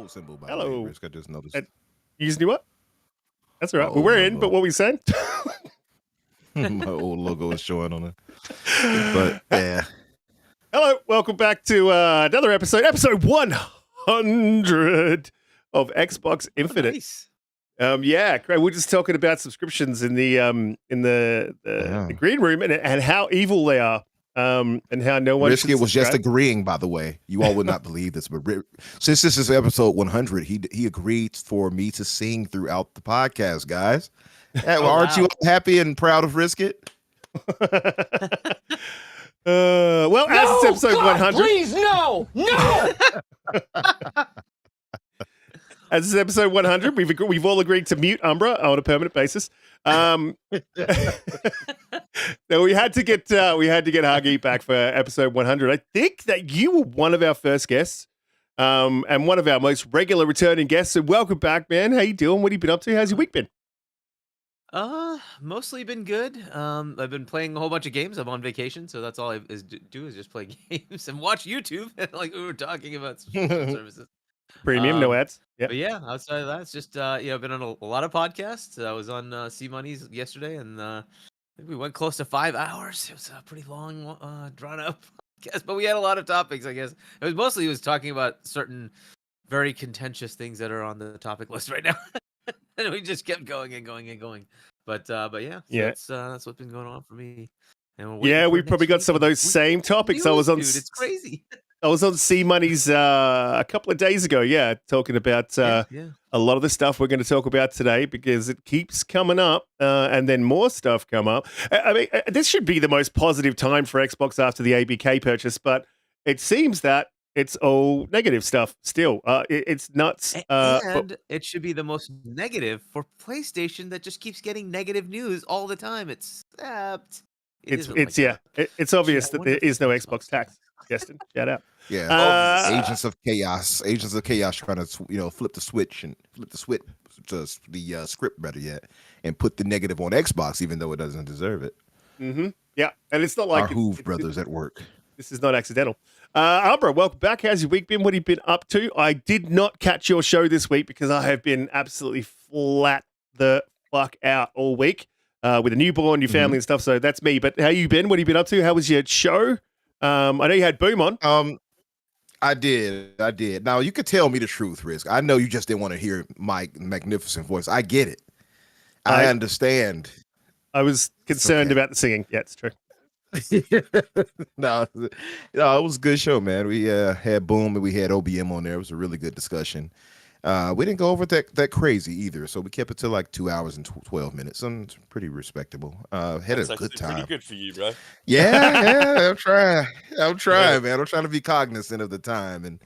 Symbol by Hello. the way, Risk. I just noticed. You just knew what? That's all right. We're in, but what were we saying? My old logo is showing on it. But yeah. Hello, welcome back to another episode 100 of Xbox Infinite. Nice. Yeah, great. We're just talking about subscriptions in the green room and how evil they are. And how no one Riskit was just agreeing, by the way. You all would not believe this, but since this is episode 100, he agreed for me to sing throughout the podcast, guys. Aren't you happy and proud of Riskit? Well, as it's episode 100, please no. As it's episode 100, we've all agreed to mute Umbra on a permanent basis. So we had to get Hargeet back for episode 100. I think that you were one of our first guests, and one of our most regular returning guests. So welcome back, man. How you doing? What have you been up to? How's your week been? Mostly been good. I've been playing a whole bunch of games. I'm on vacation, so that's all I do is just play games and watch YouTube. Like we were talking about subscription services. Premium, no ads. Yeah. But yeah, outside of that, it's just I've been on a lot of podcasts. I was on C Money's yesterday, and I think we went close to 5 hours. It was a pretty long, drawn out podcast, but we had a lot of topics. I guess it was talking about certain very contentious things that are on the topic list right now, and we just kept going and going and going. But yeah, that's what's been going on for me. And we probably got some of those same topics. I was on. Dude, it's crazy. I was on C Money's a couple of days ago, talking about a lot of the stuff we're going to talk about today because it keeps coming up and then more stuff come up. I mean, this should be the most positive time for Xbox after the ABK purchase, but it seems that it's all negative stuff still. It's nuts. And it should be the most negative for PlayStation that just keeps getting negative news all the time. It's obvious that there is no Xbox tax. Destin, shout out. Yeah, Agents of Chaos trying to flip the script better yet, and put the negative on Xbox even though it doesn't deserve it. Mm-hmm. Yeah, and it's not like our Hoove brothers at work. This is not accidental. Umbra, welcome back. How's your week been? What have you been up to? I did not catch your show this week because I have been absolutely flat the fuck out all week with a newborn, your family and stuff. So that's me. But how you been? What have you been up to? How was your show? I know you had Boom on. I did. Now you could tell me the truth, Risk. I know you just didn't want to hear my magnificent voice. I get it. I understand. I was concerned about the singing. Yeah, it's true. No, it was a good show, man. We had Boom and we had OBM on there. It was a really good discussion. We didn't go over that crazy either, so we kept it to like 2 hours and 12 minutes. Pretty respectable. Had a good time. Pretty good for you, bro. Yeah, I'm trying, man. I'm trying to be cognizant of the time, and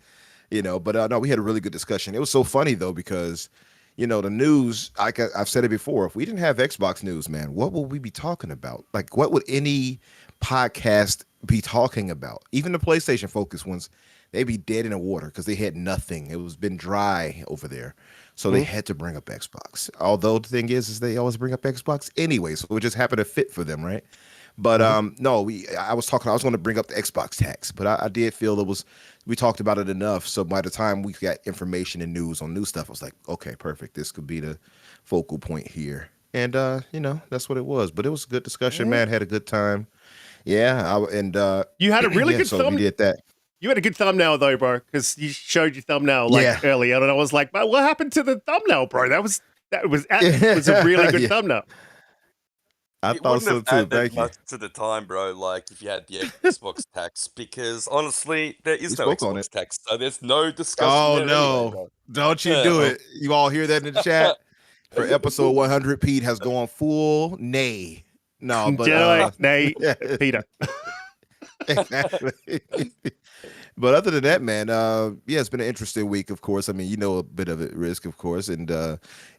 but no, we had a really good discussion. It was so funny though because the news. I've said it before. If we didn't have Xbox news, man, what would we be talking about? Like, what would any podcast be talking about? Even the PlayStation focused ones. They'd be dead in the water because they had nothing. It was been dry over there. So they had to bring up Xbox. Although the thing is they always bring up Xbox anyway. So it just happened to fit for them, right? But no, I was going to bring up the Xbox tax, but I did feel we talked about it enough. So by the time we got information and news on new stuff, I was like, okay, perfect. This could be the focal point here. And, that's what it was. But it was a good discussion, man. Had a good time. Yeah. You had a really good so we did that. You had a good thumbnail though, bro, because you showed your thumbnail earlier, and I was like, "What happened to the thumbnail, bro? That was a really good thumbnail." I thought so too. Thank you. To the time, bro, like if you had the Xbox tax, because honestly, there is no Xbox tax, so there's no discussion. Oh no! Anyway, don't you do it? You all hear that in the chat? For episode 100, Pete has gone full nay. No, but nay, Peter. Exactly. But other than that, man, yeah, it's been an interesting week, of course. I mean, you know a bit of it, Risk, of course. And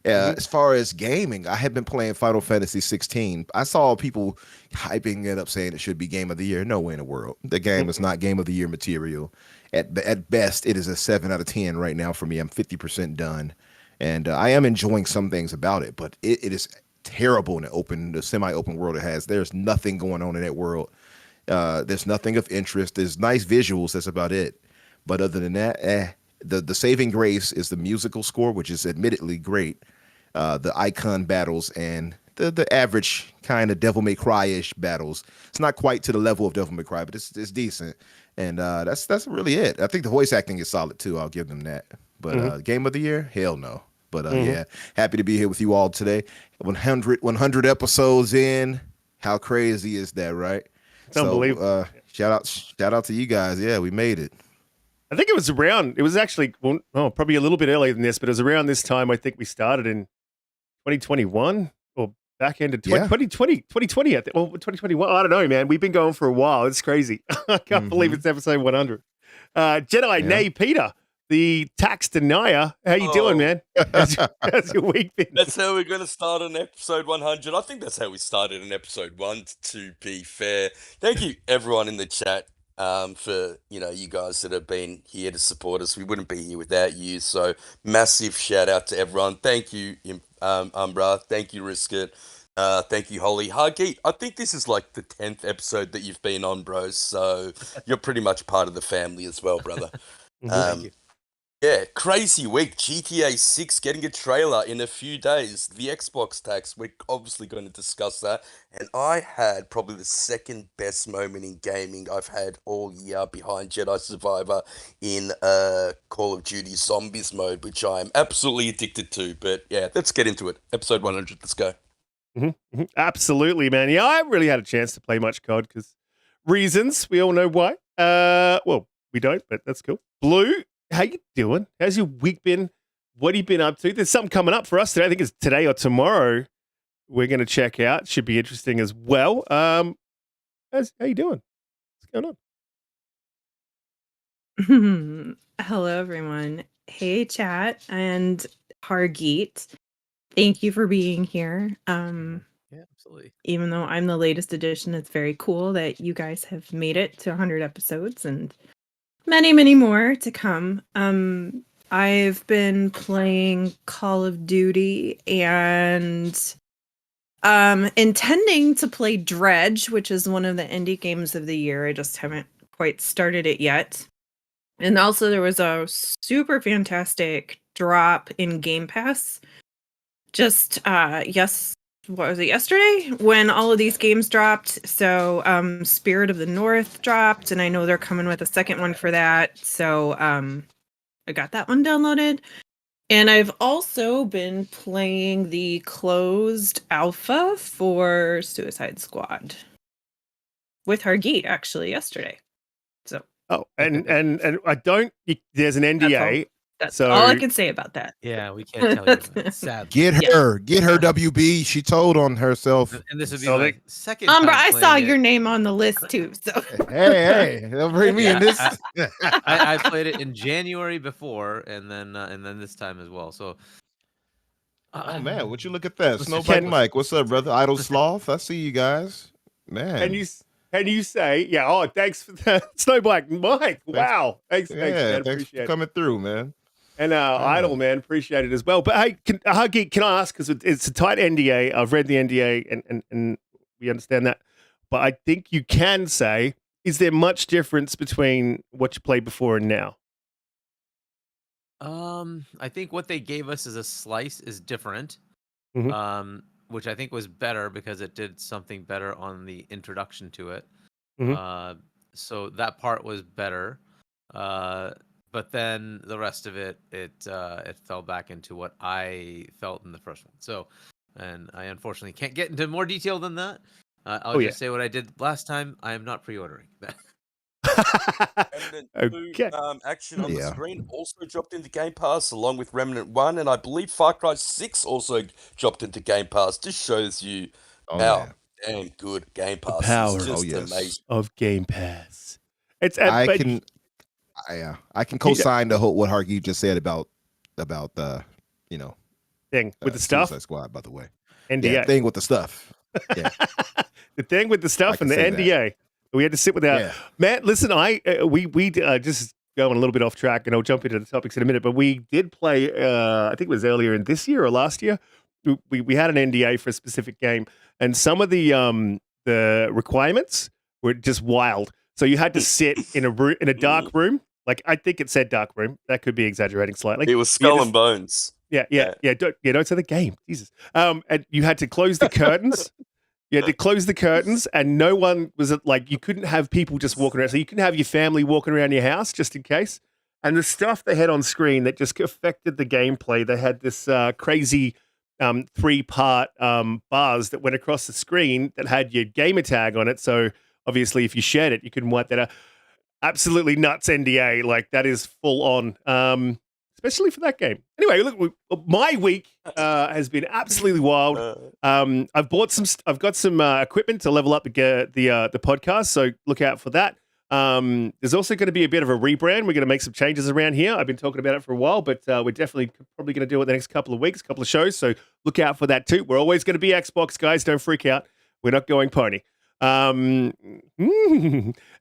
as far as gaming, I have been playing Final Fantasy 16. I saw people hyping it up, saying it should be Game of the Year. No way in the world. The game is not Game of the Year material. At best, it is a 7 out of 10 right now for me. I'm 50% done. And I am enjoying some things about it, but it is terrible in the semi-open world it has. There's nothing going on in that world. There's nothing of interest. There's nice visuals. That's about it. But other than that, the saving grace is the musical score, which is admittedly great. The icon battles and the average kind of Devil May Cry-ish battles. It's not quite to the level of Devil May Cry, but it's decent. And that's really it. I think the voice acting is solid too. I'll give them that. But Game of the Year, hell no. But yeah, happy to be here with you all today. 100 episodes in. How crazy is that, right? Unbelievable. Shout out to you guys. Yeah, we made it. I think it was actually, probably a little bit earlier than this, but it was around this time I think we started in 2021 or back end of 2020, I think. Well, 2021. I don't know, man. We've been going for a while. It's crazy. I can't believe it's episode 100. JediKnightPeter, the tax denier. How you doing, man? How's your week been? That's how we're going to start on episode 100. I think that's how we started in episode 1, to be fair. Thank you, everyone in the chat, for, you guys that have been here to support us. We wouldn't be here without you. So massive shout out to everyone. Thank you, Umbra. Thank you, Riskit. Thank you, Holly. Hargeet, I think this is like the 10th episode that you've been on, bros. So you're pretty much part of the family as well, brother. Thank you. Yeah, crazy week. GTA 6 getting a trailer in a few days. The Xbox tax, we're obviously going to discuss that. And I had probably the second best moment in gaming I've had all year behind Jedi Survivor in Call of Duty Zombies mode, which I am absolutely addicted to. But yeah, let's get into it. Episode 100, let's go. Absolutely, man. Yeah, I haven't really had a chance to play much COD because reasons. We all know why. Well, we don't, but that's cool. Blue, how you doing? How's your week been? What have you been up to? There's something coming up for us today. I think it's today or tomorrow. We're going to check out. Should be interesting as well. How you doing? What's going on? Hello, everyone. Hey, chat and Hargeet. Thank you for being here. Yeah, absolutely. Even though I'm the latest edition, it's very cool that you guys have made it to 100 episodes and many, many more to come. I've been playing Call of Duty and intending to play Dredge, which is one of the indie games of the year. I just haven't quite started it yet. And also there was a super fantastic drop in Game Pass just what was it, yesterday when all of these games dropped. So Spirit of the North dropped, and I know they're coming with a second one for that. So I got that one downloaded. And I've also been playing the closed alpha for Suicide Squad with Hargeet actually yesterday. So and I don't. There's an NDA. That's all I can say about that. Yeah, we can't tell you. Sad. Get her, WB. She told on herself. And this would be my second. Umbra, I saw your name on the list too. So hey, don't bring me in this. I played it in January before, and then this time as well. So. Oh man, would you look at that? Snowbike Mike, what's up, brother? Idle Sloth, I see you guys, man. Can you say, yeah? Oh, thanks for that, Snowbike Mike. Wow, thanks, man. Thanks for coming through, man. And Idle, man, appreciate it as well. But hey, Hargeet, can I ask, because it's a tight NDA, I've read the NDA and we understand that, but I think you can say, is there much difference between what you played before and now? I think what they gave us as a slice is different, which I think was better because it did something better on the introduction to it. So that part was better. But then the rest of it fell back into what I felt in the first one. So, and I unfortunately can't get into more detail than that. I'll just say what I did last time. I am not pre-ordering that. Remnant 2 action on the screen also dropped into Game Pass along with Remnant 1, and I believe Far Cry 6 also dropped into Game Pass. Just shows you how damn good. Game The Pass power is just yes. amazing. of Game Pass. It's I but- can co-sign what Hargeet just said about the thing with the stuff. Suicide Squad, by the way. NDA. Yeah, thing with the stuff. Yeah. The thing with the stuff I and the can say NDA. We had to sit with our Yeah. Matt. Listen, we just going a little bit off track, and I'll jump into the topics in a minute. But we did play. I think it was earlier in this year or last year. We had an NDA for a specific game, and some of the requirements were just wild. So you had to sit in a dark room. Like, I think it said dark room. That could be exaggerating slightly. It was Skull and Bones. Yeah. Don't say the game. Jesus. And you had to close the curtains. You had to close the curtains, and no one was like, you couldn't have people just walking around. So you couldn't have your family walking around your house just in case. And the stuff they had on screen that just affected the gameplay, they had this crazy 3-part bars that went across the screen that had your gamer tag on it. So obviously, if you shared it, you couldn't wipe that out. Absolutely nuts NDA. Like, that is full on. Especially for that game. Anyway, look, my week has been absolutely wild. I've got some equipment to level up the podcast, so look out for that. There's also going to be a bit of a rebrand. We're going to make some changes around here. I've been talking about it for a while, but we're definitely probably going to do it the next couple of weeks, couple of shows. So look out for that too. We're always going to be Xbox guys. Don't freak out. We're not going pony.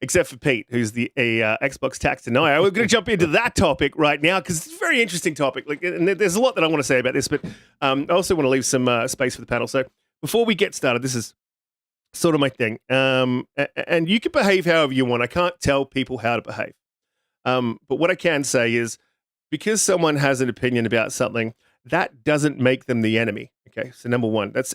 Except for Pete, who's the Xbox tax denier. We're going to jump into that topic right now because it's a very interesting topic. Like, and there's a lot that I want to say about this, but I also want to leave some space for the panel. So before we get started, this is sort of my thing. And you can behave however you want. I can't tell people how to behave. But what I can say is, because someone has an opinion about something, that doesn't make them the enemy. Okay, so number one, this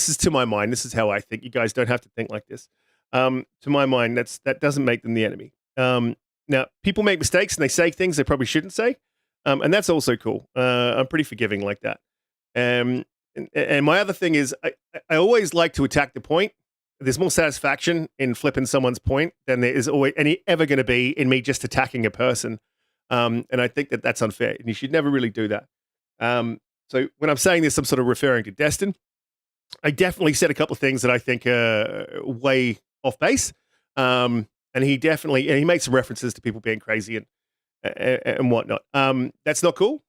is to my mind. This is how I think. You guys don't have to think like this. To my mind, that doesn't make them the enemy. Now, people make mistakes and they say things they probably shouldn't say, and that's also cool. I'm pretty forgiving like that. And my other thing is, I always like to attack the point. There's more satisfaction in flipping someone's point than there is always ever going to be in me just attacking a person. And I think that's unfair, and you should never really do that. So when I'm saying this, I'm sort of referring to Destin. I definitely said a couple of things that I think are way off base. And he makes some references to people being crazy and whatnot. That's not cool.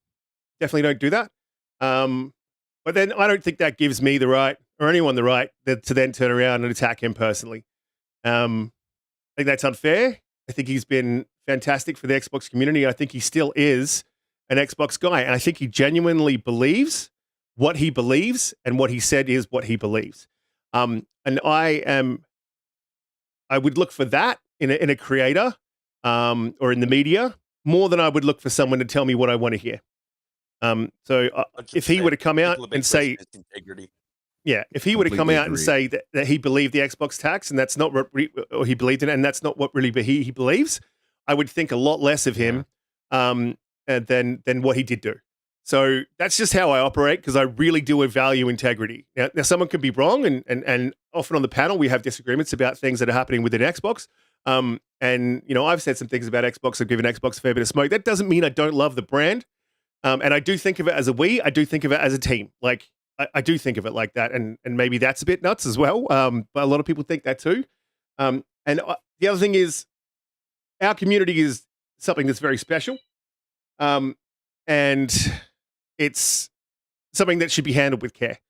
Definitely don't do that. But then I don't think that gives me the right, or anyone the right, to then turn around and attack him personally. I think that's unfair. I think he's been fantastic for the Xbox community. I think he still is an Xbox guy. And I think he genuinely believes what he believes, and what he said is what he believes. And I would look for that in a creator or in the media more than I would look for someone to tell me what I want to hear. So if he were to come out and say, integrity. Yeah, if he were to come out and say that he believed the Xbox tax and that's not what or he believed in it, and that's not what really he believes, I would think a lot less of him than what he did do. So that's just how I operate, because I really do value integrity. Now someone can be wrong, and often on the panel we have disagreements about things that are happening within Xbox. And I've said some things about Xbox. I've given Xbox a fair bit of smoke. That doesn't mean I don't love the brand. And I do think of it as a we. I do think of it as a team. Like, I do think of it like that, and maybe that's a bit nuts as well. But a lot of people think that too. And the other thing is, our community is something that's very special, and it's something that should be handled with care.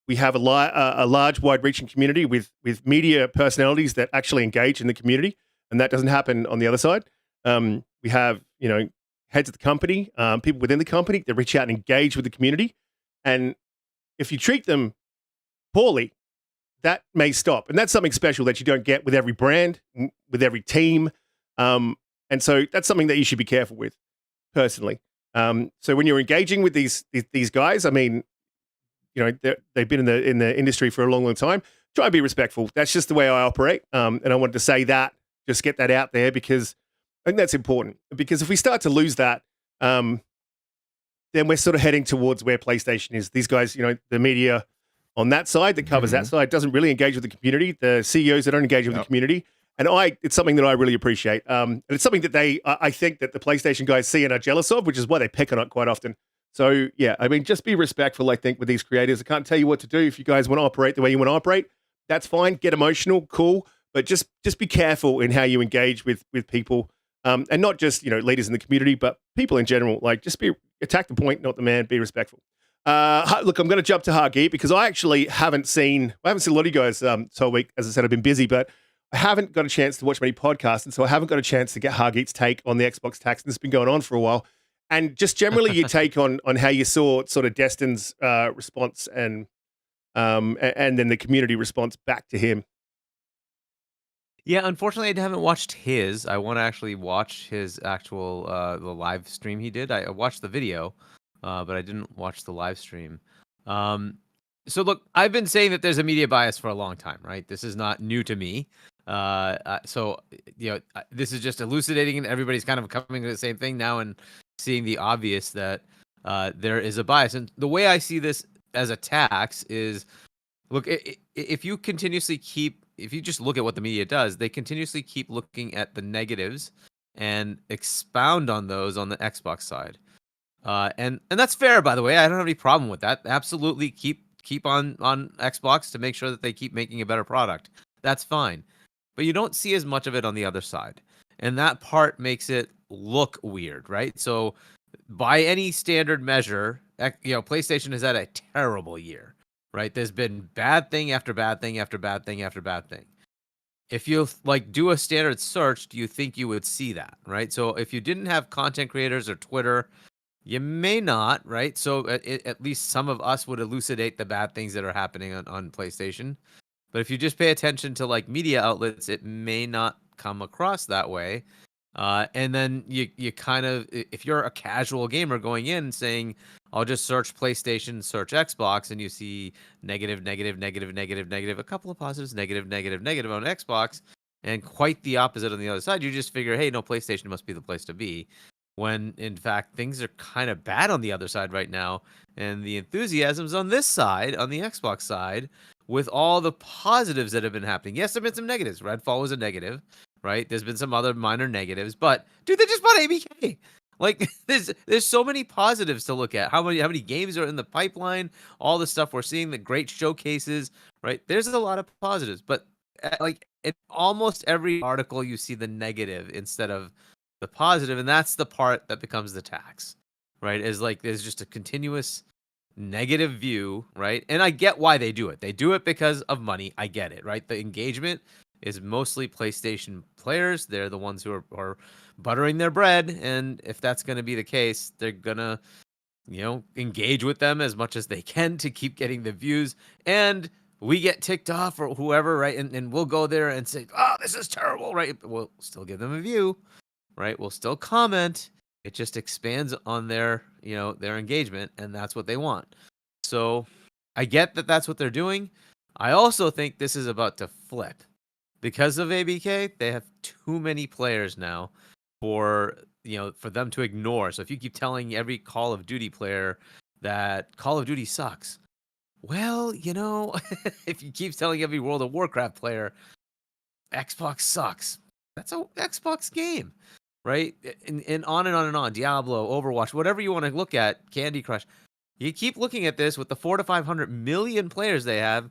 We have a large, wide-reaching community with media personalities that actually engage in the community, and that doesn't happen on the other side. We have, heads of the company, people within the company that reach out and engage with the community. And if you treat them poorly, that may stop. And that's something special that you don't get with every brand, with every team. And so that's something that you should be careful with, personally. So when you're engaging with these guys, I mean, they've been in the industry for a long, long time. Try and be respectful. That's just the way I operate. And I wanted to say that, just get that out there, because I think that's important. Because if we start to lose that, then we're sort of heading towards where PlayStation is. These guys, the media on that side that covers that side doesn't really engage with the community. The CEOs that don't engage with the community. And it's something that I really appreciate. And it's something that I think that the PlayStation guys see and are jealous of, which is why they pick on it quite often. So yeah, I mean, just be respectful. I think with these creators, I can't tell you what to do. If you guys want to operate the way you want to operate, that's fine. Get emotional, cool, but just be careful in how you engage with people, and not just leaders in the community, but people in general. Like, just attack the point, not the man. Be respectful. Look, I'm going to jump to Hargeet because I actually haven't seen a lot of you guys so week. As I said, I've been busy, but I haven't got a chance to watch many podcasts, and so I haven't got a chance to get Hargeet's take on the Xbox tax, and it's been going on for a while. And just generally your take on how you saw sort of Destin's response and then the community response back to him. Yeah, unfortunately, I haven't watched his. I want to actually watch his actual the live stream he did. I watched the video, but I didn't watch the live stream. So look, I've been saying that there's a media bias for a long time, right? This is not new to me. So this is just elucidating, and everybody's kind of coming to the same thing now and seeing the obvious that there is a bias. And the way I see this as a tax is, look, if you just look at what the media does, they continuously keep looking at the negatives and expound on those on the Xbox side. And that's fair, by the way. I don't have any problem with that. Absolutely keep on Xbox to make sure that they keep making a better product. That's fine. But you don't see as much of it on the other side. And that part makes it look weird, right? So by any standard measure, PlayStation has had a terrible year, right? There's been bad thing after bad thing after bad thing after bad thing. If you do a standard search, do you think you would see that, right? So if you didn't have content creators or Twitter, you may not, right? So at least some of us would elucidate the bad things that are happening on PlayStation. But if you just pay attention to media outlets, it may not come across that way. And then you kind of, if you're a casual gamer going in saying, I'll just search PlayStation, search Xbox, and you see negative, negative, negative, negative, negative, a couple of positives, negative, negative, negative on Xbox, and quite the opposite on the other side, you just figure, hey, no, PlayStation must be the place to be. When in fact things are kind of bad on the other side right now, and the enthusiasm's on this side, on the Xbox side, with all the positives that have been happening. Yes, there have been some negatives. Redfall was a negative, right? There's been some other minor negatives, but dude, they just bought ABK. Like there's so many positives to look at. How many games are in the pipeline? All the stuff we're seeing, the great showcases, right? There's a lot of positives, but in almost every article you see the negative instead of the positive, and that's the part that becomes the tax, right? Is there's just a continuous negative view, right? And I get why they do it. They do it because of money. I get it, right? The engagement is mostly PlayStation players. They're the ones who are buttering their bread, and if that's going to be the case, they're gonna engage with them as much as they can to keep getting the views, and we get ticked off or whoever, right? And we'll go there and say, oh, this is terrible, right? But we'll still give them a view, right? We'll still comment. It just expands on their engagement, and that's what they want. So I get that that's what they're doing. I also think this is about to flip. Because of ABK, they have too many players now for them to ignore. So if you keep telling every Call of Duty player that Call of Duty sucks, well, if you keep telling every World of Warcraft player Xbox sucks, that's an Xbox game, right? And on and on and on. Diablo, Overwatch, whatever you want to look at, Candy Crush. You keep looking at this with the 400 to 500 million players they have.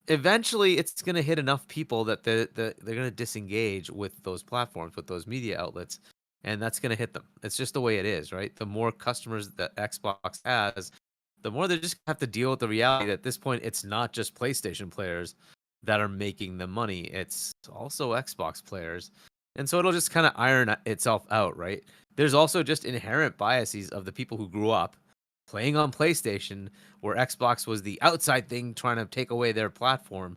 Eventually, it's going to hit enough people that they're going to disengage with those platforms, with those media outlets, and that's going to hit them. It's just the way it is, right? The more customers that Xbox has, the more they just have to deal with the reality that at this point, it's not just PlayStation players that are making the money. It's also Xbox players. And so it'll just kind of iron itself out, right? There's also just inherent biases of the people who grew up playing on PlayStation, where Xbox was the outside thing trying to take away their platform,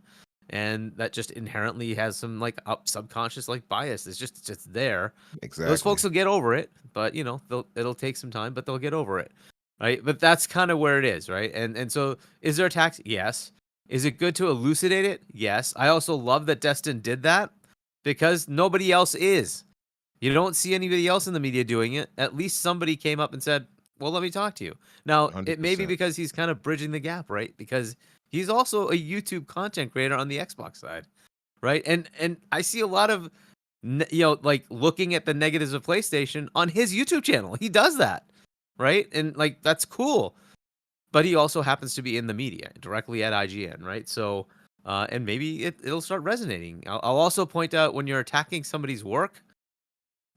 and that just inherently has some subconscious bias. It's just there. Exactly. Those folks will get over it, but it'll take some time, but they'll get over it, right? But that's kind of where it is, right? And so, is there a tax? Yes. Is it good to elucidate it? Yes. I also love that Destin did that because nobody else is. You don't see anybody else in the media doing it. At least somebody came up and said, well, let me talk to you. Now, 100%. It may be because he's kind of bridging the gap, right? Because he's also a YouTube content creator on the Xbox side, right? And I see a lot of, looking at the negatives of PlayStation on his YouTube channel. He does that, right? And like that's cool. But he also happens to be in the media directly at IGN, right? So, and maybe it'll start resonating. I'll also point out when you're attacking somebody's work,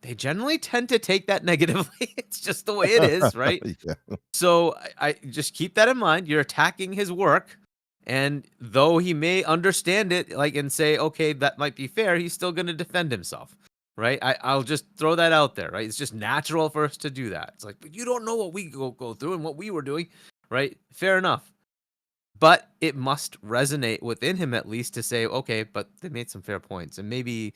they generally tend to take that negatively. It's just the way it is, right? Yeah. So I just keep that in mind. You're attacking his work, and though he may understand it, like and say, okay, that might be fair, he's still going to defend himself, right? I'll just throw that out there, right? It's just natural for us to do that. It's like, but you don't know what we go through and what we were doing, right? Fair enough. But it must resonate within him at least to say, okay, but they made some fair points, and maybe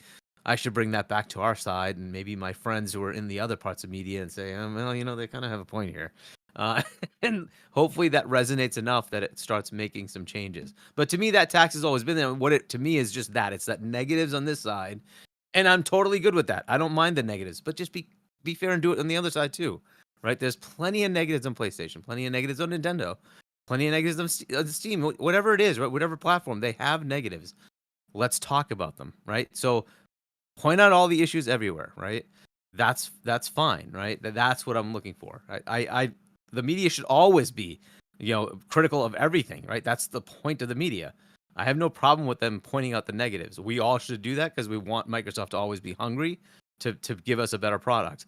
I should bring that back to our side, and maybe my friends who are in the other parts of media and say, well, they kind of have a point here. Uh, and hopefully that resonates enough that it starts making some changes. But to me, that tax has always been there. What it to me is just that it's that negatives on this side, and I'm totally good with that. I don't mind the negatives, but just be fair and do it on the other side too, right? There's plenty of negatives on PlayStation, plenty of negatives on Nintendo, plenty of negatives on Steam, whatever it is, right? Whatever platform they have negatives. Let's talk about them, right? So point out all the issues everywhere, right? That's fine, right? That's what I'm looking for. I the media should always be, critical of everything, right? That's the point of the media. I have no problem with them pointing out the negatives. We all should do that because we want Microsoft to always be hungry to give us a better product.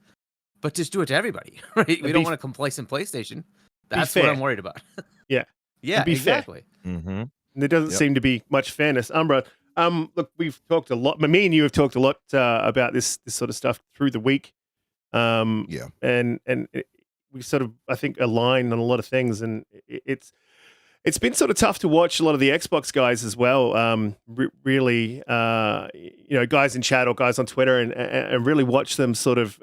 But just do it to everybody, right? We don't want a complacent PlayStation. That's what I'm worried about. Yeah. Yeah, be exactly. Mm-hmm. There doesn't seem to be much fairness. Umbra, look, we've talked a lot. Me and you have talked a lot about this sort of stuff through the week. Yeah. And we sort of, I think, align on a lot of things, and it's been sort of tough to watch a lot of the Xbox guys as well. Really, guys in chat or guys on Twitter, and really watch them sort of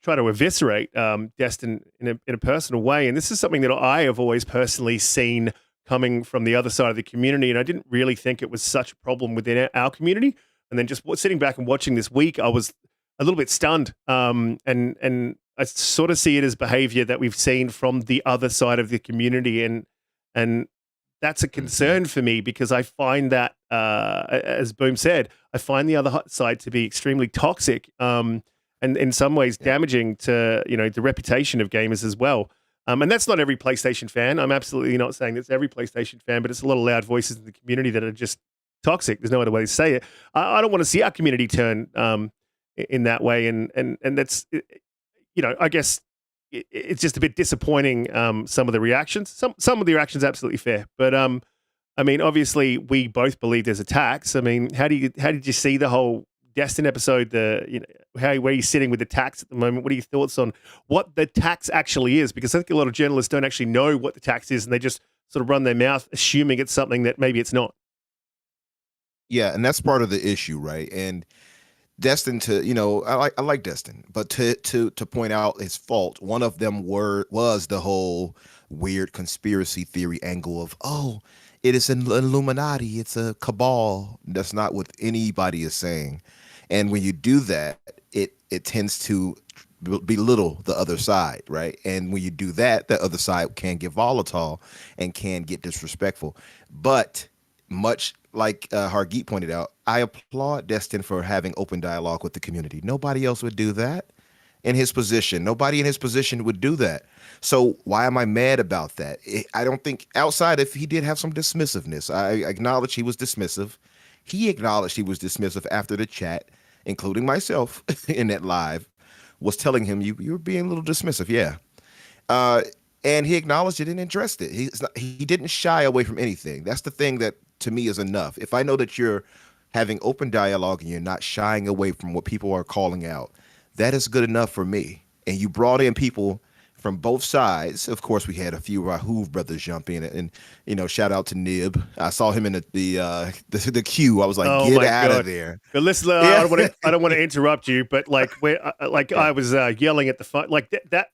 try to eviscerate Destin in a personal way. And this is something that I have always personally seen coming from the other side of the community, and I didn't really think it was such a problem within our community. And then just sitting back and watching this week, I was a little bit stunned, and I sort of see it as behavior that we've seen from the other side of the community, and that's a concern for me because I find that, as Boom said, I find the other side to be extremely toxic, and in some ways damaging to the reputation of gamers as well. And that's not every PlayStation fan. I'm absolutely not saying that's every PlayStation fan, but it's a lot of loud voices in the community that are just toxic. There's no other way to say it. I don't want to see our community turn in that way, and that's I guess it's just a bit disappointing. Some of the reactions, some of the reactions, absolutely fair, but I mean, obviously, we both believe there's a tax. I mean, how did you see the whole Destin episode? Where are you sitting with the tax at the moment? What are your thoughts on what the tax actually is? Because I think a lot of journalists don't actually know what the tax is, and they just sort of run their mouth assuming it's something that maybe it's not. Yeah, and that's part of the issue, right? And Destin, I like Destin, but to point out his fault, one of them was the whole weird conspiracy theory angle of, oh, it is an Illuminati, it's a cabal. That's not what anybody is saying. And when you do that, it tends to belittle the other side, right? And when you do that, the other side can get volatile and can get disrespectful. But much like Hargeet pointed out, I applaud Destin for having open dialogue with the community. Nobody else would do that in his position. Nobody in his position would do that. So why am I mad about that? I don't think, outside if he did have some dismissiveness, I acknowledge he was dismissive. He acknowledged he was dismissive after the chat, including myself in that live, was telling him you were being a little dismissive. Yeah. And he acknowledged it and addressed it. He didn't shy away from anything. That's the thing that to me is enough. If I know that you're having open dialogue and you're not shying away from what people are calling out, that is good enough for me. And you brought in people from both sides. Of course, we had a few Rahoov brothers jump in, and shout out to Nib. I saw him in the queue. I was like, get out of there. But listen, I don't want to interrupt you, but I was yelling at the phone, like that.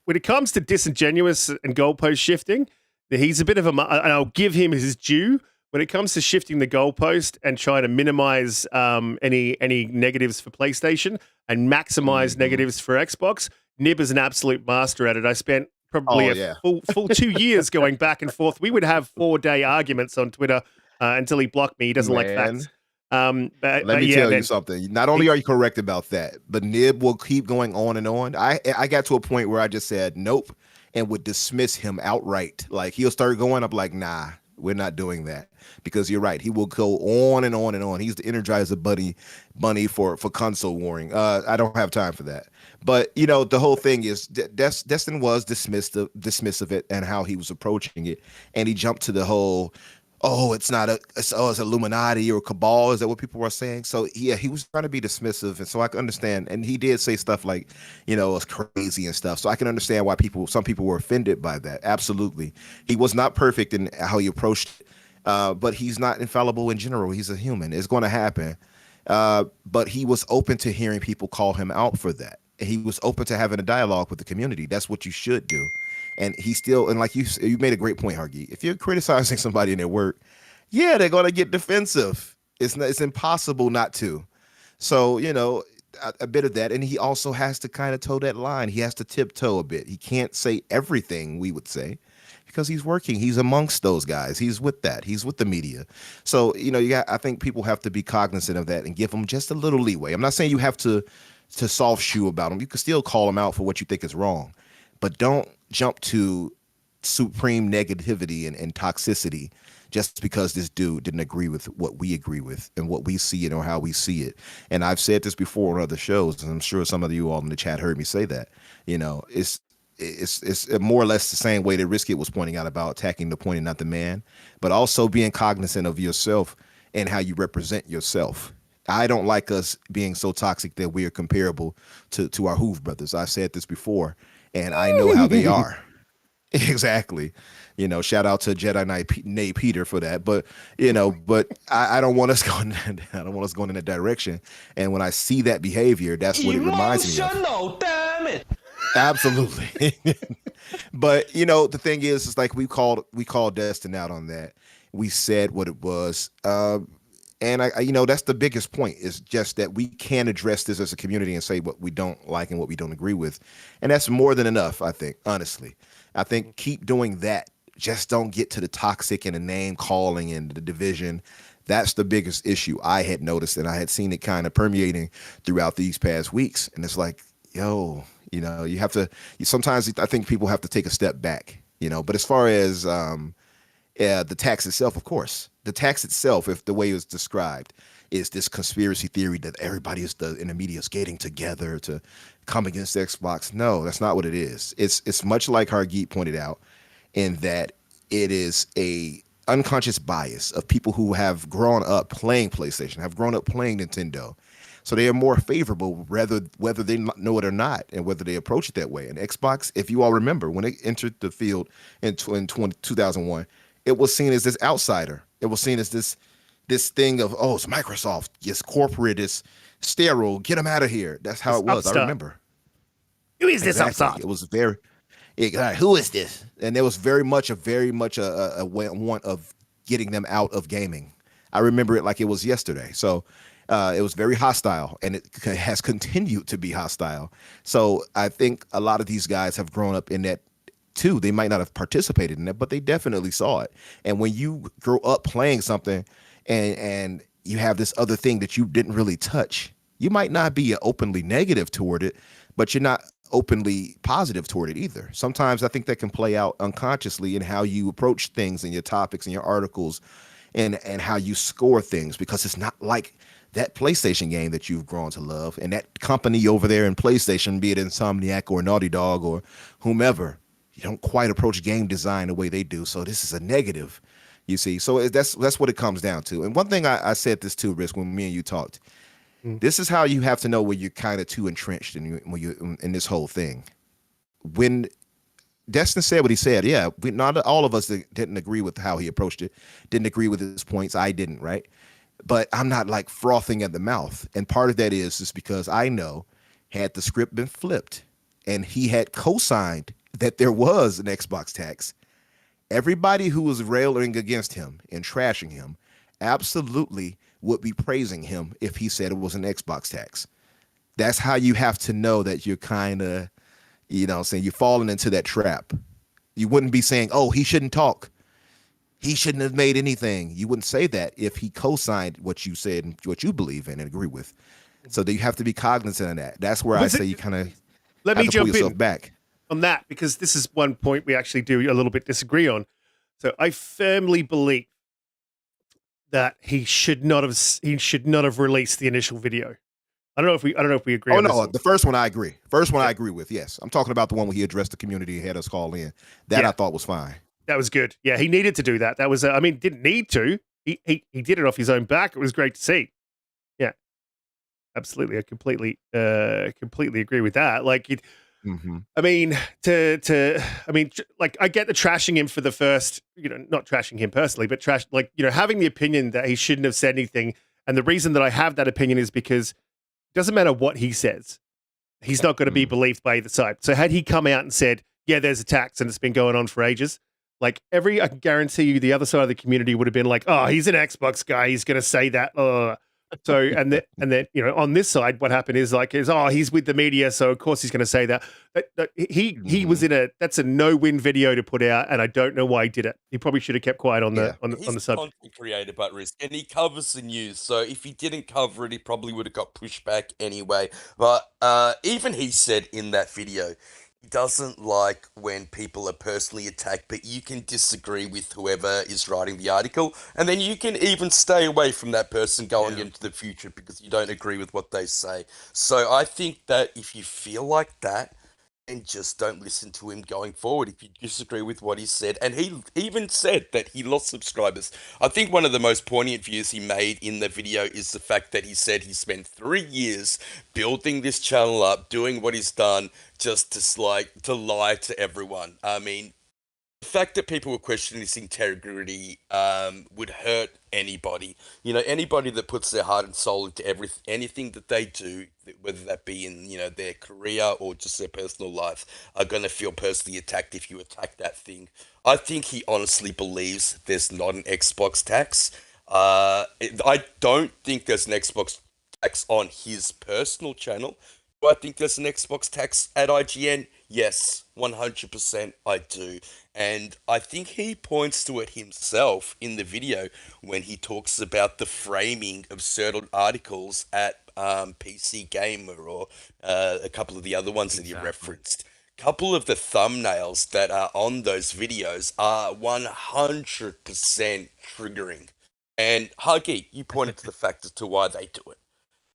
When it comes to disingenuous and goalpost shifting, he's a bit of and I'll give him his due. When it comes to shifting the goalpost and trying to minimize any negatives for PlayStation and maximize negatives for Xbox, Nib is an absolute master at it. I spent probably a full 2 years going back and forth. We would have 4-day arguments on Twitter until he blocked me. He doesn't like facts. Let me yeah, tell you then something. Not only are you correct about that, but Nib will keep going on and on. I got to a point where I just said nope and would dismiss him outright. Like he'll start going up like, nah, we're not doing that. Because you're right. He will go on and on and on. He's the Energizer bunny for console warring. I don't have time for that. But you know, the whole thing is Destin was dismissive it and how he was approaching it. And he jumped to the whole it's Illuminati or cabal. Is that what people were saying? So yeah, he was trying to be dismissive, and so I can understand. And he did say stuff like, you know, it's crazy and stuff. So I can understand why some people were offended by that. Absolutely, he was not perfect in how he approached it, but he's not infallible in general. He's a human. It's going to happen. But he was open to hearing people call him out for that. He was open to having a dialogue with the community. That's what you should do. And he still, and like you made a great point, Hargeet. If you're criticizing somebody in their work, yeah, they're gonna get defensive. It's impossible not to. So you know, a bit of that, and he also has to kind of toe that line. He has to tiptoe a bit. He can't say everything we would say because he's working. He's amongst those guys. He's with that. He's with the media. So you know, I think people have to be cognizant of that and give them just a little leeway. I'm not saying you have to soft shoe about them. You can still call them out for what you think is wrong, but don't jump to supreme negativity and toxicity just because this dude didn't agree with what we agree with and what we see it or how we see it. And I've said this before on other shows, and I'm sure some of you all in the chat heard me say that. You know, it's more or less the same way that Riskit was pointing out about attacking the point and not the man, but also being cognizant of yourself and how you represent yourself. I don't like us being so toxic that we are comparable to our Hoove brothers. I've said this before, and I know how they are. Exactly. You know, shout out to JediKnightPeter for that. But you know, I don't want us going. I don't want us going in that direction. And when I see that behavior, that's what it reminds me of. Damn it. Absolutely. But you know, the thing is like we called Destin out on that. We said what it was. And I, you know, that's the biggest point is just that we can address this as a community and say what we don't like and what we don't agree with. And that's more than enough, I think, honestly. I think keep doing that. Just don't get to the toxic and the name calling and the division. That's the biggest issue I had noticed, and I had seen it kind of permeating throughout these past weeks. And it's like, yo, you know, you have to, sometimes I think people have to take a step back, you know, but as far as, the tax itself, of course, the tax itself, if the way it was described, is this conspiracy theory that everybody in the media is getting together to come against Xbox. No, that's not what it is. It's much like Hargeet pointed out, in that it is a unconscious bias of people who have grown up playing PlayStation, have grown up playing Nintendo. So they are more favorable, whether they know it or not, and whether they approach it that way. And Xbox, if you all remember, when it entered the field in 2001, it was seen as this outsider. It was seen as this thing of, oh, it's Microsoft, it's corporate, it's sterile, get them out of here. That's how it was. Upstart. I remember. Who is this upstart? It was very, who is this? And there was very much a want of getting them out of gaming. I remember it like it was yesterday. So it was very hostile, and it has continued to be hostile. So I think a lot of these guys have grown up in that too. They might not have participated in it, but they definitely saw it. And when you grow up playing something and you have this other thing that you didn't really touch, you might not be openly negative toward it, but you're not openly positive toward it either. Sometimes I think that can play out unconsciously in how you approach things and your topics and your articles and how you score things, because it's not like that PlayStation game that you've grown to love and that company over there in PlayStation, be it Insomniac or Naughty Dog or whomever. You don't quite approach game design the way they do. So this is a negative, you see. So that's what it comes down to. And one thing I said this too, Risk, when me and you talked, this is how you have to know when you're kind of too entrenched when you in this whole thing. When Destin said what he said, yeah, not all of us didn't agree with how he approached it, didn't agree with his points. I didn't, right? But I'm not like frothing at the mouth. And part of that is because I know, had the script been flipped and he had co-signed that there was an Xbox tax, everybody who was railing against him and trashing him absolutely would be praising him if he said it was an Xbox tax. That's how you have to know that you're kind of, you know, saying you're falling into that trap. You wouldn't be saying, oh, he shouldn't talk. he shouldn't have made anything. You wouldn't say that if he co-signed what you said and what you believe in and agree with. So you have to be cognizant of that. That's where I say you kind of let have me to pull jump yourself in back on that, because this is one point we actually do a little bit disagree on. So I firmly believe that he should not have released the initial video. I don't know if we agree Oh on this no, one. the first one I agree. First one I agree with. Yes, I'm talking about the one where he addressed the community and had us call in. That I thought was fine. That was good. Yeah, he needed to do that. That was, I mean, didn't need to. He did it off his own back. It was great to see. Yeah, absolutely. I completely agree with that. Like, I mean, like, I get the trashing him for the first, not trashing him personally, but having the opinion that he shouldn't have said anything. And the reason that I have that opinion is because it doesn't matter what he says. He's not going to be believed by either side. So had he come out and said, yeah, there's attacks and it's been going on for ages, like I can guarantee you the other side of the community would have been like, oh, he's an Xbox guy. He's going to say that. So, and then, on this side, what happened is he's with the media. So of course he's going to say that. He was that's a no-win video to put out. And I don't know why he did it. He probably should have kept quiet on the He's subject. content creator, but Risk, and he covers the news. So if he didn't cover it, he probably would have got pushed back anyway. But even he said in that video, he doesn't like when people are personally attacked, but you can disagree with whoever is writing the article, and then you can even stay away from that person going into the future because you don't agree with what they say. So I think that if you feel like that, and just don't listen to him going forward if you disagree with what he said. And he even said that he lost subscribers. I think one of the most poignant views he made in the video is the fact that he said he spent 3 years building this channel up, doing what he's done, just to lie to everyone. I mean, the fact that people were questioning his integrity would hurt anybody. Anybody that puts their heart and soul into anything that they do, whether that be in their career or just their personal life, are going to feel personally attacked if you attack that thing. I think he honestly believes there's not an Xbox tax. I don't think there's an Xbox tax on his personal channel. Do I think there's an Xbox tax at IGN? Yes, 100% I do. And I think he points to it himself in the video when he talks about the framing of certain articles at PC Gamer or a couple of the other ones that he referenced. Couple of the thumbnails that are on those videos are 100% triggering. And Hargeet, you pointed to the fact as to why they do it.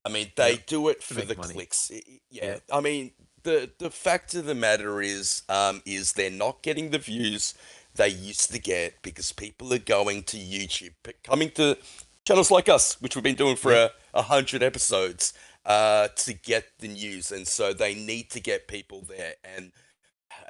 I mean, they do it for the money. clicks. Yeah, I mean, the fact of the matter is they're not getting the views they used to get because people are going to YouTube, coming to channels like us, which we've been doing for 100 episodes, to get the news, and so they need to get people there. And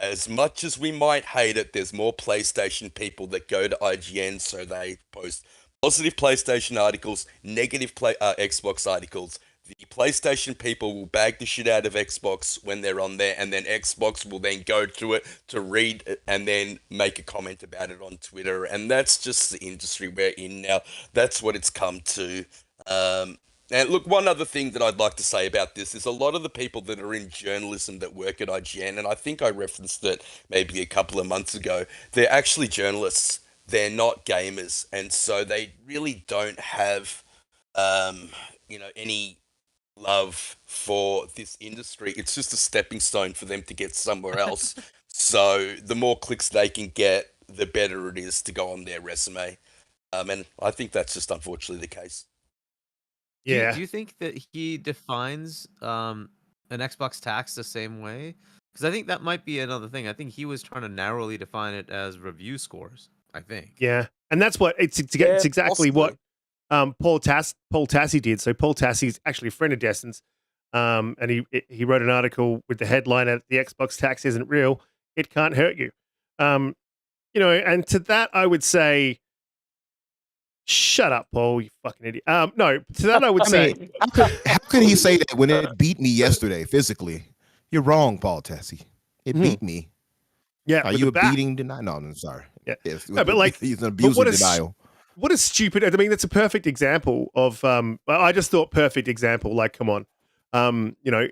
as much as we might hate it, there's more PlayStation people that go to IGN, so they post positive PlayStation articles, negative Xbox articles. The PlayStation people will bag the shit out of Xbox when they're on there, and then Xbox will then go to it to read it and then make a comment about it on Twitter. And that's just the industry we're in now. That's what it's come to. And look, one other thing that I'd like to say about this is a lot of the people that are in journalism that work at IGN, and I think I referenced it maybe a couple of months ago, they're actually journalists. They're not gamers. And so they really don't have, any love for this industry. It's just a stepping stone for them to get somewhere else. So the more clicks they can get, the better it is to go on their resume. And I think that's just unfortunately the case. Yeah. Do you think that he defines an Xbox tax the same way? Because I think that might be another thing. I think he was trying to narrowly define it as review scores. I think. Yeah, and that's what it's exactly what Paul Tassi did. So Paul Tassi's actually a friend of Destin's, and he wrote an article with the headline that the Xbox tax isn't real. It can't hurt you. And to that I would say, shut up, Paul, you fucking idiot. No, to that I would say, how could he say that when it beat me yesterday physically? You're wrong, Paul Tassi. It beat me. Yeah, are you a beating denial? No, I'm sorry. Yeah, yes, no, but like he's an abuser denial. What a stupid! I mean, that's a perfect example of. I just thought perfect example. Like, come on,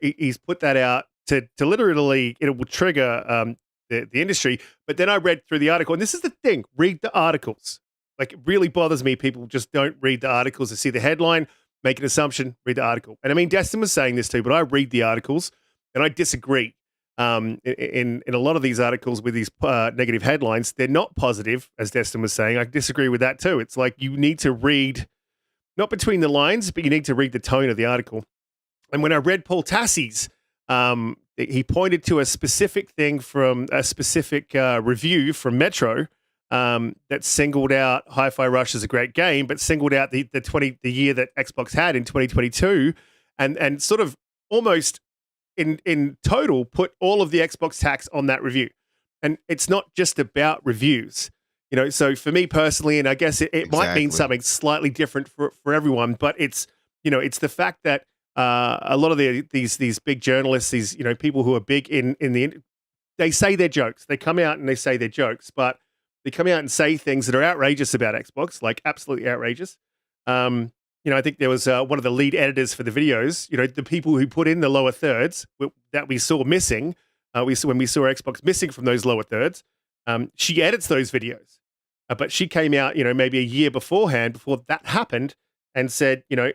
he's put that out to literally it will trigger the industry. But then I read through the article, and this is the thing: read the articles. Like, it really bothers me. People just don't read the articles. They see the headline, make an assumption, read the article. And I mean, Destin was saying this too, but I read the articles and I disagree. In a lot of these articles with these negative headlines, they're not positive, as Destin was saying. I disagree with that too. It's like you need to read, not between the lines, but you need to read the tone of the article. And when I read Paul Tassie's, he pointed to a specific thing from a specific review from Metro that singled out Hi-Fi Rush as a great game, but singled out the year that Xbox had in 2022, and sort of almost in total put all of the Xbox tax on that review. And it's not just about reviews, you know. So for me personally, and I guess it might mean something slightly different for everyone, but it's, you know, it's the fact that a lot of these big journalists, these, you know, people who are big in they say their jokes. They come out and they say their jokes, but they come out and say things that are outrageous about Xbox, like absolutely outrageous. You know, I think there was one of the lead editors for the videos, you know, the people who put in the lower thirds that we saw missing, when we saw Xbox missing from those lower thirds, she edits those videos. But she came out, you know, maybe a year beforehand, before that happened, and said, you know,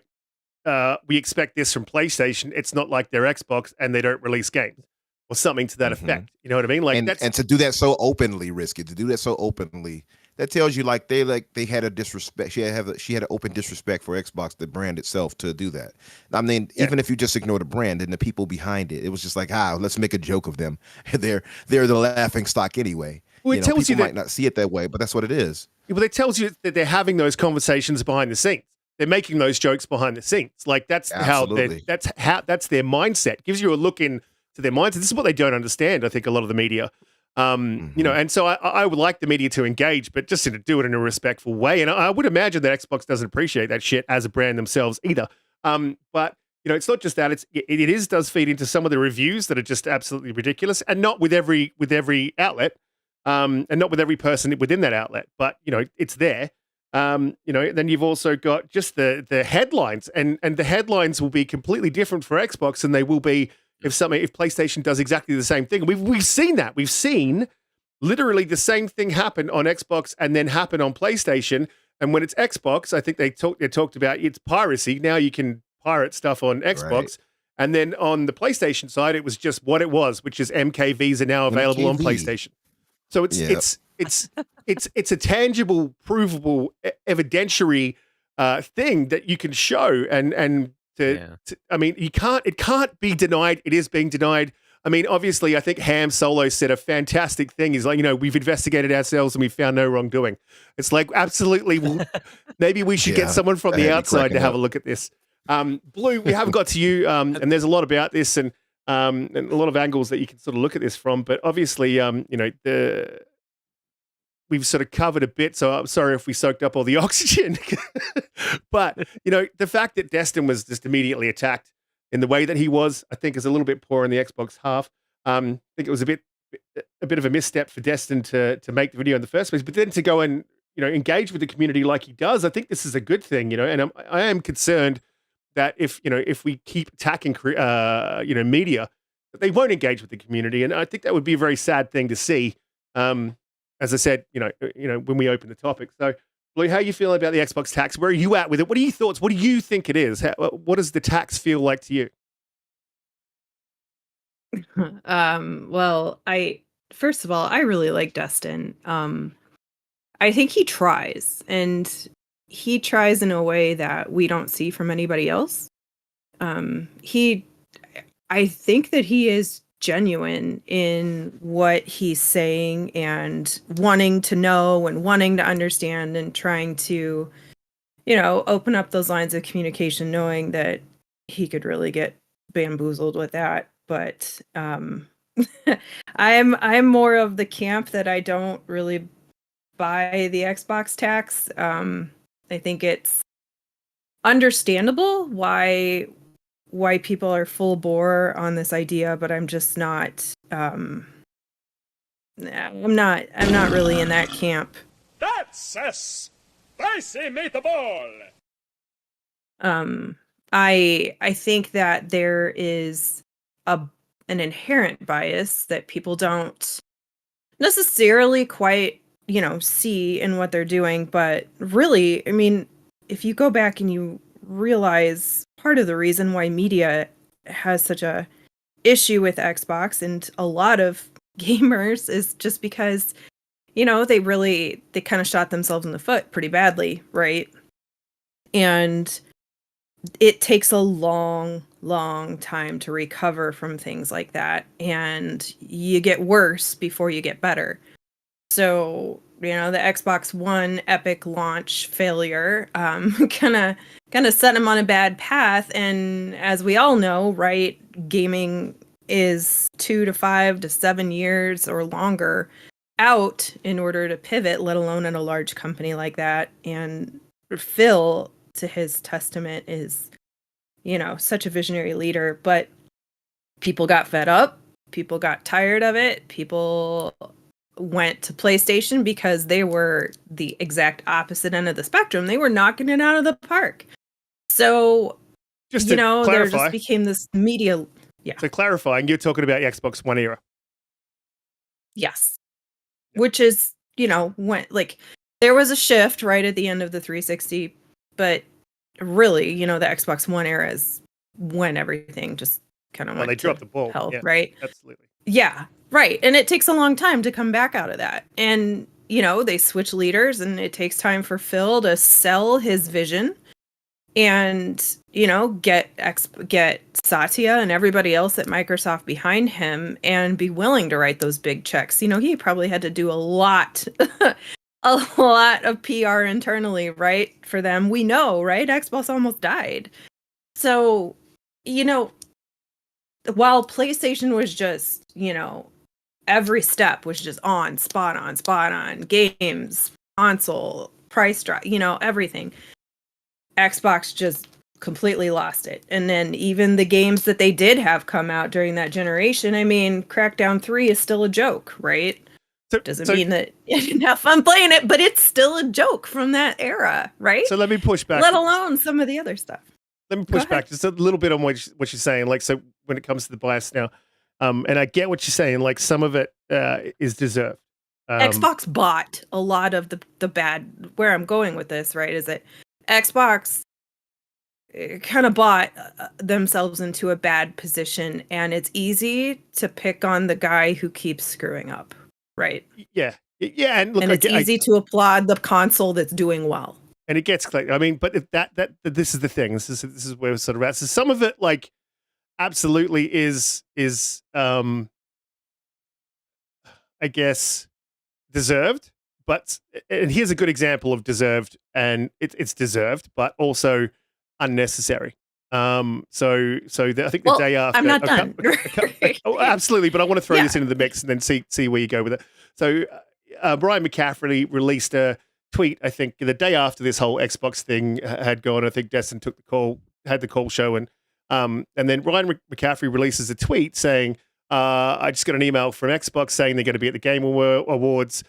we expect this from PlayStation. It's not like they're Xbox and they don't release games, or something to that effect. You know what I mean? Like, and to do that so openly, Riskit, to do that so openly, that tells you like they had a disrespect. She had an open disrespect for Xbox, the brand itself, to do that. I mean, even if you just ignore the brand and the people behind it, it was just like, let's make a joke of them. they're the laughing stock anyway. Well, it tells you that, might not see it that way, but that's what it is. Well, it tells you that they're having those conversations behind the scenes. They're making those jokes behind the scenes. Like, that's how that's their mindset. Gives you a look into their mindset. This is what they don't understand, I think, a lot of the media. You know, and so I would like the media to engage, but just to do it in a respectful way. And I would imagine that Xbox doesn't appreciate that shit as a brand themselves either. But you know, it's not just that; it does feed into some of the reviews that are just absolutely ridiculous, and not with every outlet, and not with every person within that outlet. But you know, it's there. You know, then you've also got just the headlines, and the headlines will be completely different for Xbox than they will be if PlayStation does exactly the same thing. We've seen that. We've seen literally the same thing happen on Xbox and then happen on PlayStation. And when it's Xbox, I think they talked about it's piracy. Now you can pirate stuff on Xbox. Right. And then on the PlayStation side, it was just what it was, which is MKVs are now available on PlayStation. So it's a tangible, provable, evidentiary thing that you can show and I mean, it can't be denied. It is being denied. I mean, obviously, I think Ham Solo said a fantastic thing. He's like, you know, we've investigated ourselves and we found no wrongdoing. It's like, absolutely. Well, maybe we should get someone from the outside to have a look at this. Blue, we haven't got to you, and there's a lot about this and a lot of angles that you can sort of look at this from. But obviously, you know, we've sort of covered a bit, so I'm sorry if we soaked up all the oxygen. But, you know, the fact that Destin was just immediately attacked in the way that he was, I think is a little bit poor in the Xbox half. I think it was a bit of a misstep for Destin to make the video in the first place, but then to go and, you know, engage with the community like he does, I think this is a good thing, you know, and I am concerned that if we keep attacking, you know, media, that they won't engage with the community. And I think that would be a very sad thing to see. As I said, you know, when we open the topic. So, Blue, how are you feeling about the Xbox tax? Where are you at with it? What are your thoughts? What do you think it is? What does the tax feel like to you? Well, first of all, I really like Destin. I think he tries, and he tries in a way that we don't see from anybody else. I think that he is genuine in what he's saying and wanting to know and wanting to understand and trying to, you know, open up those lines of communication, knowing that he could really get bamboozled with that. But I'm more of the camp that I don't really buy the Xbox tax. I think it's understandable why people are full bore on this idea, but I'm just not. I'm not really in that camp. That's a spicy meatball. I think that there is an inherent bias that people don't necessarily quite see in what they're doing. But really, I mean, if you go back and you realize part of the reason why media has such a issue with Xbox and a lot of gamers is just because, they kind of shot themselves in the foot pretty badly, right? And it takes a long, long time to recover from things like that. And you get worse before you get better. So, the Xbox One epic launch failure kind of set them on a bad path. And as we all know, right, gaming is 2 to 5 to 7 years or longer out in order to pivot, let alone in a large company like that. And Phil, to his testament, is, such a visionary leader. But people got fed up. People got tired of it. People went to PlayStation because they were the exact opposite end of the spectrum. They were knocking it out of the park. So, just there just became this media. Yeah. To clarify, you're talking about the Xbox One era. Yes. Which is, when there was a shift right at the end of the 360, but really, the Xbox One era is when everything just kind of went. They dropped the ball. Hell, yeah, right? Absolutely. Yeah, right. And it takes a long time to come back out of that. And, they switch leaders, and it takes time for Phil to sell his vision and, get Satya and everybody else at Microsoft behind him and be willing to write those big checks. He probably had to do a lot of PR internally, right? For them. We know, right? Xbox almost died. So, while PlayStation was just, every step was just spot on, games, console, price drop, everything. Xbox just completely lost it. And then even the games that they did have come out during that generation, I mean, Crackdown 3 is still a joke, right? Doesn't mean that you didn't have fun playing it, but it's still a joke from that era, right? So let me push back. Let alone some of the other stuff. Let me push back just a little bit on what you're saying. So when it comes to the bias now, and I get what you're saying, some of it is deserved. Xbox bought a lot of the bad. Where I'm going with this, right, is that Xbox kind of bought themselves into a bad position, and it's easy to pick on the guy who keeps screwing up, right? Yeah, and look, and it's easy to applaud the console that's doing well. And it gets clicked. I mean, but if that this is the thing. This is where we're sort of at. So some of it, absolutely is I guess deserved. But and here's a good example of deserved, and it's deserved, but also unnecessary. I think the day after, I'm not done. Absolutely, but I want to throw this into the mix and then see where you go with it. So Brian McCaffrey released a tweet, I think, the day after this whole Xbox thing had gone. I think Destin took the call, had the call show, and then Brian McCaffrey releases a tweet saying, "I just got an email from Xbox saying they're going to be at the Game Awards.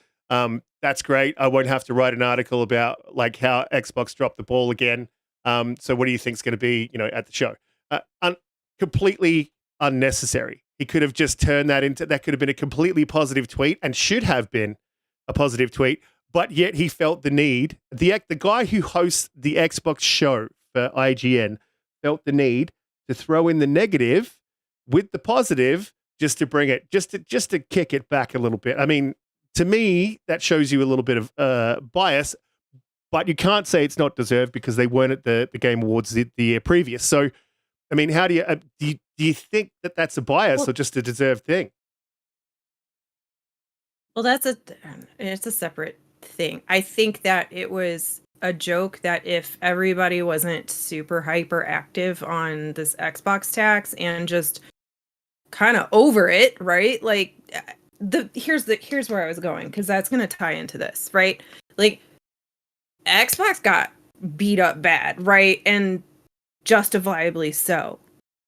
That's great. I won't have to write an article about how Xbox dropped the ball again. So what do you think is going to be, at the show?" Completely unnecessary. He could have just turned that could have been a completely positive tweet and should have been a positive tweet, but yet he felt the need. The guy who hosts the Xbox show for IGN felt the need to throw in the negative with the positive just to bring it, just to kick it back a little bit. I mean, to me, that shows you a little bit of bias, but you can't say it's not deserved because they weren't at the Game Awards the year previous. So, I mean, how do you think that that's a bias or just a deserved thing? Well, it's a separate thing. I think that it was a joke that if everybody wasn't super hyper active on this Xbox tax and just kind of over it, right? Here's where I was going, because that's going to tie into this, right? Xbox got beat up bad, right? And justifiably so.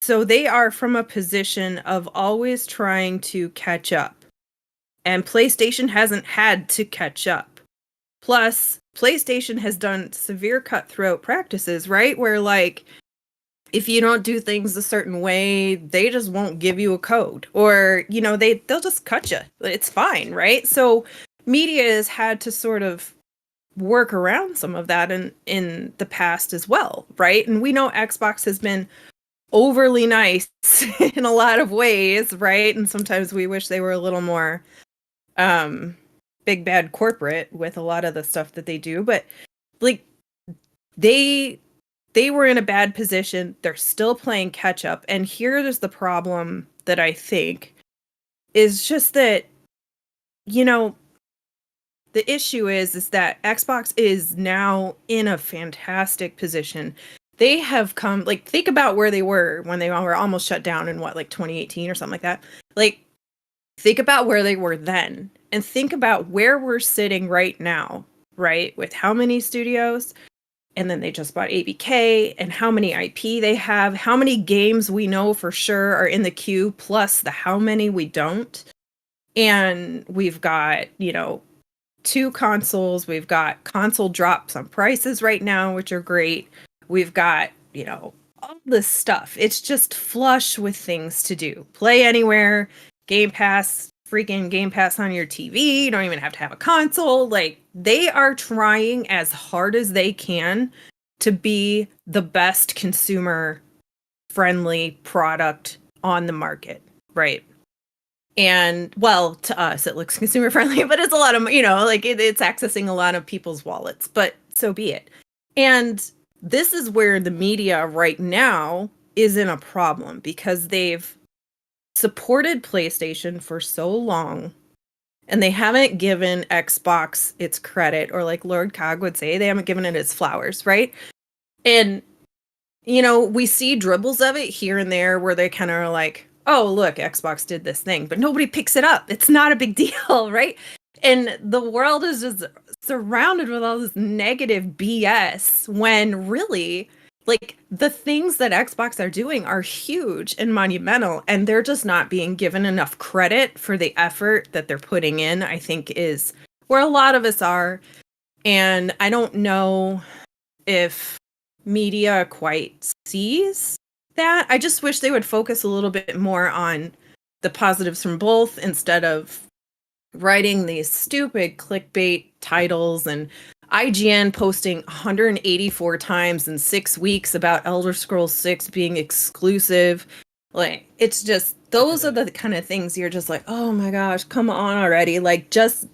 So they are from a position of always trying to catch up. And PlayStation hasn't had to catch up. Plus, PlayStation has done severe cutthroat practices, right? Where if you don't do things a certain way, they just won't give you a code, or they'll just cut you. It's fine, right? So media has had to sort of work around some of that in the past as well, right? And we know Xbox has been overly nice in a lot of ways, right? And sometimes we wish they were a little more big bad corporate with a lot of the stuff that they do, but like they were in a bad position. They're still playing catch up. And here's the problem that I think is just that, you know, the issue is that Xbox is now in a fantastic position. They have come, like, think about where they were when they were almost shut down in what, like 2018 or something like that. Like, think about where they were then and think about where we're sitting right now, right? With how many studios, and then they just bought ABK, and how many IP they have, how many games we know for sure are in the queue, plus the how many we don't. And we've got, you know, 2 consoles. We've got console drops on prices right now, which are great. We've got, you know, all this stuff. It's just flush with things to do. Play anywhere, Game Pass, freaking Game Pass on your TV. You don't even have to have a console. Like, they are trying as hard as they can to be the best consumer friendly product on the market, right? And well, to us, it looks consumer friendly, but it's a lot of, you know, like it's accessing a lot of people's wallets, but so be it. And this is where the media right now is in a problem because they've supported PlayStation for so long and they haven't given Xbox its credit, or like Lord Cog would say, they haven't given it its flowers, right? And, you know, we see dribbles of it here and there where they kind of are like, oh, look, Xbox did this thing, but nobody picks it up. It's not a big deal, right? And the world is just surrounded with all this negative BS when really, like, the things that Xbox are doing are huge and monumental, and they're just not being given enough credit for the effort that they're putting in, I think is where a lot of us are. And I don't know if media quite sees that. I just wish they would focus a little bit more on the positives from both instead of writing these stupid clickbait titles and IGN posting 184 times in 6 weeks about Elder Scrolls 6 being exclusive. Like, it's just, those are the kind of things you're just like, oh my gosh, come on already. Like, just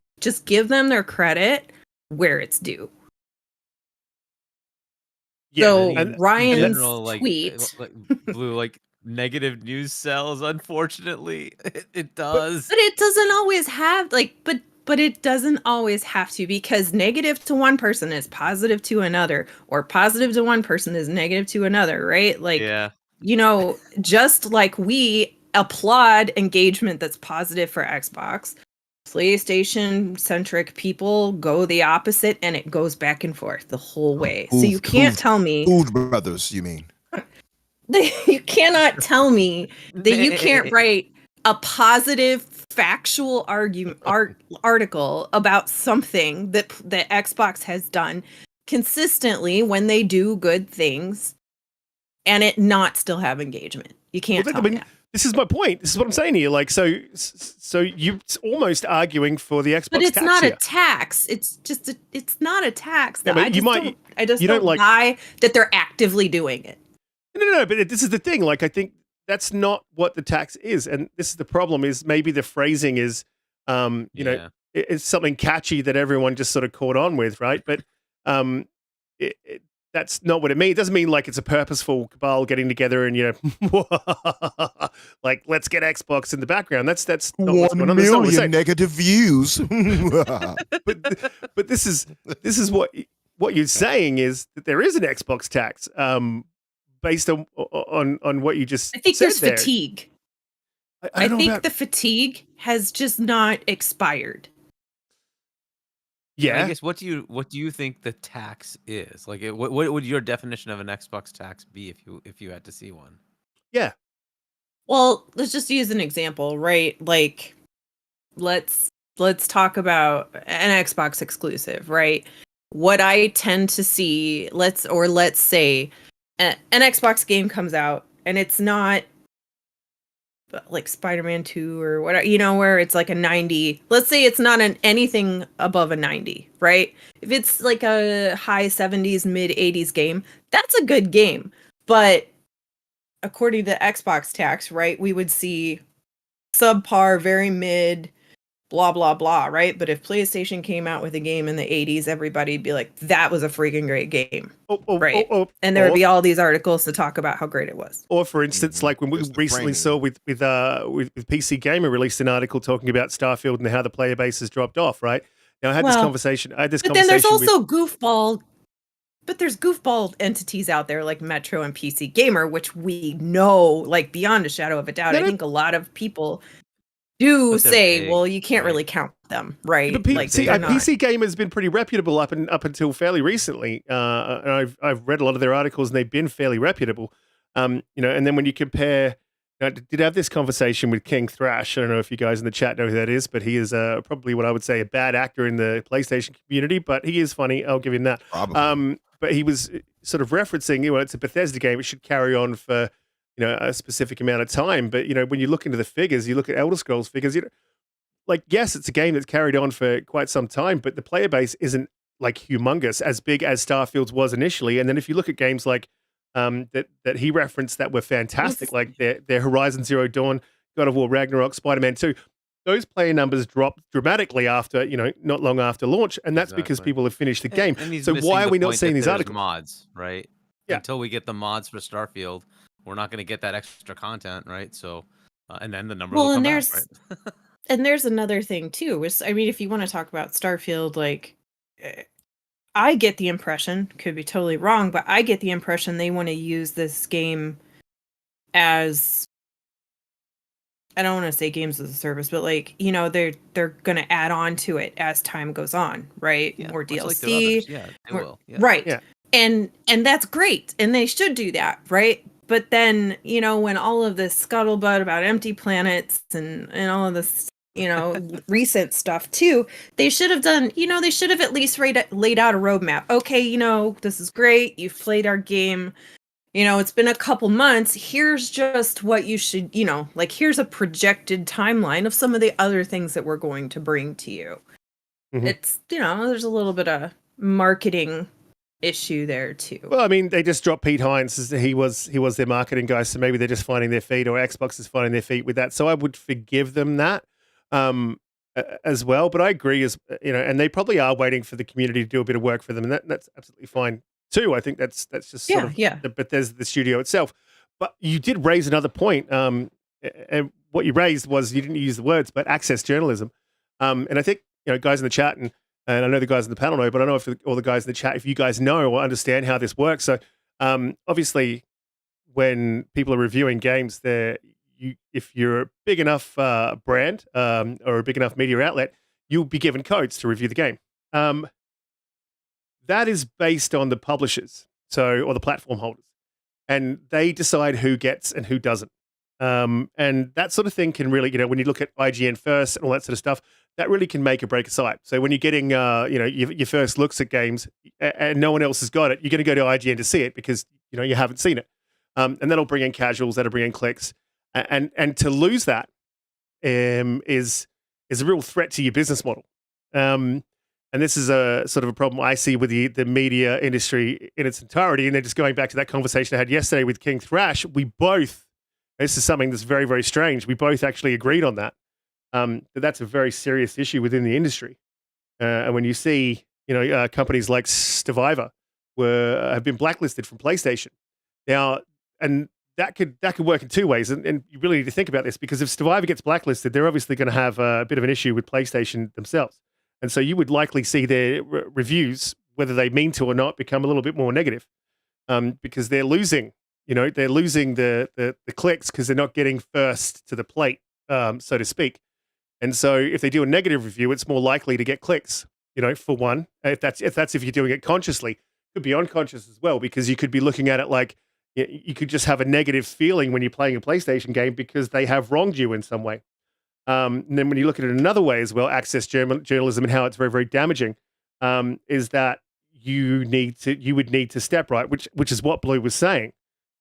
give them their credit where it's due. Yeah, so and Ryan's general, tweet, Blue, like negative news sells. Unfortunately, it does. but it doesn't always have but it doesn't always have to, because negative to one person is positive to another, or positive to one person is negative to another, right? Like, Yeah. you know, just like we applaud engagement that's positive for Xbox, PlayStation centric people go the opposite, and it goes back and forth the whole way. So you can't tell me, Food Brothers, you mean? you cannot tell me that you can't write a positive factual article about something that Xbox has done consistently when they do good things and it not still have engagement. You can't tell me that. This is my point. This is what I'm saying here. Like, so you're almost arguing for the Xbox, but it's tax not here. a tax. It's just it's not a tax. Yeah, I just don't buy that they're actively doing it. No, but this is the thing. Like, I think that's not what the tax is, and this is the problem. Is maybe the phrasing is, you know, it's something catchy that everyone just sort of caught on with, right? But that's not what it means. It doesn't mean like it's a purposeful cabal getting together and, you know, like, let's get Xbox in the background. That's not what's going on. 1 million negative views. but this is what you're saying is that there is an Xbox tax. Based on what you just said, I think there's there. fatigue. I think the fatigue has just not expired. Yeah. I guess what do you think the tax is? Like, what would your definition of an Xbox tax be if you had to see one? Yeah. Well, let's just use an example, right? Like, let's talk about an Xbox exclusive, right? What I tend to see, let's say an Xbox game comes out and it's not like Spider-Man 2 or whatever, where it's like a 90. Let's say it's not anything above a 90, right? If it's like a high 70s, mid 80s game, that's a good game. But according to Xbox tax, right, we would see subpar, very mid, blah blah blah, right? But if PlayStation came out with a game in the 80s, everybody'd be like, that was a freaking great game, right? And there would be all these articles to talk about how great it was. Or for instance, like when we recently saw with PC Gamer released an article talking about Starfield and how the player base has dropped off, right? Now I had this conversation. But then there's also goofball. But there's goofball entities out there like Metro and PC Gamer, which we know, like beyond a shadow of a doubt. I think a lot of people do say, big, well, you can't really count them, right? But PC Gamer has been pretty reputable up until fairly recently. And I've read a lot of their articles, and they've been fairly reputable. And then when you compare, I did have this conversation with King Thrash. I don't know if you guys in the chat know who that is, but he is probably what I would say a bad actor in the PlayStation community. But he is funny. I'll give him that. Probably. But he was sort of referencing, it's a Bethesda game. It should carry on for a specific amount of time. But when you look into the figures, you look at Elder Scrolls figures, like, yes, it's a game that's carried on for quite some time, but the player base isn't like humongous, as big as Starfield's was initially. And then if you look at games like that he referenced that were fantastic, like their Horizon Zero Dawn, God of War Ragnarok, Spider-Man 2, those player numbers dropped dramatically after, not long after launch, and that's because people have finished the game. And so why are we not seeing these articles? Mods, right? Yeah. Until we get the mods for Starfield, we're not going to get that extra content, right? So, and then the number will come back, right? And there's another thing too, which, I mean, if you want to talk about Starfield, like, I get the impression, could be totally wrong, but I get the impression they want to use this game as, I don't want to say games as a service, but like, they're going to add on to it as time goes on, right? Yeah, more DLC. Like they will. Yeah. Right. Yeah. And that's great. And they should do that, right? But then, when all of this scuttlebutt about empty planets and all of this, recent stuff too, they should have done, they should have at least laid out a roadmap. Okay, this is great. You've played our game. It's been a couple months. Here's just what you should, like, here's a projected timeline of some of the other things that we're going to bring to you. Mm-hmm. It's, there's a little bit of marketing issue there too. Well, I mean, they just dropped Pete Hines. He was their marketing guy, so maybe they're just finding their feet, or Xbox is finding their feet with that. So I would forgive them that as well. But I agree, and they probably are waiting for the community to do a bit of work for them, and that's absolutely fine too. I think that's just sort of the studio itself. But you did raise another point, and what you raised was, you didn't use the words, but access journalism. And I think guys in the chat, and I know the guys in the panel know, but I don't know if all the guys in the chat, if you guys know or understand how this works. So obviously, when people are reviewing games, if you're a big enough brand or a big enough media outlet, you'll be given codes to review the game. That is based on the publishers, or the platform holders, and they decide who gets and who doesn't. And that sort of thing can really, when you look at IGN first and all that sort of stuff, that really can make or break a site. So when you're getting, your first looks at games and no one else has got it, you're going to go to IGN to see it because, you haven't seen it. And that'll bring in casuals, that'll bring in clicks. And to lose that is a real threat to your business model. And this is a sort of a problem I see with the media industry in its entirety. And then just going back to that conversation I had yesterday with King Thrash, this is something that's very, very strange. We both actually agreed on that. That's a very serious issue within the industry. And when you see, companies like Stevivor have been blacklisted from PlayStation now, and that could work in two ways. And you really need to think about this, because if Stevivor gets blacklisted, they're obviously going to have a bit of an issue with PlayStation themselves. And so you would likely see their reviews, whether they mean to or not, become a little bit more negative, because they're losing. They're losing the clicks because they're not getting first to the plate, so to speak. And so if they do a negative review, it's more likely to get clicks, for one. If you're doing it consciously. It could be unconscious as well, because you could be looking at it like you could just have a negative feeling when you're playing a PlayStation game because they have wronged you in some way. And then when you look at it another way as well, access journalism and how it's very, very damaging, is that you would need to step right, which is what Blue was saying.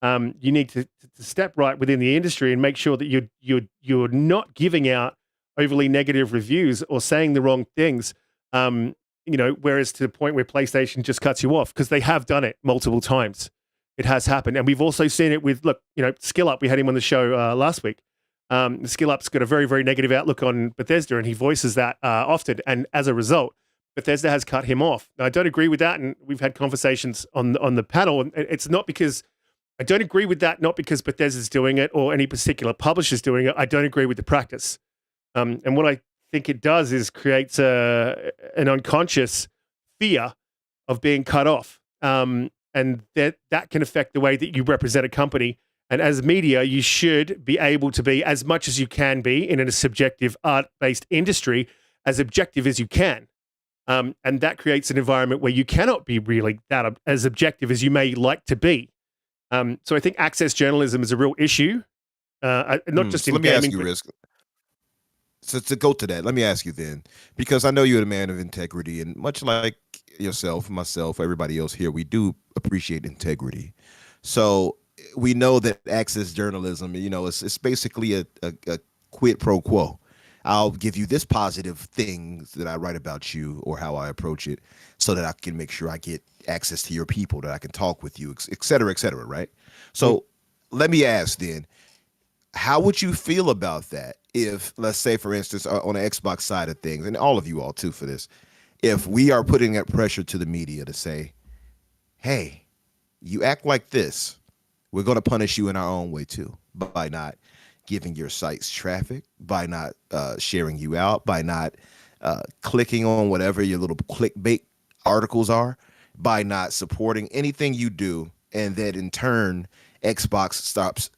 You need to step right within the industry and make sure that you're not giving out overly negative reviews or saying the wrong things. Whereas to the point where PlayStation just cuts you off, because they have done it multiple times. It has happened. And we've also seen it with, Skill Up. We had him on the show last week. Skill Up's got a very, very negative outlook on Bethesda, and he voices that often. And as a result, Bethesda has cut him off. Now, I don't agree with that, and we've had conversations on the panel. And it's not because I don't agree with that, not because Bethesda's doing it or any particular publisher's doing it. I don't agree with the practice. And what I think it does is creates an unconscious fear of being cut off. And that can affect the way that you represent a company. And as media, you should be able to be, as much as you can be in a subjective art-based industry, as objective as you can. And that creates an environment where you cannot be really that as objective as you may like to be. So I think access journalism is a real issue, not just in let me gaming. ask you, Risk. So to go to that, let me ask you then, because I know you're a man of integrity, and much like yourself, myself, everybody else here, we do appreciate integrity. So we know that access journalism, it's basically a quid pro quo. I'll give you this positive things that I write about you or how I approach it so that I can make sure I get access to your people, that I can talk with you, et cetera, right? So let me ask then, how would you feel about that if, let's say, for instance, on the Xbox side of things, and all of you all too for this, if we are putting that pressure to the media to say, hey, you act like this, we're going to punish you in our own way too, by not giving your sites traffic, by not sharing you out, by not clicking on whatever your little clickbait articles are, by not supporting anything you do, and that in turn Xbox stops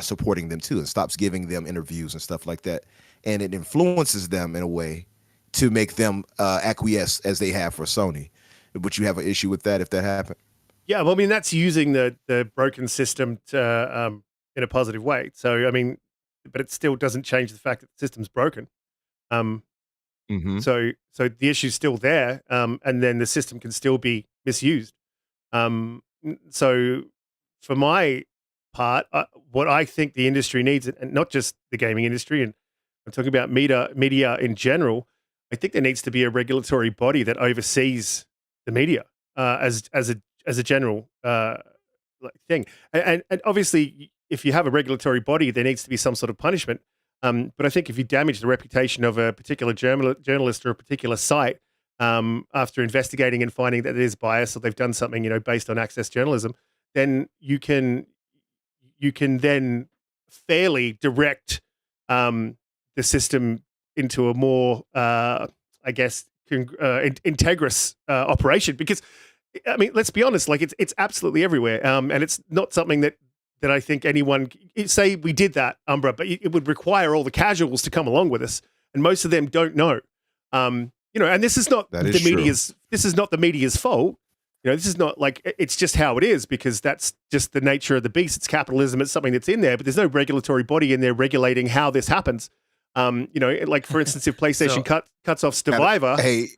supporting them too and stops giving them interviews and stuff like that, and it influences them in a way to make them acquiesce as they have for Sony. Would you have an issue with that if that happened? Yeah, well, I mean, that's using the broken system to, in a positive way. So, I mean, but it still doesn't change the fact that the system's broken. So the issue's still there, and then the system can still be misused. So for my part, what I think the industry needs, and not just the gaming industry, and I'm talking about media in general, I think there needs to be a regulatory body that oversees the media as a general thing. And obviously, if you have a regulatory body, there needs to be some sort of punishment. But I think if you damage the reputation of a particular journalist or a particular site after investigating and finding that it is biased or they've done something, based on access journalism, then you can then fairly direct the system into a more, integrous operation. Because, I mean, let's be honest, like it's absolutely everywhere, and it's not something that I think anyone say we did that, Umbra, but it would require all the casuals to come along with us, and most of them don't know. And this is not the media's. This is not the media's fault. This is not like, it's just how it is, because that's just the nature of the beast. It's capitalism. It's something that's in there, but there's no regulatory body in there regulating how this happens. Like for instance, if PlayStation cuts off Survivor. Hey,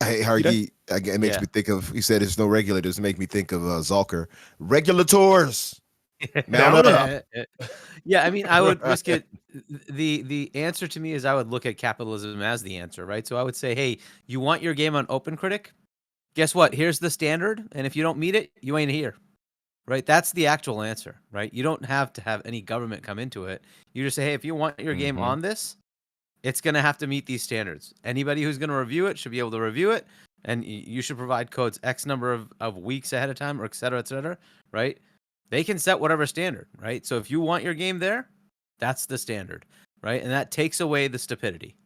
Hargeet, it makes me think of, you said there's no regulators. It make me think of Zulker. Regulators. Yeah, I mean, I would risk it. The answer to me is I would look at capitalism as the answer, right? So I would say, hey, you want your game on OpenCritic? Guess what? Here's the standard, and if you don't meet it, you ain't here, right? That's the actual answer, right? You don't have to have any government come into it. You just say, hey, if you want your game on this, it's going to have to meet these standards. Anybody who's going to review it should be able to review it, and you should provide codes X number of weeks ahead of time, or et cetera, right? They can set whatever standard, right? So if you want your game there, that's the standard, right? And that takes away the stupidity,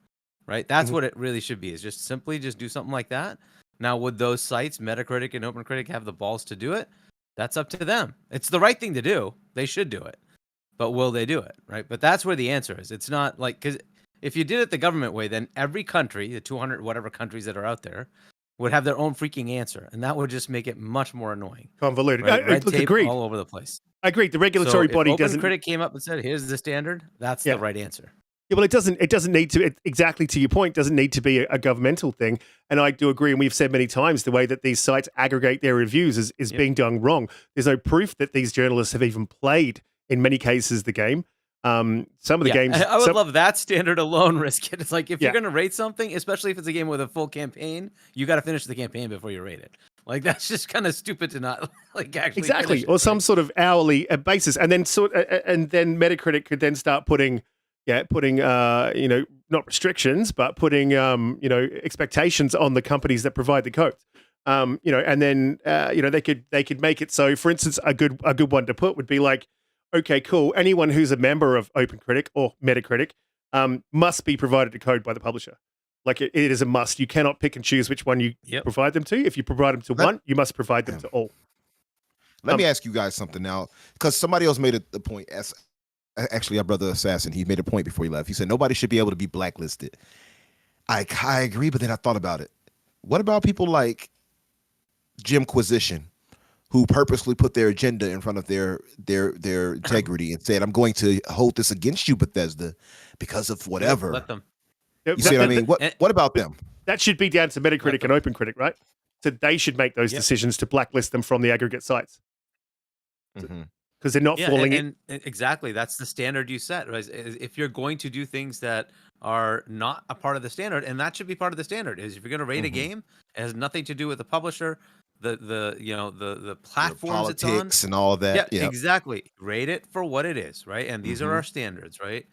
right? That's what it really should be, is just simply just do something like that. Now, would those sites, Metacritic and OpenCritic, have the balls to do it? That's up to them. It's the right thing to do. They should do it. But will they do it, right? But that's where the answer is. It's not like, because if you did it the government way, then every country, the 200 whatever countries that are out there, would have their own freaking answer. And that would just make it much more annoying. Convoluted. Right? Red tape agreed. all over the place. I agree. The regulatory body doesn't. OpenCritic came up and said, here's the standard. That's the right answer. Yeah, well, it doesn't need to, exactly to your point, doesn't need to be a governmental thing. And I do agree, and we've said many times, the way that these sites aggregate their reviews is being done wrong. There's no proof that these journalists have even played in many cases the game. Some of the Yeah, games, I would love that standard alone, Risk It. It's like if Yeah. you're going to rate something, especially if it's a game with a full campaign, you got to finish the campaign before you rate it. Like that's just kind of stupid to not like actually exactly, finish it, or some right? sort of hourly basis, and then and then Metacritic could then start putting not restrictions, but putting expectations on the companies that provide the codes. And then they could make it so, for instance, a good one to put would be like, okay, cool, anyone who's a member of OpenCritic or Metacritic must be provided a code by the publisher. Like it is a must. You cannot pick and choose which one you provide them to. If you provide them to one, you must provide them to all. Let me ask you guys something now, because somebody else made a point. Actually, our brother Assassin, he made a point before he left. He said nobody should be able to be blacklisted. I agree, but then I thought about it. What about people like Jimquisition, who purposely put their agenda in front of their integrity and said, "I'm going to hold this against you, Bethesda, because of whatever." Let them. You see what I mean? What about them? That should be down to Metacritic and OpenCritic, right? So they should make those decisions to blacklist them from the aggregate sites. Because they're not falling in. Exactly, that's the standard you set, right? If you're going to do things that are not a part of the standard, and that should be part of the standard, is if you're going to rate a game, it has nothing to do with the publisher, the platforms it's on, politics and all of that. Yeah, exactly. Rate it for what it is, right? And these are our standards, right?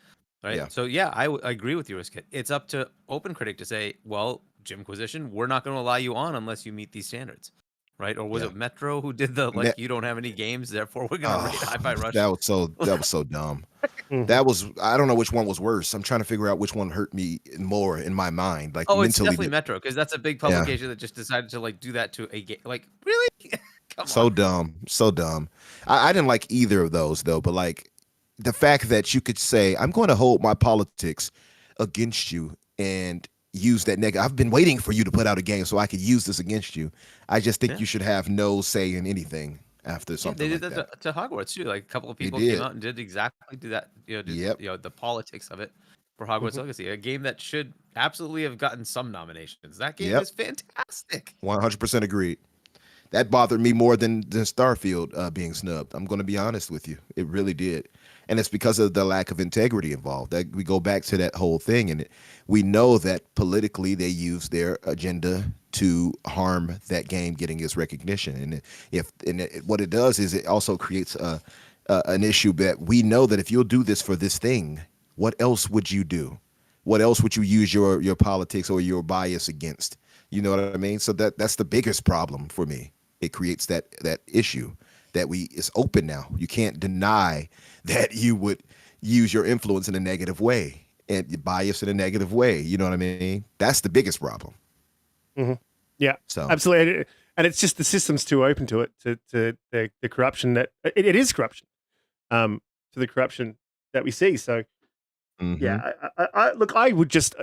Yeah. So yeah, I agree with you, Riskit. It's up to OpenCritic to say, well, Jimquisition, we're not going to allow you on unless you meet these standards. Right? Or was it Metro who did the you don't have any games, therefore we're gonna rate Hi-Fi Rush? That was so dumb. I don't know which one was worse. I'm trying to figure out which one hurt me more in my mind. Like mentally. It's definitely Metro, because that's a big publication that just decided to do that to a game. Like, really? Come on. So dumb. I didn't like either of those though, but like the fact that you could say, I'm going to hold my politics against you and use that negative. I've been waiting for you to put out a game so I could use this against you. I just think you should have no say in anything after something. They did like that to Hogwarts too. Like a couple of people came out and did exactly do that. The politics of it for Hogwarts Legacy, a game that should absolutely have gotten some nominations. That game is fantastic. 100% agreed. That bothered me more than Starfield being snubbed. I'm going to be honest with you. It really did. And it's because of the lack of integrity involved. That we go back to that whole thing, and we know that politically they use their agenda to harm that game getting its recognition. And what it does is it also creates an issue that we know that if you'll do this for this thing, what else would you do? What else would you use your politics or your bias against? You know what I mean? So that's the biggest problem for me. It creates that issue that it's open now. You can't deny that you would use your influence in a negative way and bias in a negative way. You know what I mean? That's the biggest problem. Yeah, so absolutely. And it's just the system's too open to it, to the corruption that it is corruption, to the corruption that we see. So yeah, I look, I would just,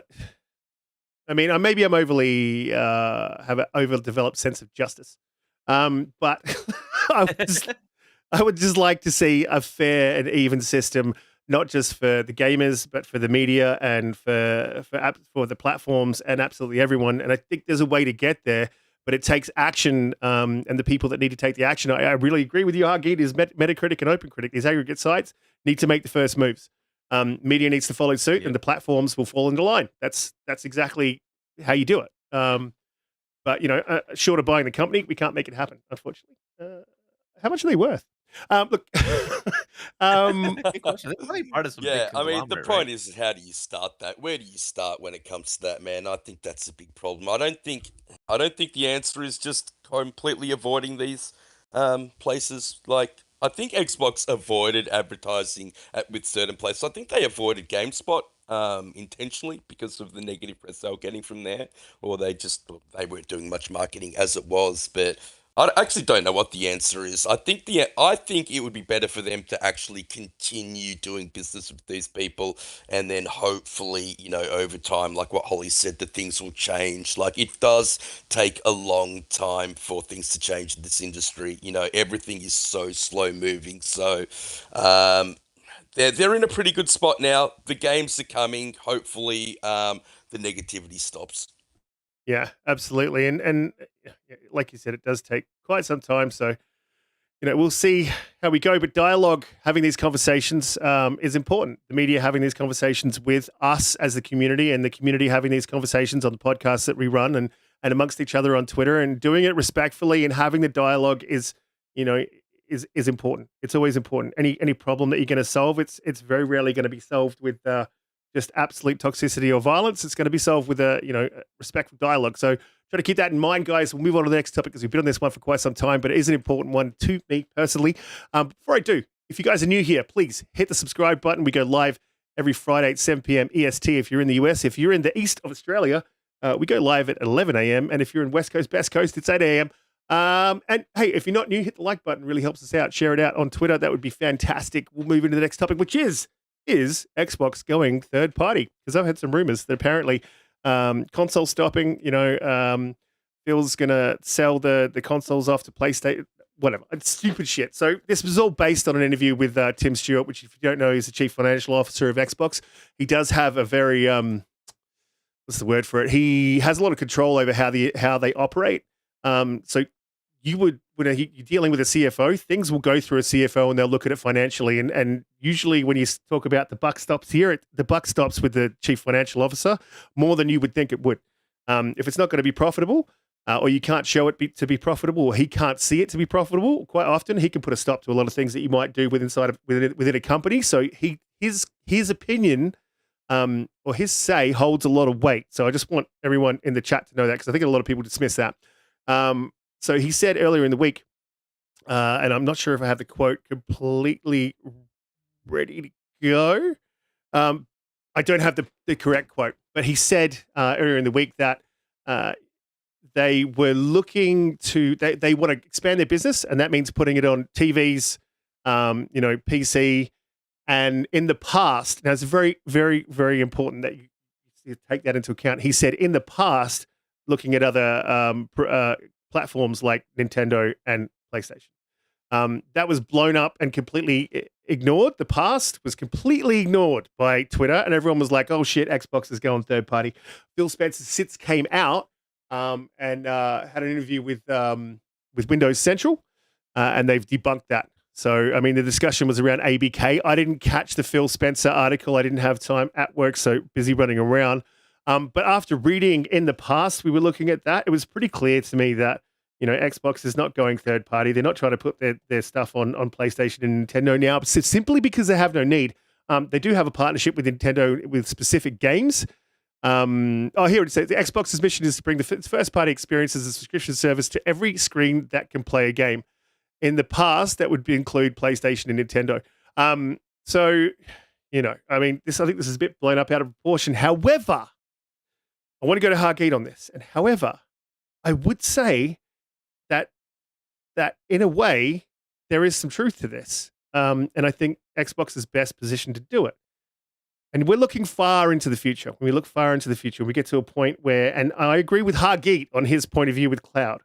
I mean, maybe I'm overly have an overdeveloped sense of justice, but I would just like to see a fair and even system, not just for the gamers, but for the media and for the platforms and absolutely everyone. And I think there's a way to get there, but it takes action, and the people that need to take the action. I really agree with you, Hargeet, is Metacritic and OpenCritic. These aggregate sites need to make the first moves. Media needs to follow suit, and the platforms will fall into line. That's exactly how you do it. But short of buying the company, we can't make it happen, unfortunately. How much are they worth? Look, Good question. They're probably part of some big I mean, the conglomerate, point right? is, how do you start that? Where do you start when it comes to that, man? I think that's a big problem. I don't think the answer is just completely avoiding these places. Like, I think Xbox avoided advertising with certain places. I think they avoided GameSpot intentionally because of the negative press they were getting from there, or they weren't doing much marketing as it was. But I actually don't know what the answer is. I think it would be better for them to actually continue doing business with these people, and then hopefully, over time, like what Holly said, that things will change. Like, it does take a long time for things to change in this industry. Everything is so slow moving. So, they're in a pretty good spot now. The games are coming. Hopefully, the negativity stops. Yeah, absolutely. And like you said, it does take quite some time. So we'll see how we go. But dialogue, having these conversations is important. The media having these conversations with us as the community, and the community having these conversations on the podcasts that we run and amongst each other on Twitter, and doing it respectfully and having the dialogue is important. It's always important. Any problem that you're going to solve, it's very rarely going to be solved with just absolute toxicity or violence. It's going to be solved with a respectful dialogue. So try to keep that in mind, guys. We'll move on to the next topic because we've been on this one for quite some time, but it is an important one to me personally. Before I do, if you guys are new here, please hit the subscribe button. We go live every Friday at 7 p.m. EST if you're in the US. If you're in the east of Australia, we go live at 11 a.m. And if you're in West Coast, Best Coast, it's 8 a.m. And hey, if you're not new, hit the like button. It really helps us out. Share it out on Twitter. That would be fantastic. We'll move into the next topic, which is Xbox going third party? Because I've had some rumors that apparently console stopping, Phil's going to sell the consoles off to PlayStation, whatever. It's stupid shit. So this was all based on an interview with Tim Stewart, which if you don't know, is the chief financial officer of Xbox. He does have a very, what's the word for it? He has a lot of control over how they operate. So when you're dealing with a CFO, things will go through a CFO and they'll look at it financially. And usually when you talk about the buck stops here, the buck stops with the chief financial officer more than you would think it would. If it's not going to be profitable, or you can't show it to be profitable, or he can't see it to be profitable, quite often he can put a stop to a lot of things that you might do within a company. So his opinion or his say holds a lot of weight. So I just want everyone in the chat to know that, because I think a lot of people dismiss that. So he said earlier in the week, and I'm not sure if I have the quote completely ready to go. I don't have the correct quote, but he said earlier in the week that they were looking to, they want to expand their business, and that means putting it on TVs, PC. And in the past, now it's very, very, very important that you take that into account. He said in the past, looking at other platforms like Nintendo and PlayStation. That was blown up and completely ignored. The past was completely ignored by Twitter, and everyone was like, oh shit, Xbox is going third party. Phil Spencer came out and had an interview with Windows Central, and they've debunked that. So, I mean, the discussion was around ABK. I didn't catch the Phil Spencer article. I didn't have time at work, so busy running around. But after reading in the past, we were looking at that. It was pretty clear to me that, Xbox is not going third party. They're not trying to put their stuff on PlayStation and Nintendo now, simply because they have no need. They do have a partnership with Nintendo with specific games. Here it says the Xbox's mission is to bring its first-party experience as a subscription service to every screen that can play a game. In the past, that would include PlayStation and Nintendo. So, I think this is a bit blown up out of proportion. However, I want to go to Hargeet on this. And however, I would say that in a way, there is some truth to this. And I think Xbox is best positioned to do it. And we're looking far into the future. When we look far into the future, we get to a point where, and I agree with Hargeet on his point of view with cloud,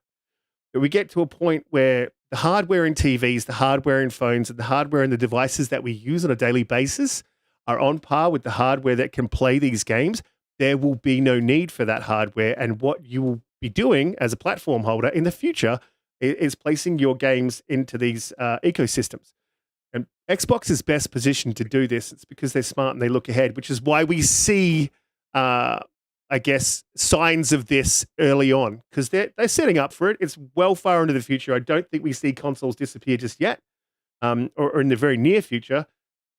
that we get to a point where the hardware in TVs, the hardware in phones, and the hardware in the devices that we use on a daily basis are on par with the hardware that can play these games. There will be no need for that hardware. And what you will be doing as a platform holder in the future is placing your games into these ecosystems. And Xbox is best positioned to do this. It's because they're smart and they look ahead, which is why we see, signs of this early on, because they're setting up for it. It's well far into the future. I don't think we see consoles disappear just yet, or in the very near future.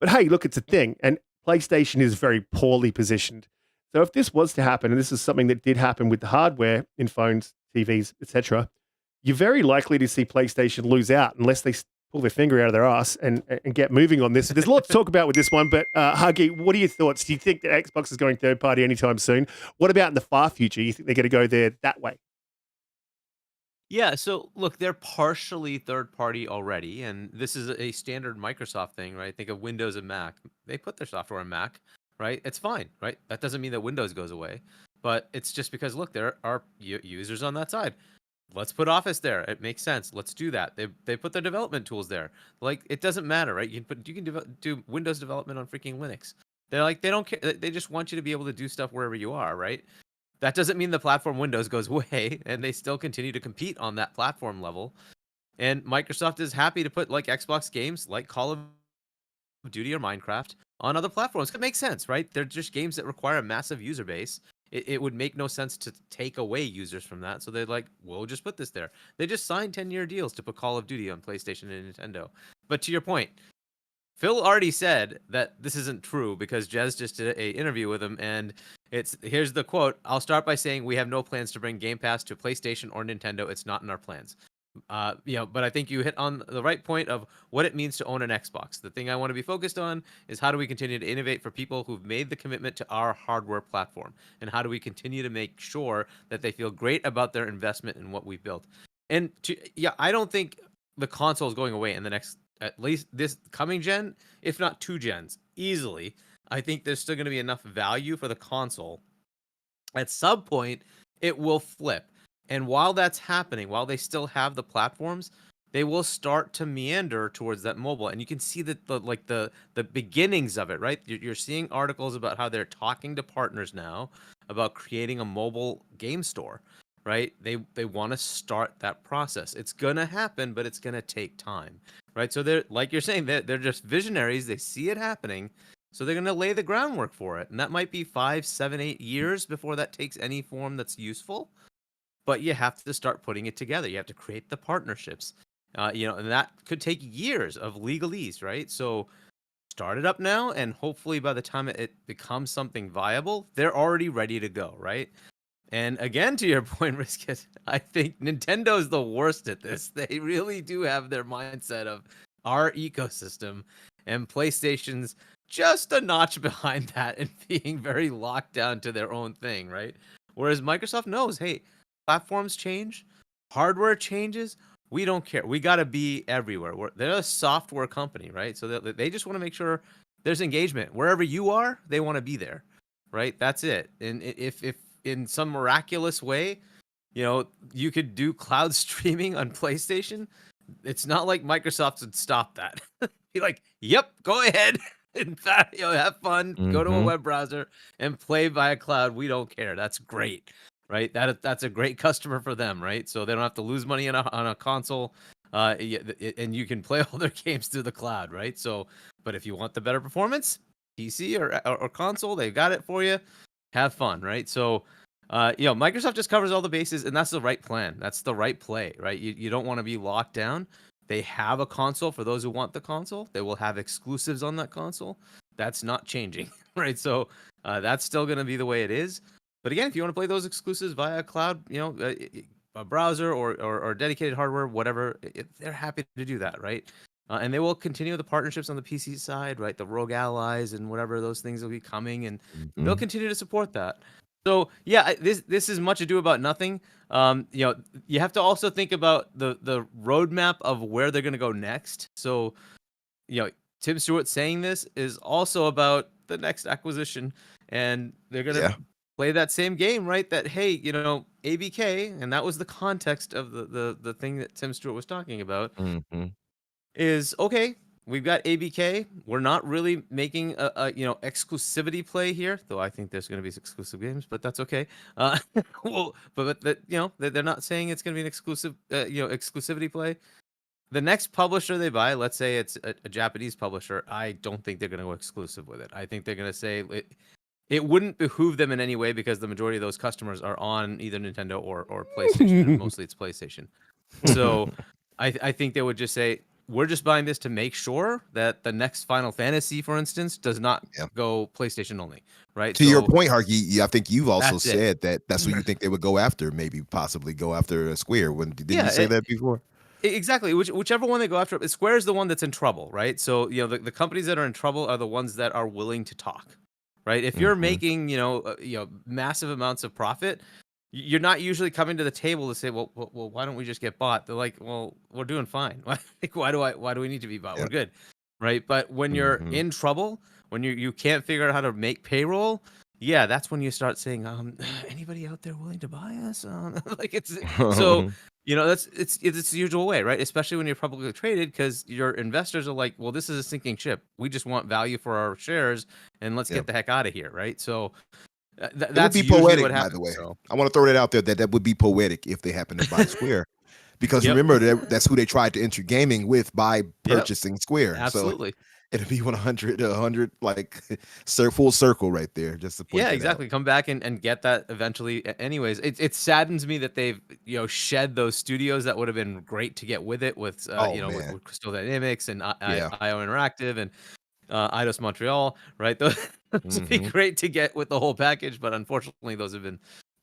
But hey, look, it's a thing. And PlayStation is very poorly positioned. So if this was to happen, and this is something that did happen with the hardware in phones, TVs, etc., you're very likely to see PlayStation lose out unless they pull their finger out of their ass and get moving on this. There's a lot to talk about with this one, but Hargeet, what are your thoughts? Do you think that Xbox is going third party anytime soon? What about in the far future? You think they're going to go there that way? Yeah, so look, they're partially third party already, and this is a standard Microsoft thing, right? Think of Windows and Mac. They put their software on Mac, right? It's fine, right? That doesn't mean that Windows goes away, but it's just because, look, there are users on that side. Let's put Office there. It makes sense. Let's do that. They put their development tools there. Like, it doesn't matter, right? You can do Windows development on freaking Linux. They're like, they don't care. They just want you to be able to do stuff wherever you are, right? That doesn't mean the platform Windows goes away, and they still continue to compete on that platform level. And Microsoft is happy to put like Xbox games like Call of Duty or Minecraft on other platforms. It makes sense, right? They're just games that require a massive user base. It would make no sense to take away users from that. So they're like, we'll just put this there. They just signed 10-year deals to put Call of Duty on PlayStation and Nintendo. But to your point, Phil already said that this isn't true because Jez just did an interview with him, and here's the quote. I'll start by saying we have no plans to bring Game Pass to PlayStation or Nintendo. It's not in our plans. But I think you hit on the right point of what it means to own an Xbox. The thing I want to be focused on is how do we continue to innovate for people who've made the commitment to our hardware platform, and how do we continue to make sure that they feel great about their investment in what we've built. And I don't think the console is going away in the next, at least this coming gen, if not 2 gens, easily. I think there's still going to be enough value for the console. At some point, it will flip. And while that's happening, while they still have the platforms, they will start to meander towards that mobile. And you can see that the beginnings of it, right? You're seeing articles about how they're talking to partners now about creating a mobile game store, right? They want to start that process. It's going to happen, but it's going to take time, right? So they're, like you're saying, they're just visionaries. They see it happening. So they're going to lay the groundwork for it. And that might be 5, 7, 8 years before that takes any form that's useful. But you have to start putting it together. You have to create the partnerships, and that could take years of legalese, right? So start it up now, and hopefully by the time it becomes something viable, they're already ready to go, right? And again, to your point, Riskit, I think Nintendo is the worst at this. They really do have their mindset of our ecosystem, and PlayStation's just a notch behind that and being very locked down to their own thing, right? Whereas Microsoft knows, hey, platforms change, hardware changes. We don't care. We got to be everywhere. They're a software company, right? So they just want to make sure there's engagement. Wherever you are, they want to be there, right? That's it. And if in some miraculous way, you could do cloud streaming on PlayStation, it's not like Microsoft would stop that. Be like, yep, go ahead. In fact, have fun, go to a web browser and play via cloud. We don't care. That's great. Right, that's a great customer for them, right? So they don't have to lose money on a console, and you can play all their games through the cloud, right? So, but if you want the better performance, PC or console, they've got it for you. Have fun, right? So, Microsoft just covers all the bases, and that's the right plan. That's the right play, right? You don't want to be locked down. They have a console for those who want the console. They will have exclusives on that console. That's not changing, right? So that's still going to be the way it is. But again, if you want to play those exclusives via cloud, a browser or dedicated hardware, whatever, they're happy to do that, right? And they will continue the partnerships on the PC side, right? The Rogue Allies and whatever, those things will be coming, and they'll continue to support that. So yeah, this is much ado about nothing. You have to also think about the roadmap of where they're going to go next. So, Tim Stewart saying this is also about the next acquisition, and they're going to play that same game, right? That, hey, ABK, and that was the context of the thing that Tim Stewart was talking about, is, okay, we've got ABK. We're not really making a exclusivity play here, though I think there's going to be exclusive games, but that's okay. Well, but they're not saying it's going to be an exclusive, exclusivity play. The next publisher they buy, let's say it's a Japanese publisher, I don't think they're going to go exclusive with it. I think they're going to say it wouldn't behoove them in any way because the majority of those customers are on either Nintendo or PlayStation. And mostly it's PlayStation. So I think they would just say, we're just buying this to make sure that the next Final Fantasy, for instance, does not go PlayStation only, right? To your point, Hargeet, I think you've also said that's what you Mhm. think they would go after, maybe possibly go after Square. Didn't you say that before? Exactly. Whichever one they go after, Square is the one that's in trouble, right? So, the companies that are in trouble are the ones that are willing to talk, right? If you're making, massive amounts of profit, you're not usually coming to the table to say, well, why don't we just get bought? They're like, well, we're doing fine. Why do we need to be bought? We're good, right? But when you're in trouble, when you can't figure out how to make payroll, yeah, that's when you start saying, anybody out there willing to buy us? It's so. It's the usual way, right? Especially when you're publicly traded, because your investors are like, well, this is a sinking ship. We just want value for our shares, and let's get the heck out of here, right? So that's would be poetic, what happens, by the way. So. I want to throw that out there that would be poetic if they happen to buy Square, because remember that's who they tried to enter gaming with by purchasing Square. Absolutely. So it'll be 100 like full circle right there. Just to point that exactly. out. Come back and get that eventually. Anyways, it saddens me that they've shed those studios that would have been great to get with it with with Crystal Dynamics and IO Interactive and Eidos Montreal, right? Those would be great to get with the whole package, but unfortunately, those have been,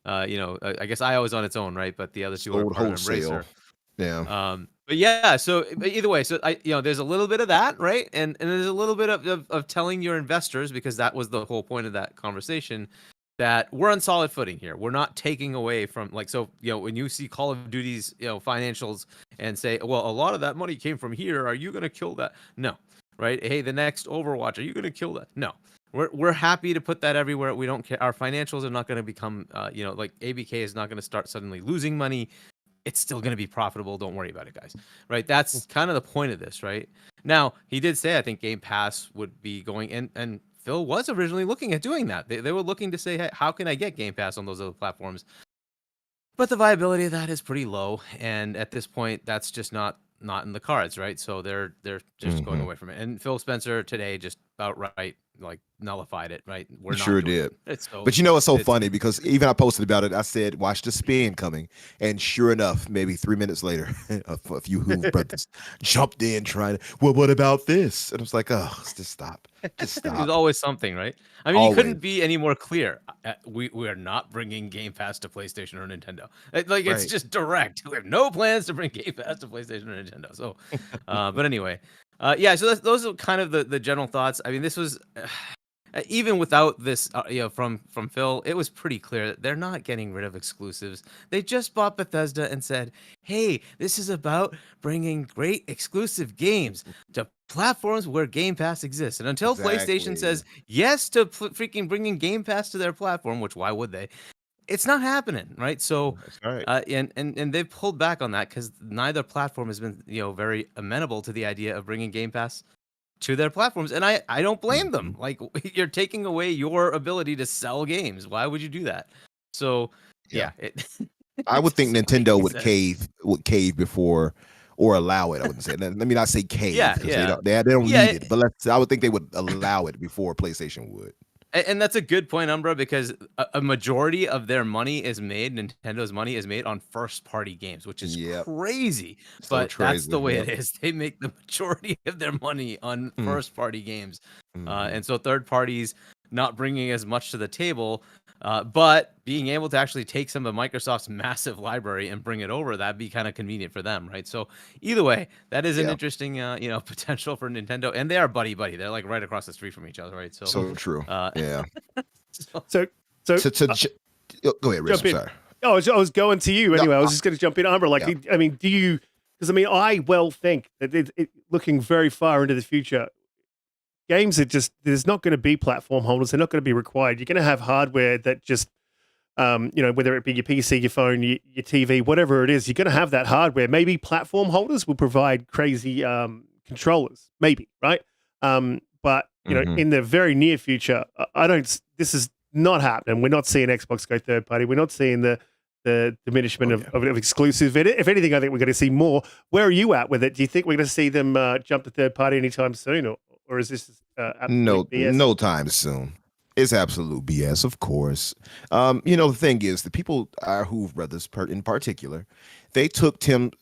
I guess IO is on its own, right? But the other two are part of Embracer. Yeah. But yeah, so either way, so there's a little bit of that, right? And there's a little bit of telling your investors, because that was the whole point of that conversation, that we're on solid footing here. We're not taking away from when you see Call of Duty's financials and say, well, a lot of that money came from here. Are you going to kill that? No, right? Hey, the next Overwatch, are you going to kill that? No. We're happy to put that everywhere. We don't care. Our financials are not going to become, like ABK is not going to start suddenly losing money. It's still going to be profitable. Don't worry about it, guys. Right? That's kind of the point of this, right? Now, he did say, I think Game Pass would be going in, and Phil was originally looking at doing that. They were looking to say, hey, how can I get Game Pass on those other platforms? But the viability of that is pretty low. And at this point, that's just not in the cards, right? So they're just going away from it. And Phil Spencer today just outright nullified it, right? We're not sure doing did. it. So, but it's so funny because even I posted about it. I said, watch the spin coming. And sure enough, maybe 3 minutes later, a few Hoove brothers jumped in trying to, well, what about this? And I was like, oh, just stop. Just stop. There's always something, right? I mean, you couldn't be any more clear. We are not bringing Game Pass to PlayStation or Nintendo. It's just direct. We have no plans to bring Game Pass to PlayStation or Nintendo. So, but anyway, so those are kind of the general thoughts. I mean, this was even without this, from Phil, it was pretty clear that they're not getting rid of exclusives. They just bought Bethesda and said, "Hey, this is about bringing great exclusive games to platforms where Game Pass exists." And until PlayStation says yes to freaking bringing Game Pass to their platform, which why would they? It's not happening, right? So, and they've pulled back on that because neither platform has been, very amenable to the idea of bringing Game Pass to their platforms, and I don't blame them. Like, you're taking away your ability to sell games. Why would you do that? So, I would think Nintendo would cave before or allow it. I wouldn't say. Let me not say cave. They don't need it, but I would think they would allow it before PlayStation would. And that's a good point, Umbra, because a majority of their money is made, Nintendo's money is made on first-party games, which is crazy. But that's the way it is. They make the majority of their money on first-party games. And so third parties not bringing as much to the table, but being able to actually take some of Microsoft's massive library and bring it over, that'd be kind of convenient for them, right? So either way, that is an interesting, potential for Nintendo. And they are buddy-buddy. They're like right across the street from each other, right? So true. So go ahead, Riz. Sorry. Oh, I was going to you anyway. I was just going to jump in, Umbra. I mean, do you? Because I mean, I think that looking very far into the future, games are just, there's not going to be platform holders. They're not going to be required. You're going to have hardware that just, whether it be your PC, your phone, your TV, whatever it is, you're going to have that hardware. Maybe platform holders will provide crazy controllers, maybe, right? But in the very near future, this is not happening. We're not seeing Xbox go third party. We're not seeing the diminishment of exclusive. If anything, I think we're going to see more. Where are you at with it? Do you think we're going to see them jump to third party anytime soon, or is this BS? No time soon? It's absolute BS, of course. The thing is, the people, our Hoove brothers in particular, they took Tim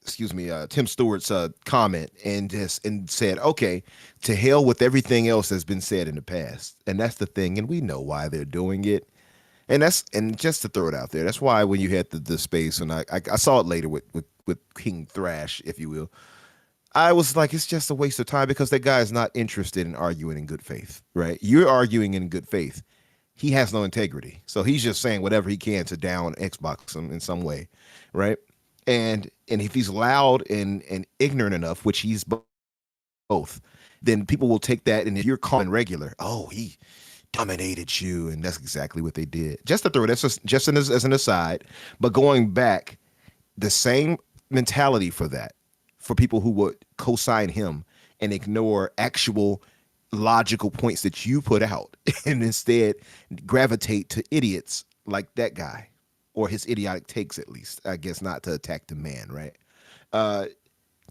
Stewart's comment and said, okay, to hell with everything else that's been said in the past. And that's the thing, and we know why they're doing it. And just to throw it out there, that's why when you had the space, and I saw it later with King Thrash, if you will, I was like, it's just a waste of time because that guy is not interested in arguing in good faith, right? You're arguing in good faith. He has no integrity. So he's just saying whatever he can to down Xbox in some way, right? And if he's loud and ignorant enough, which he's both, then people will take that, and if you're calling regular, oh, he dominated you, and that's exactly what they did. Just to throw it, just as an aside, but going back, the same mentality for people who would co-sign him and ignore actual logical points that you put out, and instead gravitate to idiots like that guy. or his idiotic takes, at least. I guess not to attack the man, right? Uh,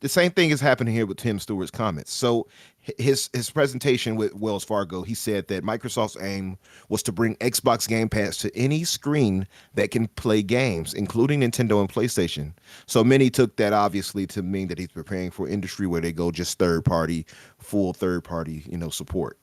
the same thing is happening here with Tim Stewart's comments. So his presentation with Wells Fargo, he said that Microsoft's aim was to bring Xbox Game Pass to any screen that can play games, including Nintendo and PlayStation. So many took that obviously to mean that he's preparing for industry where they go just third party, full third party, support.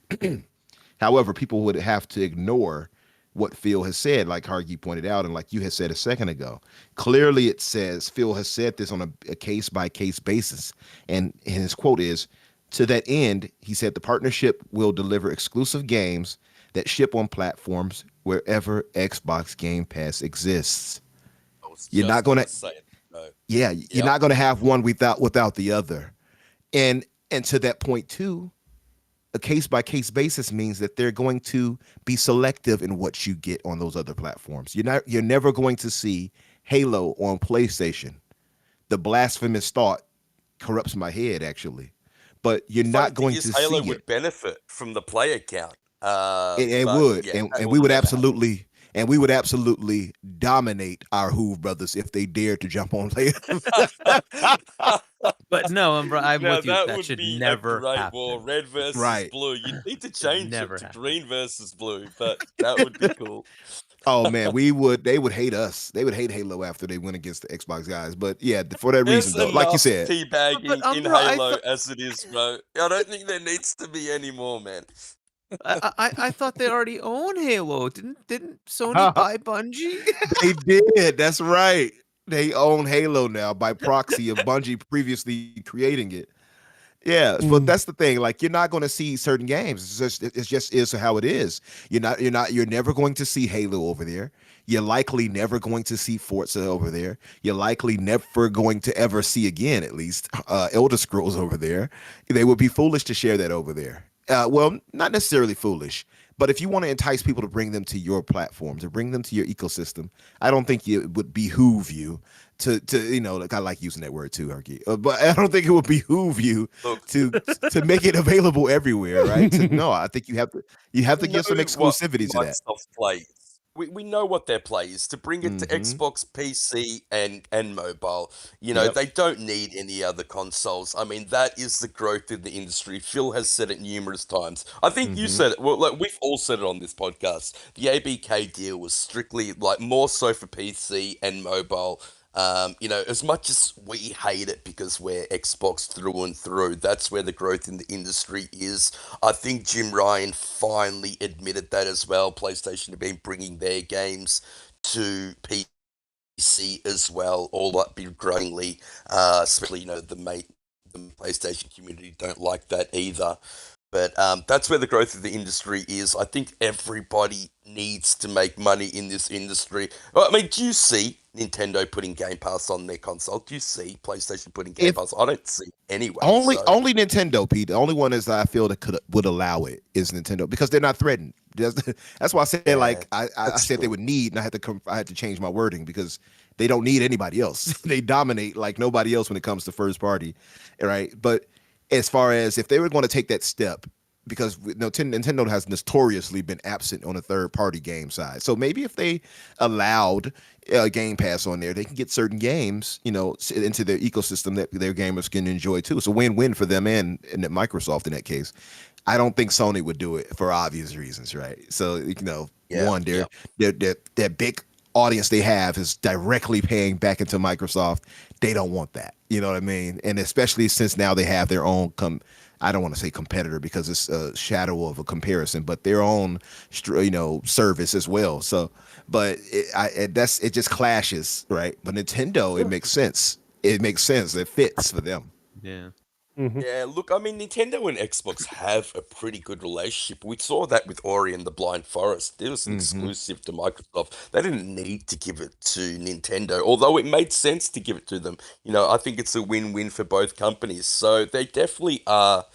However, people would have to ignore what Phil has said, like Hargeet pointed out, and like you had said a second ago. Clearly, it says Phil has said this on a case by case basis. And his quote is, to that end, he said the partnership will deliver exclusive games that ship on platforms wherever Xbox Game Pass exists. You're not going to say it. No. Yeah, you're not going to have one without the other. And to that point too, a case by case basis means that they're going to be selective in what you get on those other platforms. You're never going to see Halo on PlayStation. The blasphemous thought corrupts my head, actually, but you're not going to see Halo it. would benefit from the player count. It would, yeah, and we would absolutely. And we would absolutely dominate our Hoove brothers if they dared to jump on later. But no, I'm with you. That That would should be never a great happen. war. Red versus Right. blue. You need to change it never to happen. green versus blue, but that would be cool. Oh man, they would hate us. They would hate Halo after they went against the Xbox guys. But yeah, for that There's reason though, like you said, teabagging But, in Umbra, Halo as it is, bro. I don't think there needs to be any more, man. I thought they already own Halo. Didn't Sony buy Bungie? they did. That's right. They own Halo now by proxy of Bungie previously creating it. Yeah, but that's the thing. Like, you're not going to see certain games. It just is how it is. You're never going to see Halo over there. You're likely never going to see Forza over there. You're likely never going to ever see again, at least, Elder Scrolls over there. They would be foolish to share that over there. Well, not necessarily foolish, but if you want to entice people to bring them to your platform, to bring them to your ecosystem, I don't think it would behoove you to like, I like using that word too, Hargeet, but I don't think it would behoove you to make it available everywhere, right? No, I think you have to give some exclusivity to that. Microsoft plays. We know what their play is, to bring it to Xbox, PC, and mobile. They don't need any other consoles. I mean, that is the growth in the industry. Phil has said it numerous times. I think you said it. Well, like, we've all said it on this podcast. The ABK deal was strictly like more so for PC and mobile. As much as we hate it because we're Xbox through and through, that's where the growth in the industry is. I think Jim Ryan finally admitted that as well. PlayStation have been bringing their games to PC as well, all that begrudgingly, especially, the PlayStation community don't like that either. But that's where the growth of the industry is. I think everybody needs to make money in this industry. I mean, do you see Nintendo putting Game Pass on their console? Do you see PlayStation putting Game Pass? I don't see anyway. Only Nintendo, Pete. The only one is I feel that would allow it is Nintendo, because they're not threatened. That's why I said I said they would need, and I had to change my wording because they don't need anybody else. They dominate like nobody else when it comes to first party, right? But as far as if they were going to take that step, because Nintendo has notoriously been absent on the third party game side. So maybe if they allowed Game Pass on there, they can get certain games, into their ecosystem that their gamers can enjoy too. It's a win-win for them and Microsoft in that case. I don't think Sony would do it for obvious reasons, right? So, one, their big audience they have is directly paying back into Microsoft. They don't want that. You know what I mean? And especially since now they have their own I don't want to say competitor because it's a shadow of a comparison, but their own service as well. So, but it just clashes, right? But Nintendo, it makes sense. It makes sense. It fits for them. Yeah. Yeah, look, I mean, Nintendo and Xbox have a pretty good relationship. We saw that with Ori and the Blind Forest. It was an exclusive to Microsoft. They didn't need to give it to Nintendo, although it made sense to give it to them. I think it's a win-win for both companies. So they definitely are,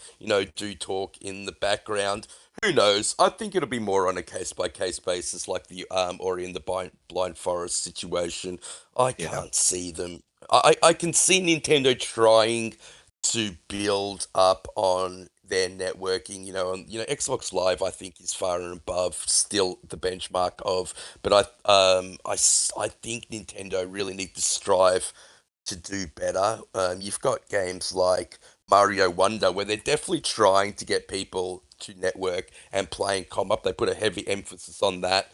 do talk in the background. Who knows? I think it'll be more on a case-by-case basis, like the Ori and the Blind Forest situation. I can't see them. I can see Nintendo trying to build up on their networking, and Xbox Live I think is far and above still the benchmark of, but I think Nintendo really need to strive to do better. You've got games like Mario Wonder where they're definitely trying to get people to network and playing co-op. They put a heavy emphasis on that.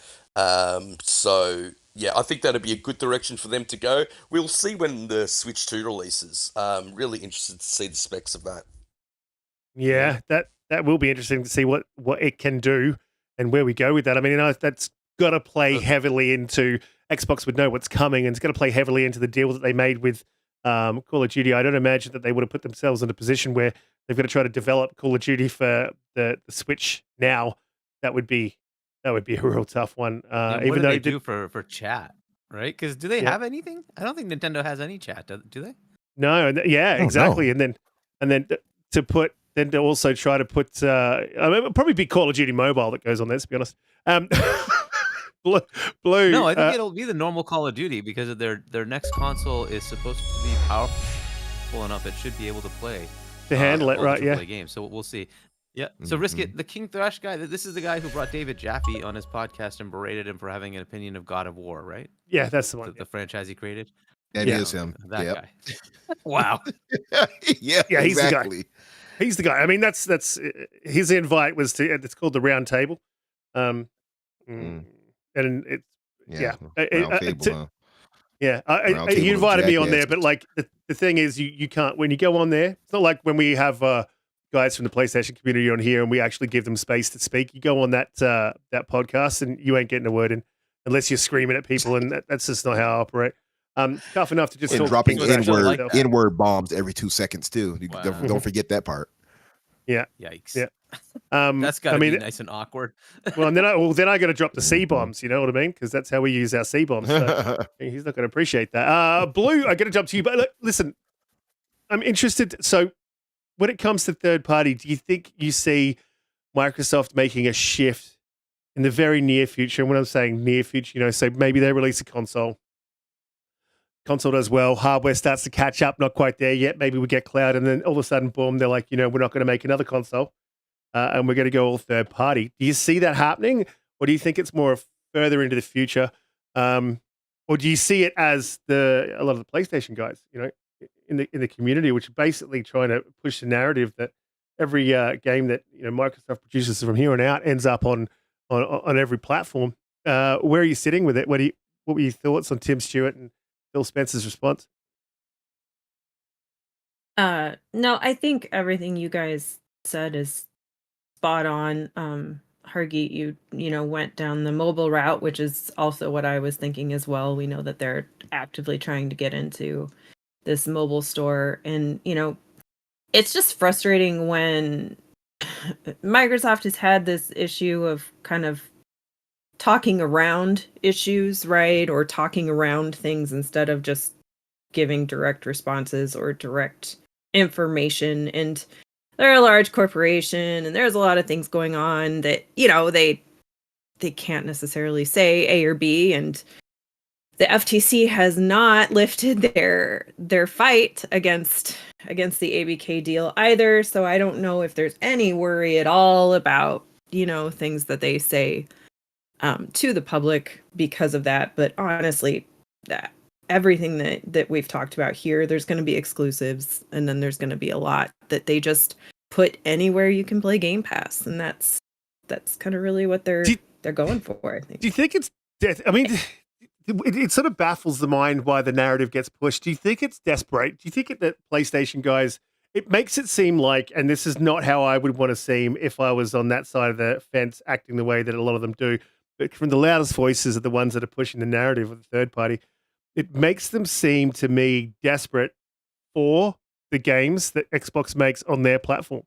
So yeah, I think that'd be a good direction for them to go. We'll see when the Switch 2 releases. Really interested to see the specs of that. Yeah, that will be interesting to see what it can do and where we go with that. I mean, that's got to play heavily into Xbox would know what's coming, and it's going to play heavily into the deal that they made with Call of Duty. I don't imagine that they would have put themselves in a position where they've got to try to develop Call of Duty for the Switch now. That would be a real tough one. What even do though they do for chat, right? Because do they have anything? I don't think Nintendo has any chat. Do they? No, yeah, exactly. No. And then to also try to put, I mean, it'll probably be Call of Duty Mobile that goes on this, to be honest. Blue. No, I think it'll be the normal Call of Duty because of their next console is supposed to be powerful enough it should be able to play to handle it, right? Yeah. Games. So we'll see. Yeah. So Riskit, the King Thrash guy. This is the guy who brought David Jaffe on his podcast and berated him for having an opinion of God of War, right? Yeah, that's the one. The franchise he created. That is him. That guy. Wow. yeah, he's exactly. the guy. He's the guy. I mean, that's his invite was to. It's called the Round Table, and it's he invited me on there, but like the thing is, you can't when you go on there. It's not like when we have guys from the PlayStation community on here and we actually give them space to speak. You go on that podcast and you ain't getting a word in unless you're screaming at people, and that's just not how I operate. Tough enough to just and dropping N-word bombs every 2 seconds too. Don't forget that part. Yeah. Yikes. Yeah. That's got to be nice and awkward. Well, and then I got to drop the C bombs. You know what I mean? Because that's how we use our C bombs. So he's not going to appreciate that. Blue, I got to jump to you, but look, listen, I'm interested. So, when it comes to third party, do you think you see Microsoft making a shift in the very near future? And when I'm saying near future, so maybe they release a console does well, hardware starts to catch up, not quite there yet. Maybe we get cloud, and then all of a sudden, boom, they're like, we're not going to make another console, and we're going to go all third party. Do you see that happening, or do you think it's more further into the future, or do you see it as a lot of the PlayStation guys, in the community, which are basically trying to push the narrative that every game that Microsoft produces from here on out ends up on every platform? Where are you sitting with it? What were your thoughts on Tim Stewart and Phil Spencer's response? No, I think everything you guys said is spot on. Hargeet, you went down the mobile route, which is also what I was thinking as well. We know that they're actively trying to get into this mobile store, and it's just frustrating when Microsoft has had this issue of kind of talking around issues, right? Or talking around things instead of just giving direct responses or direct information. And they're a large corporation and there's a lot of things going on that, they can't necessarily say A or B. And the FTC has not lifted their fight against the ABK deal either. So I don't know if there's any worry at all about, things that they say to the public because of that. But honestly, everything that we've talked about here, there's going to be exclusives, and then there's going to be a lot that they just put anywhere you can play Game Pass, and that's kind of really what they're going for, I think. Do you think it's I mean, it sort of baffles the mind why the narrative gets pushed. Do you think it's desperate? Do you think that PlayStation guys, it makes it seem like, and this is not how I would want to seem if I was on that side of the fence acting the way that a lot of them do, but from the loudest voices are the ones that are pushing the narrative of the third party. It makes them seem to me desperate for the games that Xbox makes on their platform.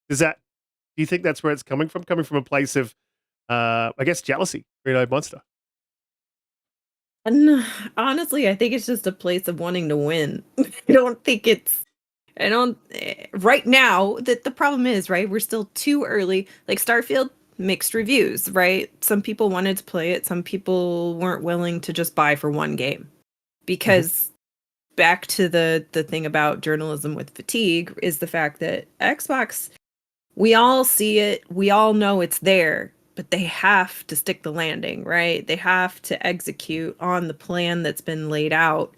Do you think that's where it's coming from? Coming from a place of, I guess, jealousy, Green-Eyed Monster? And honestly, I think it's just a place of wanting to win. Right now, that the problem is, right, we're still too early. Like Starfield, mixed reviews, right? Some people wanted to play it. Some people weren't willing to just buy for one game. Because back to the thing about journalism with fatigue is the fact that Xbox we all see it, we all know it's there, but they have to stick the landing, right? They have to execute on the plan that's been laid out.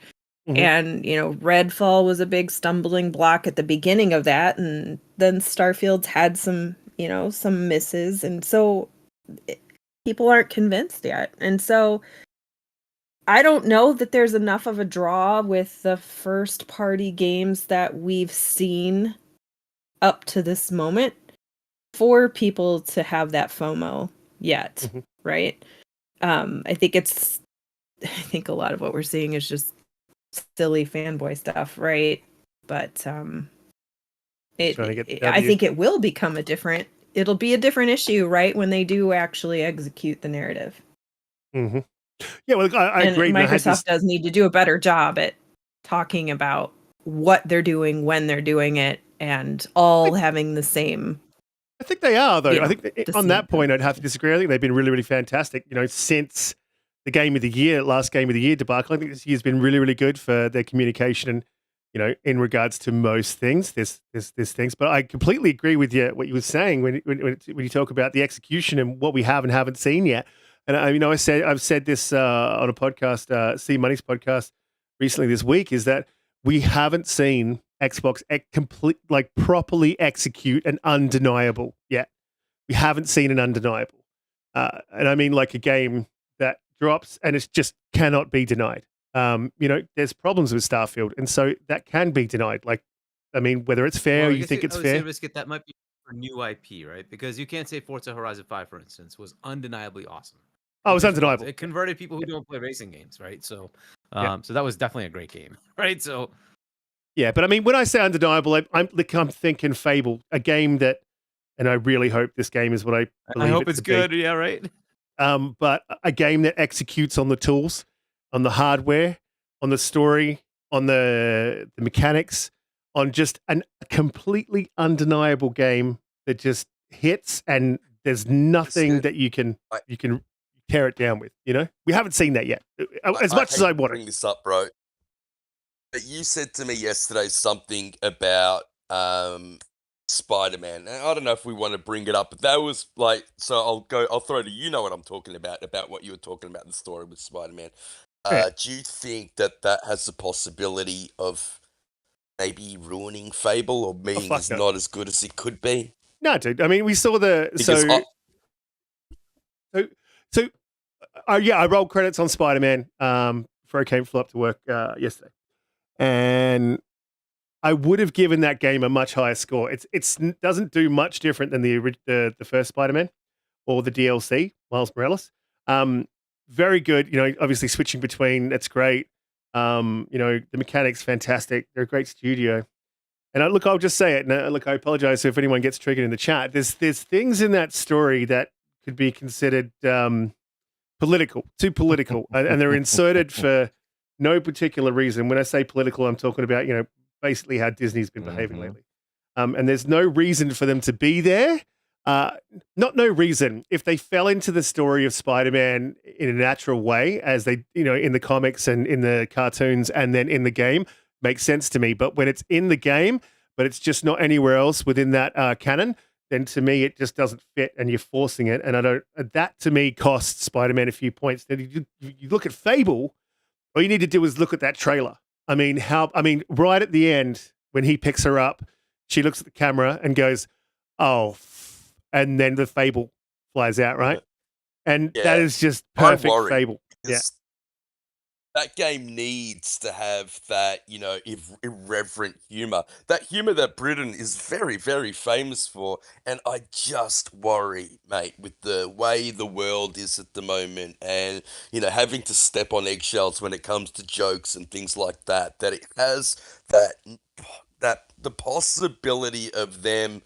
And, you know, Redfall was a big stumbling block at the beginning of that, and then Starfield's had some, you know, some misses, and so people aren't convinced yet. And so I don't know that there's enough of a draw with the first party games that we've seen up to this moment for people to have that FOMO yet, right? I think a lot of what we're seeing is just silly fanboy stuff, right? But I think it will become it'll be a different issue, right, when they do actually execute the narrative. Yeah, well, I agree. Microsoft does need to do a better job at talking about what they're doing, when they're doing it, and all having the same. I think they are, though. You know, I think on that point, I'd have to disagree. I think they've been really, really fantastic. You know, since the last game of the year debacle, I think this year's been really, really good for their communication and, you know, in regards to most things, there's things. But I completely agree with you, what you were saying when you talk about the execution and what we have and haven't seen yet. And I've said this on a podcast, C Money's podcast recently this week, is that we haven't seen Xbox properly execute an undeniable yet. We haven't seen an undeniable, and I mean like a game that drops and it just cannot be denied. You know, there's problems with Starfield, and so that can be denied. Like, I mean, whether it's fair, or you think it's fair. Riskit, that might be for new IP, right? Because you can't say Forza Horizon 5, for instance, was undeniably awesome. Oh, it was undeniable. It converted people who don't play racing games, right? So, so that was definitely a great game, right? So, yeah, but I mean, when I say undeniable, I'm thinking Fable, a game that, and I really hope this game is what I believe. I hope it's good. Yeah, right. But a game that executes on the tools, on the hardware, on the story, on the mechanics, on just a completely undeniable game that just hits, and there's nothing that you can tear it down with. You know, we haven't seen that yet. As much as I want to bring this up, bro. But you said to me yesterday something about Spider-Man. And I don't know if we want to bring it up, but that was like, so I'll throw to you know what I'm talking about what you were talking about in the story with Spider-Man. Do you think that has the possibility of maybe ruining Fable, or meaning it's not as good as it could be? No, dude. I mean, we saw I rolled credits on Spider-Man before I flew up to work yesterday, and I would have given that game a much higher score. It doesn't do much different than the first Spider-Man or the DLC, Miles Morales. Very good. You know, obviously switching between, that's great. You know, the mechanics fantastic. They're a great studio. And I'll just say it. And look, I apologize if anyone gets triggered in the chat. There's things in that story that could be considered too political, and they're inserted for no particular reason. When I say political, I'm talking about, you know, basically how Disney's been behaving lately. And there's no reason for them to be there. No reason. If they fell into the story of Spider-Man in a natural way, as they, you know, in the comics and in the cartoons and then in the game, makes sense to me. But when it's in the game, but it's just not anywhere else within that canon, then to me it just doesn't fit, and you're forcing it. And that to me costs Spider-Man a few points. Then you look at Fable, all you need to do is look at that trailer. I mean, right at the end when he picks her up, she looks at the camera and goes, "Oh," and then the Fable flies out, right? And that is just perfect Fable. Yeah. That game needs to have that, you know, irreverent humor. That humor that Britain is very, very famous for. And I just worry, mate, with the way the world is at the moment, and, you know, having to step on eggshells when it comes to jokes and things like that, that it has that the possibility of them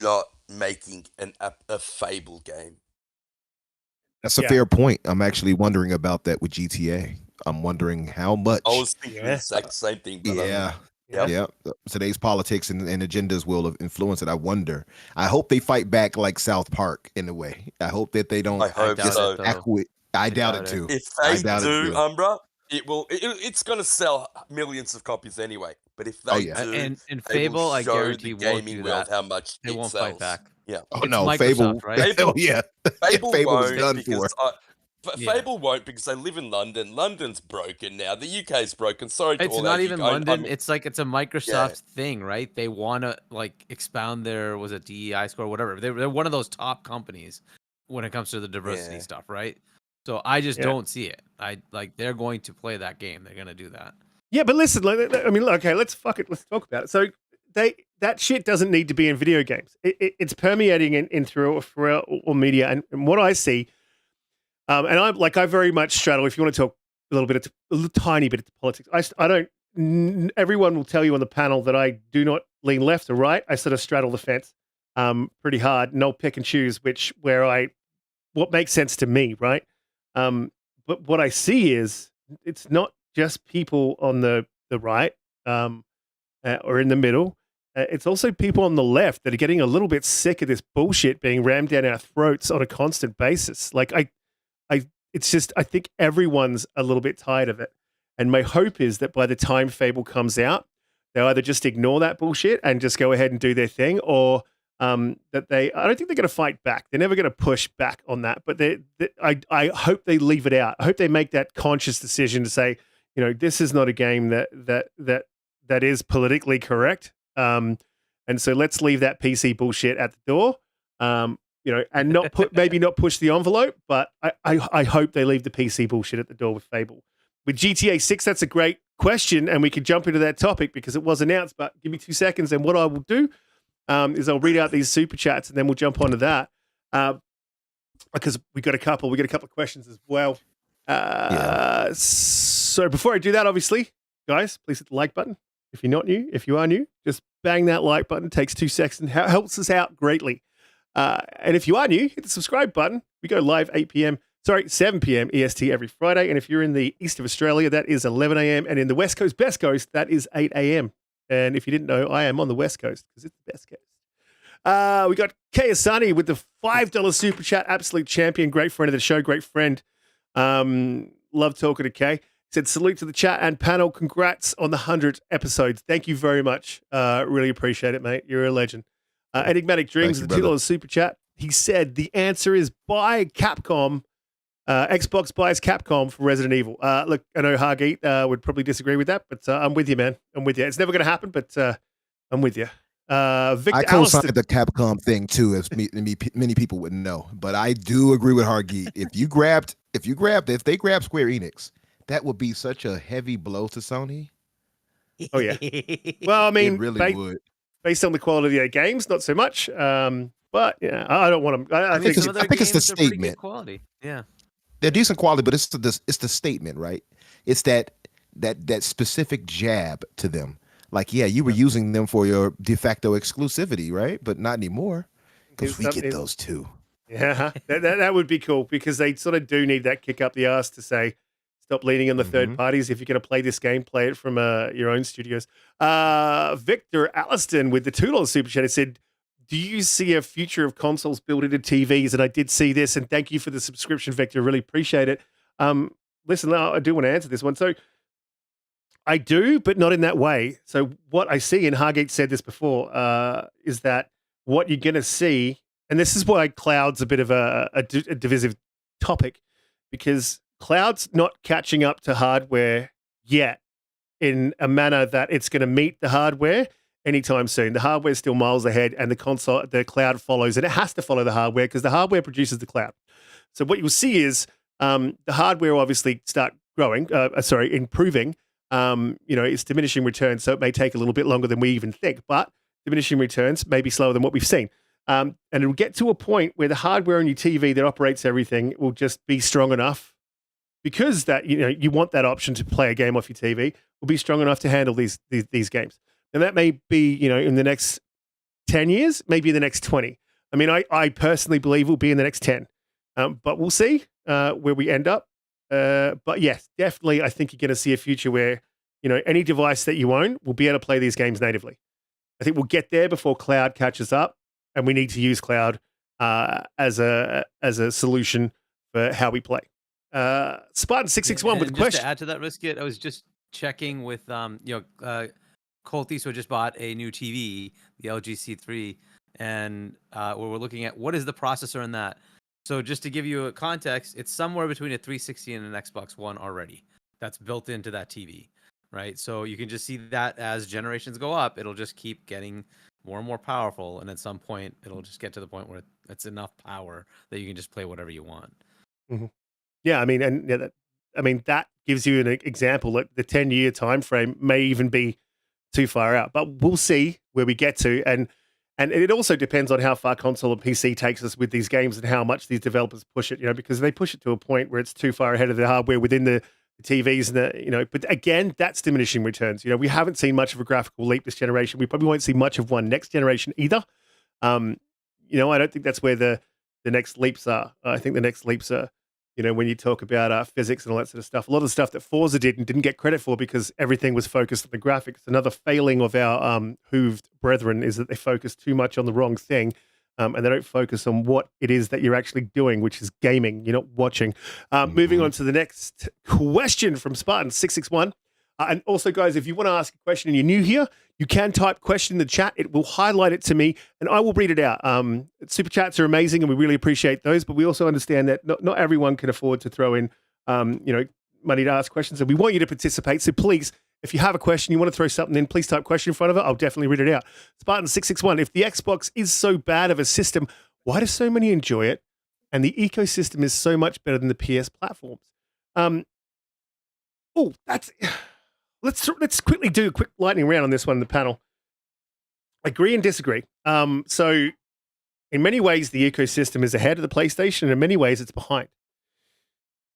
not making a Fable game. That's a fair point. I'm actually wondering about that with GTA. I'm wondering how much. I was thinking the exact same thing. But yeah. Today's politics and agendas will influence it. I wonder. I hope they fight back like South Park in a way. I hope that they don't. I hope so. I doubt it too. If they do, Umbra, It's going to sell millions of copies anyway. But if Oh they yeah. do, And they Fable, will I show guarantee, the won't gaming do world that. how much They it won't fight sells. back. Yeah. Oh It's no, Microsoft, Fable. right? Oh yeah. Fable Fable was won't done because for. Yeah. Fable won't because they live in London. London's broken now. The UK's broken. Sorry to It's all not our even UK. London. mean, It's like it's a Microsoft thing, right? They want to like expound their was it DEI score, whatever. They're one of those top companies when it comes to the diversity Yeah. stuff, right? So I just Yeah. don't see it. I like they're going to play that game. They're going to do that. Yeah, but listen, I mean, okay, let's talk about it. So that shit doesn't need to be in video games. It's permeating in through all media, and what I see, and I very much straddle. If you want to talk a little tiny bit of politics, I don't. Everyone will tell you on the panel that I do not lean left or right. I sort of straddle the fence, pretty hard, and I'll pick and choose what makes sense to me, right? But what I see is it's not just people on the right or in the middle. It's also people on the left that are getting a little bit sick of this bullshit being rammed down our throats on a constant basis. Like it's just I think everyone's a little bit tired of it, and my hope is that by the time Fable comes out, they'll either just ignore that bullshit and just go ahead and do their thing, or that I don't think they're going to fight back. They're never going to push back on that, but I hope they leave it out. I hope they make that conscious decision to say, this is not a game that is politically correct. And so let's leave that PC bullshit at the door. And maybe not push the envelope, but I hope they leave the PC bullshit at the door with Fable. With GTA 6, that's a great question, and we could jump into that topic because it was announced, but give me 2 seconds, and what I will do is I'll read out these super chats, and then we'll jump onto that because we got a couple of questions as well. So before I do that, obviously, guys, please hit the like button. If you are new, just bang that like button. It takes 2 seconds. Helps us out greatly. And if you are new, hit the subscribe button. We go live 7 p.m. EST every Friday. And if you're in the east of Australia, that is 11 a.m. And in the West Coast, Best Coast, that is 8 a.m. And if you didn't know, I am on the West Coast because it's the best coast. We got Kayasani with the $5 super chat. Absolute champion. Great friend of the show. Great friend. Love talking to Kay. Said salute to the chat and panel. Congrats on the 100 episodes. Thank you very much. Really appreciate it, mate. You're a legend. Enigmatic Dreams with the $2 super chat. He said the answer is buy Capcom. Xbox buys Capcom for Resident Evil. Look, I know Hargeet would probably disagree with that, but I'm with you, man. I'm with you. It's never going to happen, but I'm with you. Victor I co-signed the Capcom thing too, as many people wouldn't know. But I do agree with Hargeet. If they grab Square Enix, that would be such a heavy blow to Sony. Oh yeah. Well, I mean, it really would. Based on the quality of their games, not so much. But yeah, I don't want them. I think it's the statement. Quality, yeah. They're decent quality, but it's the statement, right? It's that specific jab to them. Like, yeah, you were using them for your de facto exclusivity, right? But not anymore because we get those too. Yeah, that would be cool because they sort of do need that kick up the ass to say, stop leaning on the third parties. If you're going to play this game, play it from your own studios. Victor Alliston with the $2 super chat said, do you see a future of consoles built into TVs? And I did see this, and thank you for the subscription, Victor. Really appreciate it. Listen, I do want to answer this one. So I do, but not in that way. So what I see, and Hargeet said this before, is that what you're going to see, and this is why cloud's a bit of a divisive topic, because cloud's not catching up to hardware yet in a manner that it's going to meet the hardware anytime soon. The hardware's still miles ahead, and the cloud follows, and it has to follow the hardware because the hardware produces the cloud. So what you'll see is the hardware will obviously start improving. It's diminishing returns, so it may take a little bit longer than we even think, but diminishing returns may be slower than what we've seen. And it'll get to a point where the hardware on your TV that operates everything will just be strong enough because that you want that option to play a game off your TV will be strong enough to handle these games. And that may be, in the next 10 years, maybe in the next 20. I mean, I personally believe will be in the next 10. But we'll see where we end up. But yes, definitely, I think you're going to see a future where, any device that you own will be able to play these games natively. I think we'll get there before cloud catches up, and we need to use cloud as a solution for how we play. Spartan661 with a And just question. to add to that, Riskit, I was just checking with Colty, so just bought a new TV, the LG C3, and we're looking at what is the processor in that. So just to give you a context, it's somewhere between a 360 and an Xbox One already. That's built into that TV, right? So you can just see that as generations go up, it'll just keep getting more and more powerful, and at some point, it'll just get to the point where it's enough power that you can just play whatever you want. Mm-hmm. Yeah, I mean, and yeah, that gives you an example. Like the 10-year time frame may even be too far out, but we'll see where we get to, and it also depends on how far console and PC takes us with these games and how much these developers push it. Because they push it to a point where it's too far ahead of the hardware within the TVs, and but again, that's diminishing returns. We haven't seen much of a graphical leap this generation. We probably won't see much of one next generation either. I don't think that's where the next leaps are. I think the next leaps are, when you talk about physics and all that sort of stuff. A lot of the stuff that Forza did and didn't get credit for because everything was focused on the graphics. Another failing of our hooved brethren is that they focus too much on the wrong thing. And they don't focus on what it is that you're actually doing, which is gaming. You're not watching. Moving on to the next question from Spartan661. And also, guys, if you want to ask a question and you're new here, you can type question in the chat. It will highlight it to me, and I will read it out. Super chats are amazing, and we really appreciate those. But we also understand that not everyone can afford to throw in, money to ask questions. And we want you to participate. So please, if you have a question, you want to throw something in, please type question in front of it. I'll definitely read it out. Spartan661. If the Xbox is so bad of a system, why do so many enjoy it? And the ecosystem is so much better than the PS platforms. That's. Let's quickly do a quick lightning round on this one in the panel. Agree and disagree. So in many ways, the ecosystem is ahead of the PlayStation, and in many ways, it's behind.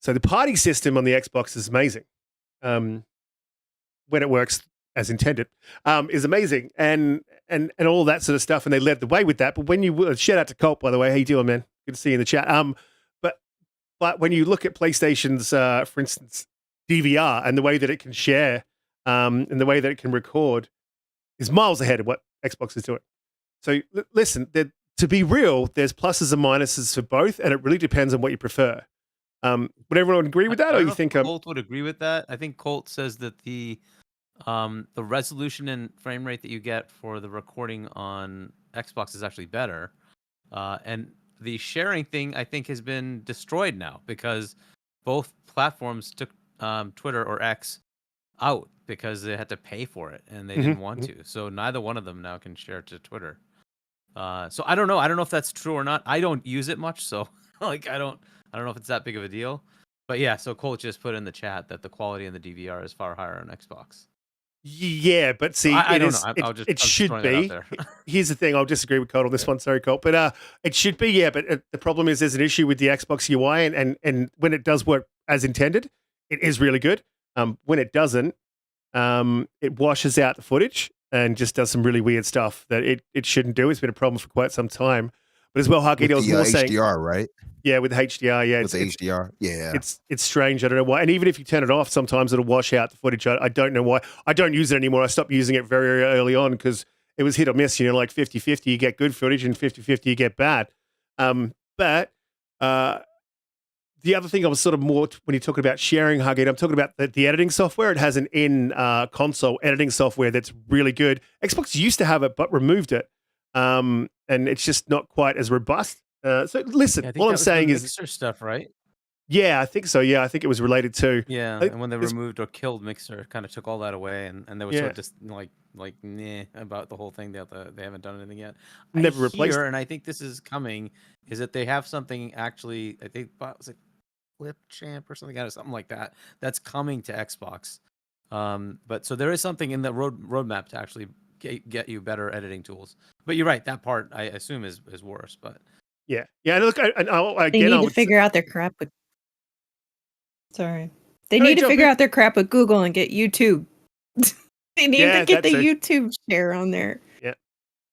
So the party system on the Xbox is amazing. When it works as intended, is amazing, and all that sort of stuff, and they led the way with that. But when you shout out to Colt, by the way, how you doing, man? Good to see you in the chat. But when you look at PlayStation's, for instance, DVR and the way that it can share, and the way that it can record is miles ahead of what Xbox is doing. So listen, to be real, there's pluses and minuses for both, and it really depends on what you prefer. Would everyone agree with that, or you think Colt would agree with that? I think Colt says that the resolution and frame rate that you get for the recording on Xbox is actually better, and the sharing thing I think has been destroyed now because both platforms took Twitter or X out because they had to pay for it and they didn't want to. So neither one of them now can share to Twitter. So I don't know. I don't know if that's true or not. I don't use it much, so like I don't know if it's that big of a deal. But yeah, so Colt just put in the chat that the quality in the DVR is far higher on Xbox. Yeah, but see, I don't know. It should be. Here's the thing. I'll disagree with Colt on this one. Sorry, Colt, but it should be. Yeah, but the problem is there's an issue with the Xbox UI, and when it does work as intended, it is really good. When it doesn't, it washes out the footage and just does some really weird stuff that it shouldn't do. It's been a problem for quite some time. But as well, Hargeet, I was more saying HDR, right? Yeah, with HDR, yeah. With the HDR, yeah. It's strange. I don't know why. And even if you turn it off, sometimes it'll wash out the footage. I don't know why. I don't use it anymore. I stopped using it very early on because it was hit or miss, like 50-50, you get good footage, and 50-50, you get bad. But the other thing I was sort of more, when you're talking about sharing, Hargeet, I'm talking about the editing software. It has an in-console editing software that's really good. Xbox used to have it, but removed it. And it's just not quite as robust. So listen, all I'm saying is Mixer stuff, right? Yeah, I think so. Yeah, I think it was related to. Yeah, and when they removed or killed Mixer, kind of took all that away, and they were sort of just like nah about the whole thing. They haven't done anything yet. Never replaced it. And I think this is coming. Is that they have something actually? I think was it Flip Champ or something like that. That's coming to Xbox. But so there is something in the roadmap to actually get you better editing tools. But you're right. That part I assume is worse. But yeah. Look, they need to figure out their crap with. Sorry, they need to figure out their crap with Google and get YouTube. They need to get the YouTube share on there. Yeah,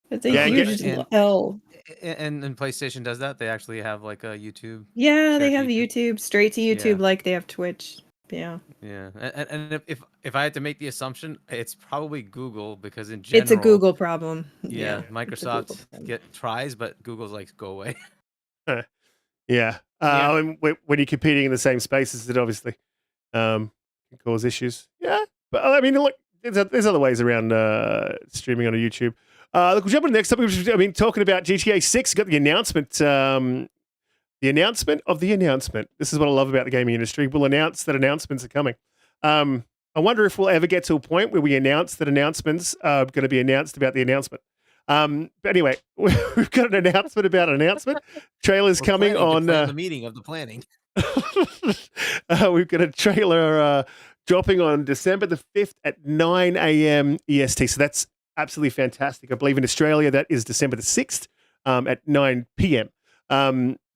it's a huge L. And PlayStation does that. They actually have like a YouTube. Yeah, they have YouTube straight to YouTube, like they have Twitch. Yeah. Yeah, and if I had to make the assumption, it's probably Google because in general it's a Google problem. Yeah, Microsoft tries, but Google's like go away. Yeah. Yeah. I mean, when you're competing in the same spaces, it obviously can cause issues. Yeah. But I mean, look, there's other ways around streaming on a YouTube. Look, we'll jump on the next topic. I mean, talking about GTA 6, got the announcement. The announcement of the announcement. This is what I love about the gaming industry. We'll announce that announcements are coming. I wonder if we'll ever get to a point where we announce that announcements are going to be announced about the announcement. But anyway, we've got an announcement about an announcement. Trailer's coming on the meeting of the planning. we've got a trailer dropping on December the 5th at 9 a.m. EST. So that's absolutely fantastic. I believe in Australia that is December the 6th at 9 p.m.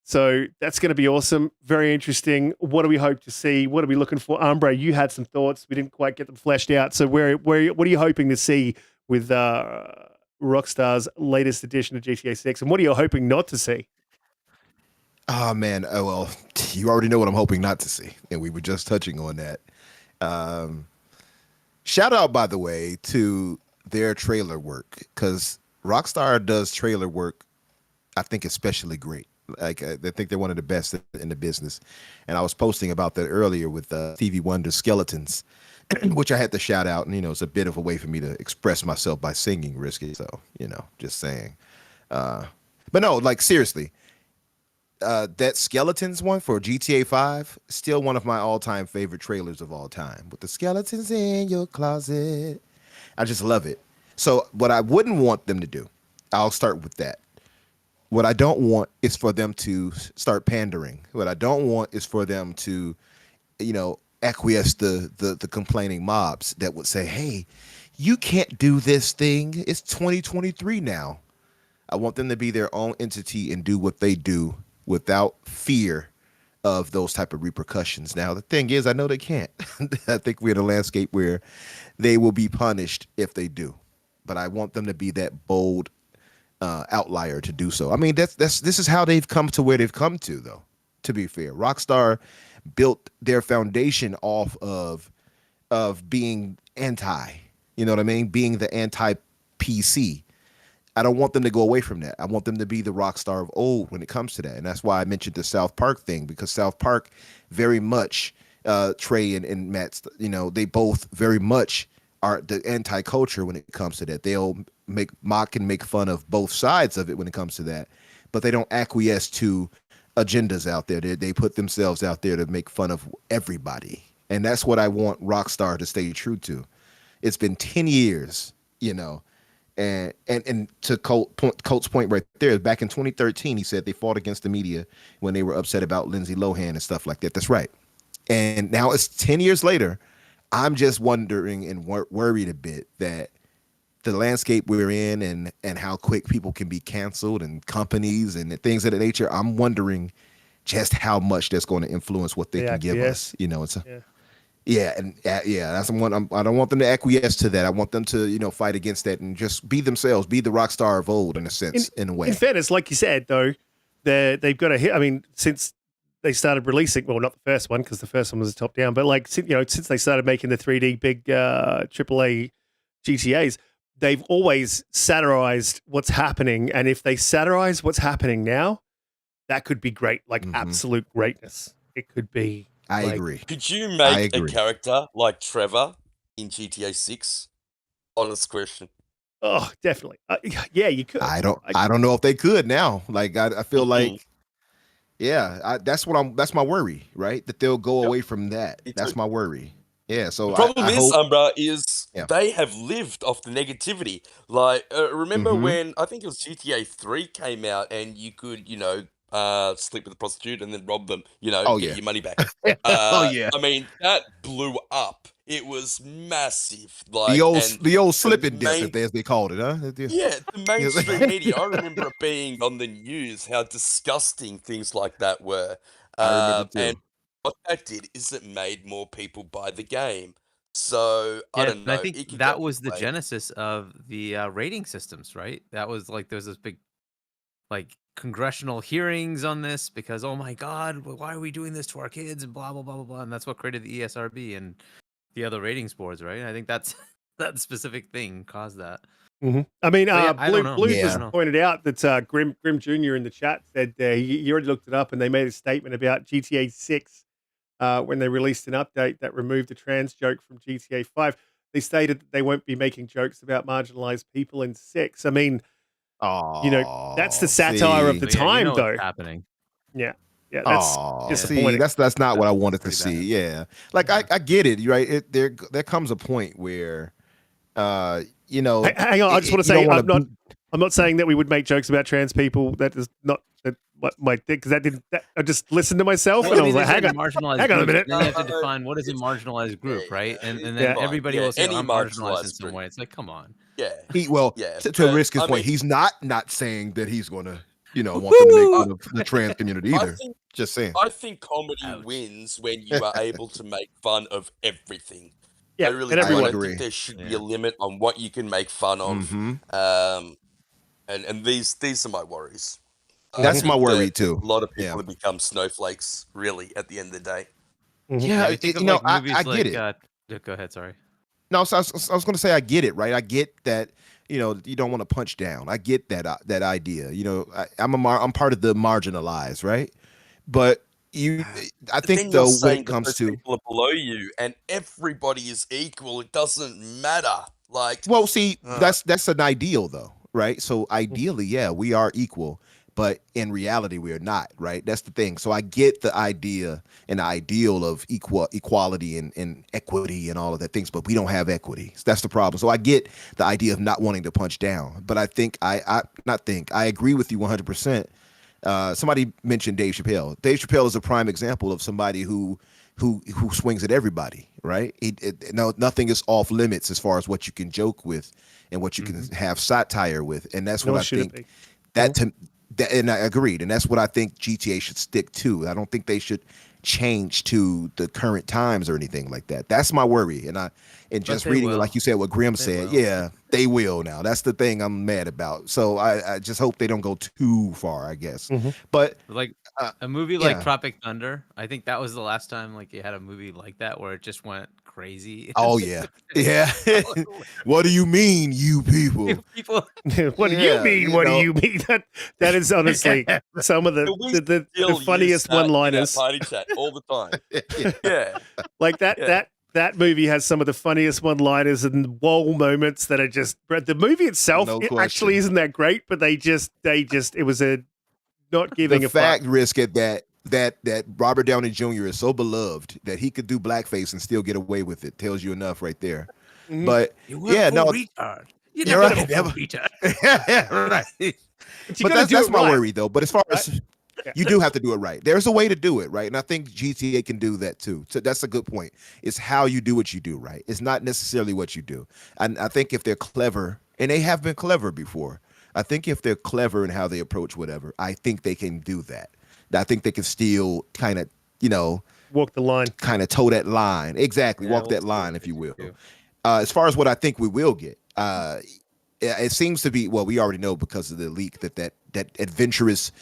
So that's going to be awesome. Very interesting. What do we hope to see? What are we looking for? Umbra, you had some thoughts. We didn't quite get them fleshed out. So what are you hoping to see with Rockstar's latest edition of GTA 6? And what are you hoping not to see? Oh, man. Oh, well, you already know what I'm hoping not to see. And we were just touching on that. Shout out, by the way, to their trailer work, because Rockstar does trailer work, I think, especially great. Like, I think they're one of the best in the business. And I was posting about that earlier with Stevie Wonder's Skeletons, which I had to shout out. And, it's a bit of a way for me to express myself by singing Riskit. So, just saying. But no, like, seriously, that Skeletons one for GTA 5, still one of my all-time favorite trailers of all time. With the skeletons in your closet. I just love it. So what I wouldn't want them to do, I'll start with that. What I don't want is for them to start pandering. What I don't want is for them to, acquiesce the complaining mobs that would say, hey, you can't do this thing. It's 2023 now. I want them to be their own entity and do what they do without fear of those type of repercussions. Now, the thing is, I know they can't. I think we're in a landscape where they will be punished if they do. But I want them to be that bold outlier to do so. I mean, this is how they've come to where they've come to, though. To be fair, Rockstar built their foundation off of being anti. You know what I mean? Being the anti-PC. I don't want them to go away from that. I want them to be the Rockstar of old when it comes to that, and that's why I mentioned the South Park thing, because South Park very much, Trey and Matt, they both very much are the anti-culture when it comes to that. They'll mock and make fun of both sides of it when it comes to that, but they don't acquiesce to agendas out there. They put themselves out there to make fun of everybody, and that's what I want Rockstar to stay true to. It's been 10 years, and to Colt's point right there, back in 2013, he said they fought against the media when they were upset about Lindsay Lohan and stuff like that. That's right. And now it's 10 years later. I'm just wondering and worried a bit that the landscape we're in and how quick people can be canceled and companies and things of that nature. I'm wondering just how much that's going to influence what they can give us. That's one. I don't want them to acquiesce to that. I want them to, fight against that and just be themselves, be the Rockstar of old in a sense, in a way. In fairness, like you said, though, they've got a hit. I mean, since they started releasing, well, not the first one because the first one was a top down, but like since they started making the 3D big AAA GTAs, they've always satirized what's happening, and if they satirize what's happening now, that could be great, like absolute greatness. It could be. I agree. Could you make a character like Trevor in GTA 6? Honest question. Oh, definitely. Yeah, you could. I don't know if they could now. Like I feel like. Yeah, that's my worry, right? That they'll go away from that. That's my worry. Yeah, so the problem is, Umbra, Yeah. they have lived off the negativity. Like, remember when I think it was GTA 3 came out and you could, sleep with a prostitute and then rob them, get your money back. I mean, that blew up. It was massive. Like the old slip and dip, as they called it, huh? Yeah, the mainstream media. I remember it being on the news how disgusting things like that were. I remember too. And what that did is it made more people buy the game. So I don't know. I think that was the genesis of the rating systems, right? That was like there was this big, like, congressional hearings on this because, oh my God, why are we doing this to our kids and blah blah blah blah blah, and that's what created the ESRB and the other ratings boards, right? I think that specific thing caused that. I mean, yeah, I don't know. Blue Yeah. just pointed out that Grim Jr. in the chat said he already looked it up, and they made a statement about GTA 6 when they released an update that removed the trans joke from GTA 5. They stated that they won't be making jokes about marginalized people in 6. I mean, that's the Oh, satire of the But yeah, you time, know though. what's happening. Yeah, that's see, disappointing. that's not what I wanted to pretty see. bad. Yeah, like I get it, right? There comes a point where, you know, Hang on, I just want to you don't say want to. I'm not saying that we would make jokes about trans people. That is not what my thing, because that didn't. I just listened to myself and I was like, hang on a minute. Then you have to define what is a marginalized group, right? And then everybody will say, I'm marginalized in some way. It's like, come on. Yeah. To Riskit's point, he's not saying that he's going to, want them to make fun of the trans community either. Just saying. I think comedy wins when you are able to make fun of everything. Yeah, I really do. I don't think there should be a limit on what you can make fun of. And these are my worries. That's my worry too. A lot of people have become snowflakes, really, at the end of the day. Yeah, I think of like movies I get it. Go ahead, sorry. No, so I was going to say I get it, right? I get that you don't want to punch down. I get that idea. I'm part of the marginalized, right? But I think though when it comes to people are below you and everybody is equal, it doesn't matter. Like, well, see, that's an ideal though, right? So ideally, yeah, we are equal. But in reality, we are not, right? That's the thing. So I get the idea and the ideal of equality and equity and all of that things, but we don't have equity. That's the problem. So I get the idea of not wanting to punch down, but I think I agree with you 100%. Somebody mentioned Dave Chappelle. Dave Chappelle is a prime example of somebody who swings at everybody, right? Nothing is off limits as far as what you can joke with and what you can have satire with, and that's what I think. And I agreed, and that's what I think GTA should stick to. I don't think they should change to the current times or anything like that. That's my worry. And just reading it, like you said, what Grim said, they will now. That's the thing I'm mad about. So I just hope they don't go too far, I guess. But like a movie like Tropic Thunder, I think that was the last time like you had a movie like that where it just went crazy. Oh yeah. What do you mean, you people? What do you mean? What do you mean? That is honestly some of the funniest one-liners. Party chat all the time. Yeah, like that movie has some of the funniest one-liners and whoa moments that are just. The movie itself actually isn't that great, but they just it was a not giving the a fact fuck. Risk it that Robert Downey Jr. is so beloved that he could do blackface and still get away with it tells you enough right there. But retard. You're right. Right. But that's my worry though. But as far as you do have to do it right. There's a way to do it right, and I think GTA can do that too. So that's a good point. It's how you do what you do right. It's not necessarily what you do. And I think if they're clever, and they have been clever before, I think if they're clever in how they approach whatever, I think they can do that. I think they can still kind of, walk the line, kind of toe that line. Exactly. Walk that line, if you will. As far as what I think we will get, it seems to be, well, we already know because of the leak that adventurous,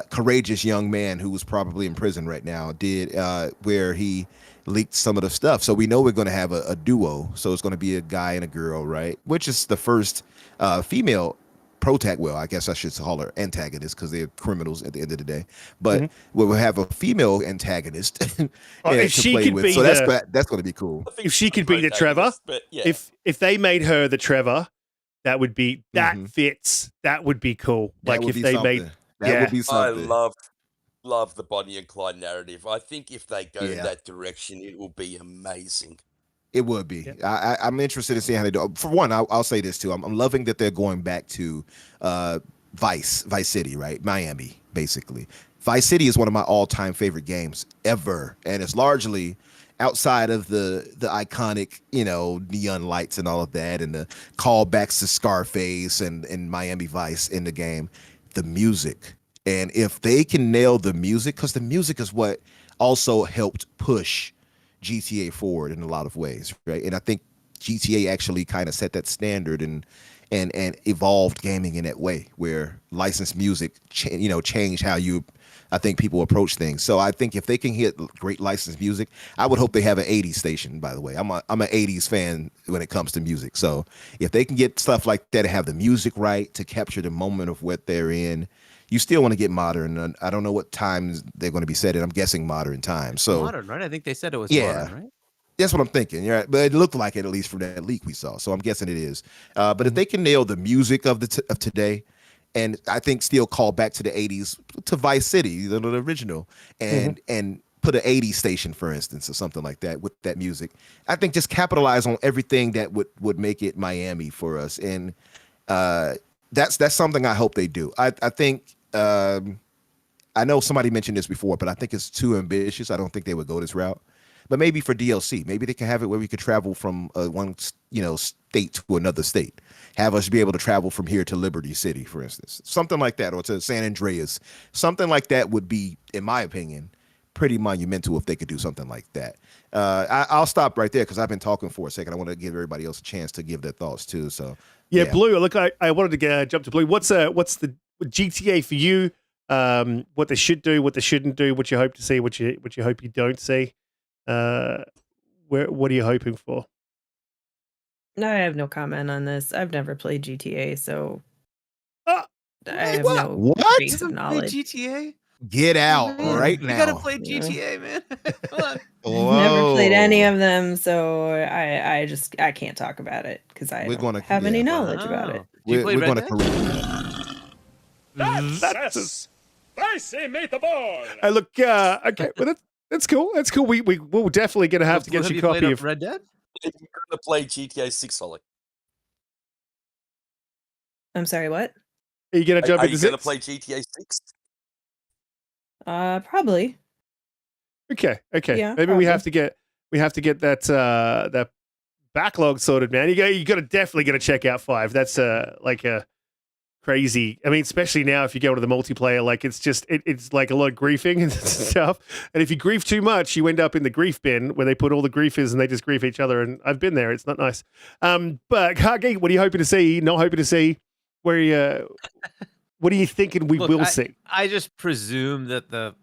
courageous young man who was probably in prison right now did, where he leaked some of the stuff. So we know we're going to have a duo. So it's going to be a guy and a girl, right? Which is the first female well, I guess I should call her antagonist because they're criminals at the end of the day. But we'll have a female antagonist to play with. So that's going to be cool. If she could be the Trevor, if they made her the Trevor, that would be fits. That would be cool. Like if they made that would be something. I love the Bonnie and Clyde narrative. I think if they go in that direction, it will be amazing. It would be. I'm interested in seeing how they do it. For one, I'll say this too. I'm loving that they're going back to Vice City, right? Miami, basically. Vice City is one of my all-time favorite games ever, and it's largely outside of the iconic, neon lights and all of that, and the callbacks to Scarface and Miami Vice in the game. The music, and if they can nail the music, because the music is what also helped push GTA forward in a lot of ways, right? And I think GTA actually kind of set that standard and evolved gaming in that way, where licensed music, changed how you I think people approach things. So I think if they can hit great licensed music, I would hope they have an 80s station, by the way. I'm an 80s fan when it comes to music. So if they can get stuff like that to have the music right, to capture the moment of what they're in, you still want to get modern. I don't know what times they're going to be set in. I'm guessing modern times. So modern, right? I think they said it was yeah, modern, right? that's what I'm thinking. Yeah, but it looked like it, at least from that leak we saw. So I'm guessing it is. But if they can nail the music of of today, and I think still call back to the 80s, to Vice City, the original, and put an 80s station, for instance, or something like that with that music, I think just capitalize on everything that would make it Miami for us. And that's something I hope they do. I think I know somebody mentioned this before, but I think it's too ambitious. I don't think they would go this route. But maybe for DLC, maybe they can have it where we could travel from one state to another state. Have us be able to travel from here to Liberty City, for instance, something like that, or to San Andreas. Something like that would be, in my opinion, pretty monumental if they could do something like that. I'll stop right there because I've been talking for a second. I want to give everybody else a chance to give their thoughts too. So yeah. Blue. Look, I wanted to jump to Blue. What's the GTA for you? What they should do, what they shouldn't do, what you hope to see, what you hope you don't see. What are you hoping for? No, I have no comment on this. I've never played GTA, so I have no what? base of knowledge. GTA? Get out right now. You gotta play GTA, man. Come on. I've never played any of them, so I can't talk about it because I don't have any knowledge about it. Do you play Red Dead? That's spicy meatball. Hey, look, okay, well that's cool. That's cool. We're definitely gonna have to get you a copy of Red Dead. You're gonna play GTA 6, Ollie. I'm sorry, what? Are you gonna jump Are into you 6? gonna play GTA 6? Probably. Okay. Yeah, Maybe probably. we have to get that that backlog sorted, man. You got to definitely gonna check out 5. That's like a crazy. I mean, especially now if you go to the multiplayer, like it's like a lot of griefing and stuff. And if you grief too much, you end up in the grief bin where they put all the griefers and they just grief each other. And I've been there. It's not nice. But Hargeet, what are you hoping to see? Not hoping to see? Where you? What are you thinking we will see? I just presume that the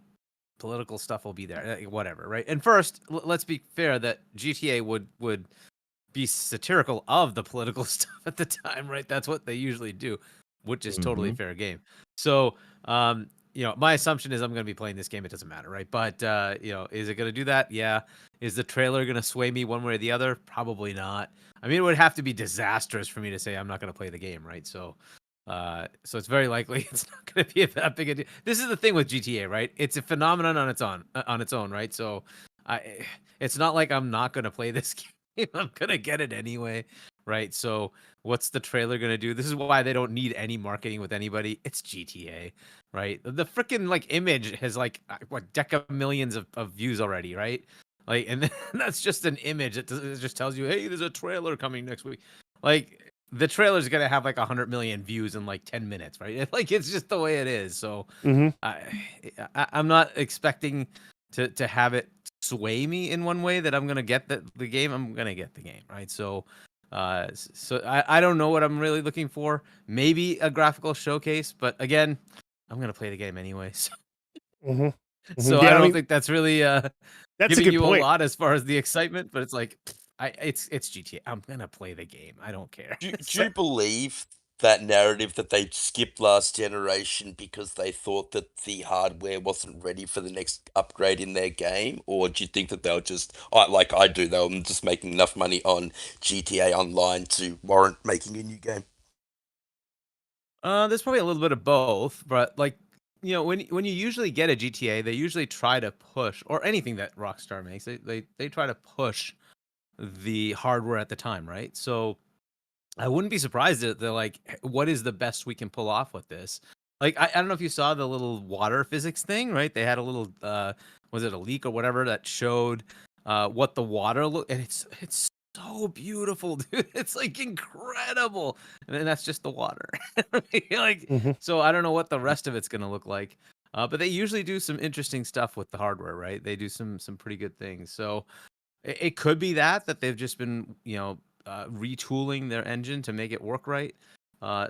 political stuff will be there. Whatever, right? And first, let's be fair that GTA would be satirical of the political stuff at the time, right? That's what they usually do, which is totally fair game. So, my assumption is I'm going to be playing this game. It doesn't matter, right? But, is it going to do that? Yeah. Is the trailer going to sway me one way or the other? Probably not. I mean, it would have to be disastrous for me to say I'm not going to play the game, right? So it's very likely it's not going to be that big a deal. This is the thing with GTA, right? It's a phenomenon on its own, right? So it's not like I'm not going to play this game. I'm going to get it anyway, right? So what's the trailer going to do? This is why they don't need any marketing with anybody. It's GTA, right? The freaking image has deca millions of views already, right? And that's just an image. It just tells you, hey, there's a trailer coming next week. The trailer's gonna have 100 million views in 10 minutes, right? It's just the way it is. So I'm not expecting to have it sway me in one way that I'm gonna get the game. I'm gonna get the game, right? So I don't know what I'm really looking for. Maybe a graphical showcase, but again, I'm gonna play the game anyway. So, so I don't think that's really that's giving a good you point. a lot as far as the excitement, but it's it's GTA. I'm gonna play the game. I don't care. Do you believe that narrative that they skipped last generation because they thought that the hardware wasn't ready for the next upgrade in their game? Or do you think that they'll just, like I do, they're just making enough money on GTA Online to warrant making a new game? There's probably a little bit of both, but when you usually get a GTA, they usually try to push, or anything that Rockstar makes, they try to push the hardware at the time, right? So I wouldn't be surprised that they're like, what is the best we can pull off with this? I don't know if you saw the little water physics thing, right? They had a little was it a leak or whatever that showed what the water look, and it's so beautiful, dude. It's incredible. And then that's just the water. So I don't know what the rest of it's gonna look like. But they usually do some interesting stuff with the hardware, right? They do some pretty good things. So it could be that they've just been, retooling their engine to make it work right.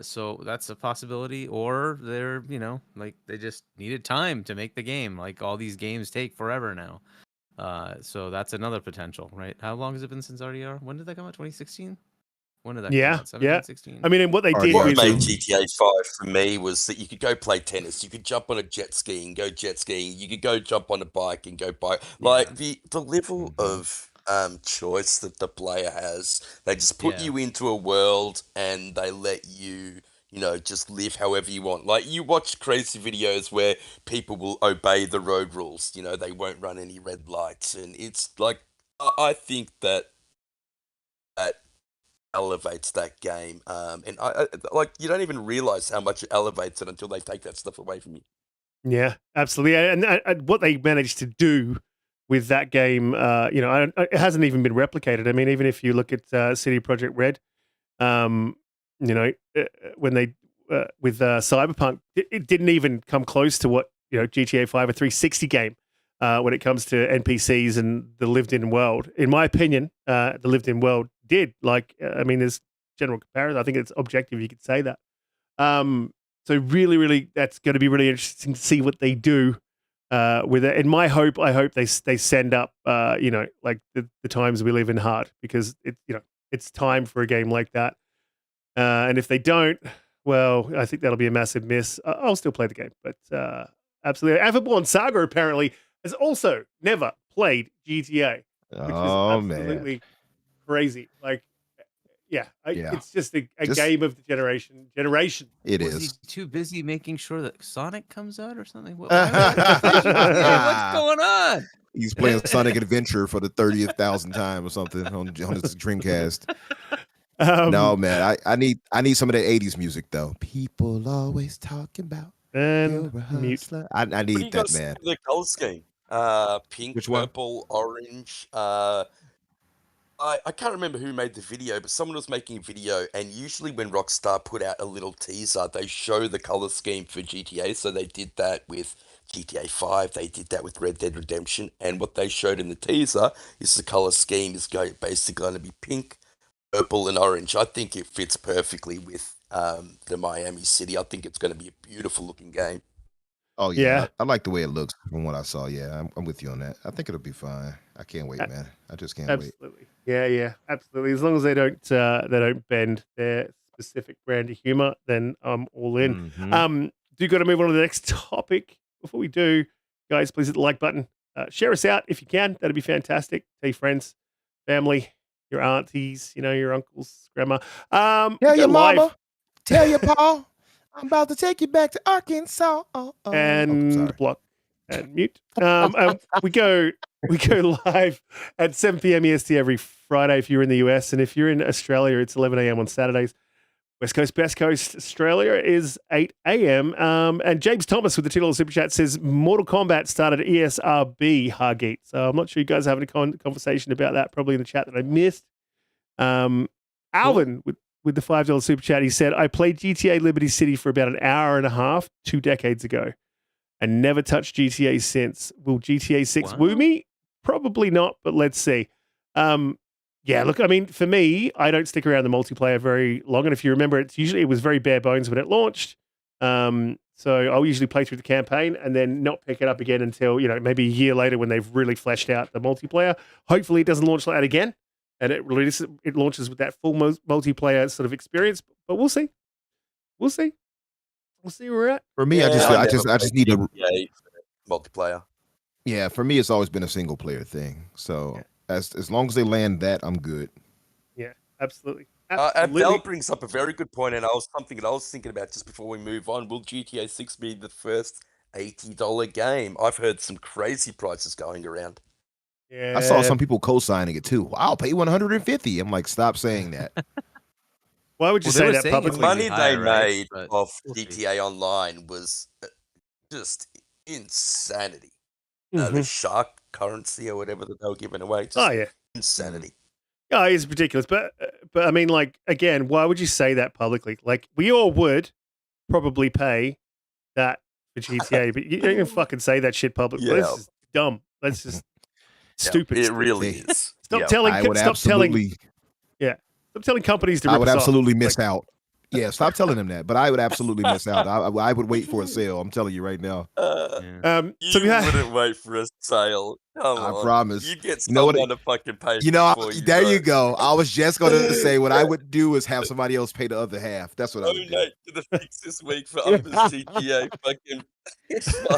So that's a possibility, or they're, you know, like they just needed time to make the game. Like all these games take forever now. So that's another potential, right? How long has it been since RDR? When did that come out? 2016? When did that come out? 17, 16? I mean, and what they did What with made GTA 5 for me was that you could go play tennis, you could jump on a jet ski and go jet skiing, you could go jump on a bike and go bike. Like the level of choice that the player has, they just put you into a world and they let you, you know, just live however you want. Like you watch crazy videos where people will obey the road rules, you know, they won't run any red lights, and it's like I think that elevates that game. And I like you don't even realize how much it elevates it until they take that stuff away from you. Yeah, absolutely. And what they managed to do with that game, you know, it hasn't even been replicated. I mean, even if you look at City Project Red, you know, when they with Cyberpunk, it didn't even come close to what, you know, GTA 5, a 360 game, when it comes to NPCs and the lived-in world. In my opinion, the lived-in world did. Like, I mean, there's general comparison. I think it's objective. You could say that. So really, really, that's going to be really interesting to see what they do with it. And I hope they send up, you know, like the times we live in hard, because you know, it's time for a game like that. And if they don't, well, I think that'll be a massive miss. I'll still play the game, but absolutely. Everborn Saga apparently has also never played GTA, which is absolutely crazy. Like, yeah, it's just a game of the generation. Was he too busy making sure that Sonic comes out or something? What's going on? He's playing Sonic Adventure for the 30,000th time or something on his Dreamcast. No, man, I need some of that 80s music though. People always talking about and mute. I need that, man. The color scheme, pink, Which one? purple, orange. I can't remember who made the video, but someone was making a video, and usually when Rockstar put out a little teaser, they show the color scheme for GTA. So they did that with GTA 5, they did that with Red Dead Redemption, and what they showed in the teaser is the color scheme is basically going to be pink, purple, and orange. I think it fits perfectly with the Miami City. I think it's going to be a beautiful looking game. Oh yeah, I like the way it looks from what I saw. Yeah, I'm with you on that. I think it'll be fine. I can't wait, man. I just can't wait. Absolutely. Yeah, absolutely. As long as they don't bend their specific brand of humor, then I'm all in. Do got to move on to the next topic. Before we do, guys, please hit the like button. Share us out if you can. That'd be fantastic. Tell your friends, family, your aunties, you know, your uncles, grandma. Tell your mama. Tell your pa. I'm about to take you back to Arkansas. And block and mute. We go live at 7 p.m. EST every Friday if you're in the US, and if you're in Australia, it's 11 a.m. on Saturdays. West Coast, Best Coast, Australia is 8 a.m. And James Thomas with the $2 super chat says Mortal Kombat started ESRB, Hargeet. So I'm not sure you guys are having a conversation about that, probably in the chat that I missed. Alvin with the $5 super chat, he said, I played GTA Liberty City for about an hour and a half 2 decades ago and never touched GTA since. Will GTA 6 woo me? Probably not, but let's see. Yeah, look, I mean, for me, I don't stick around the multiplayer very long. And if you remember, it was very bare bones when it launched. So I'll usually play through the campaign and then not pick it up again until, you know, maybe a year later when they've really fleshed out the multiplayer. Hopefully it doesn't launch like that again. And it launches with that full multiplayer sort of experience, but we'll see. We'll see where we're at. For me, I just need a multiplayer. Yeah, for me, it's always been a single player thing. So as long as they land that, I'm good. Yeah, absolutely. Bell brings up a very good point, and I was thinking about just before we move on. Will GTA 6 be the first $80 game? I've heard some crazy prices going around. Yeah. I saw some people co-signing it too. I'll pay $150. I'm like, stop saying that. Why would you say that publicly? The money they made off GTA Online was just insanity. The shark currency or whatever that they were giving away. Just insanity. Yeah, it's ridiculous. But I mean, like, again, why would you say that publicly? Like, we all would probably pay that for GTA, but you don't even fucking say that shit publicly. Yeah. This is dumb. That's just stupid. It really is. Stop telling companies to rip I would us off. absolutely miss out Yeah, stop telling him that. But I would absolutely miss out. I would wait for a sale. I'm telling you right now. So You wouldn't wait for a sale. Come I on. promise. You'd get You know what? someone to fucking pay You know, for you, there bro. you go. I was just going to say what I would do is have somebody else pay the other half. That's what I would do. Donate to the fix this week for Umbra's GTA fucking.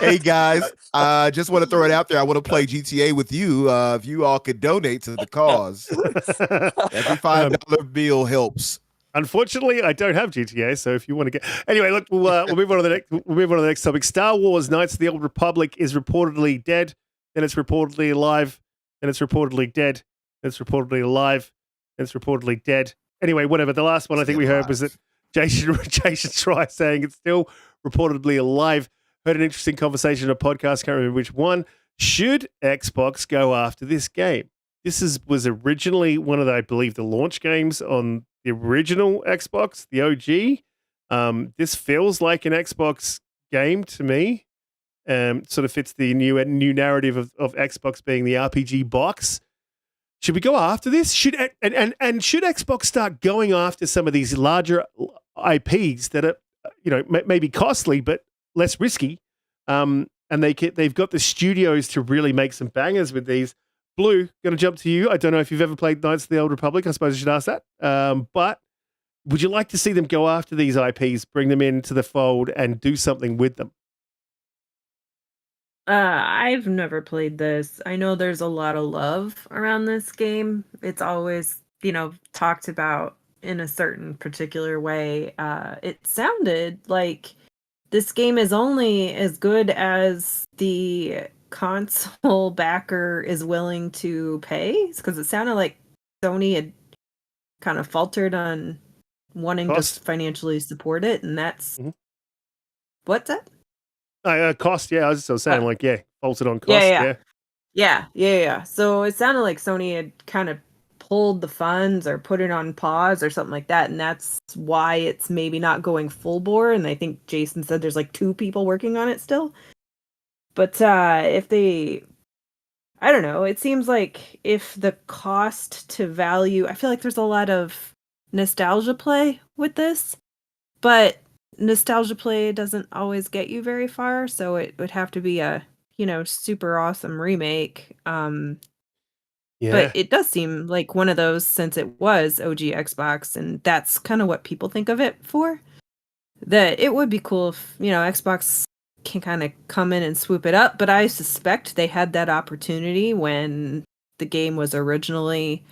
Hey guys, I just want to throw it out there. I want to play GTA with you. If you all could donate to the cause, every $5 bill helps. Unfortunately, I don't have GTA, so if you want to get anyway, look, we'll move on to the next. We'll move on to the next topic. Star Wars: Knights of the Old Republic is reportedly dead. Then it's reportedly alive. Then it's reportedly dead. Then it's reportedly alive. Then it's reportedly dead. Anyway, whatever. The last one I think we heard was that Jason Try saying it's still reportedly alive. Heard an interesting conversation on a podcast. Can't remember which one. Should Xbox go after this game? This was originally one of the, I believe, the launch games on the original Xbox, the OG. This feels like an Xbox game to me. Sort of fits the new narrative of Xbox being the RPG box. Should we go after this? Should Xbox start going after some of these larger IPs that are, maybe costly but less risky? And they've got the studios to really make some bangers with these. Blue, going to jump to you. I don't know if you've ever played Knights of the Old Republic. I suppose I should ask that. But would you like to see them go after these IPs, bring them into the fold, and do something with them? I've never played this. I know there's a lot of love around this game. It's always, talked about in a certain particular way. It sounded like this game is only as good as the console backer is willing to pay, because it sounded like Sony had kind of faltered on wanting to financially support it, and that's what's that? Cost, yeah. I was just saying, faltered on cost, yeah. So it sounded like Sony had kind of pulled the funds or put it on pause or something like that, and that's why it's maybe not going full bore. And I think Jason said there's like 2 people working on it still. But if they, I don't know, it seems like if the cost to value, I feel like there's a lot of nostalgia play with this, but nostalgia play doesn't always get you very far, so it would have to be a, super awesome remake. But it does seem like one of those, since it was OG Xbox, and that's kind of what people think of it for, that it would be cool if, Xbox can kind of come in and swoop it up. But I suspect they had that opportunity when the game was originally,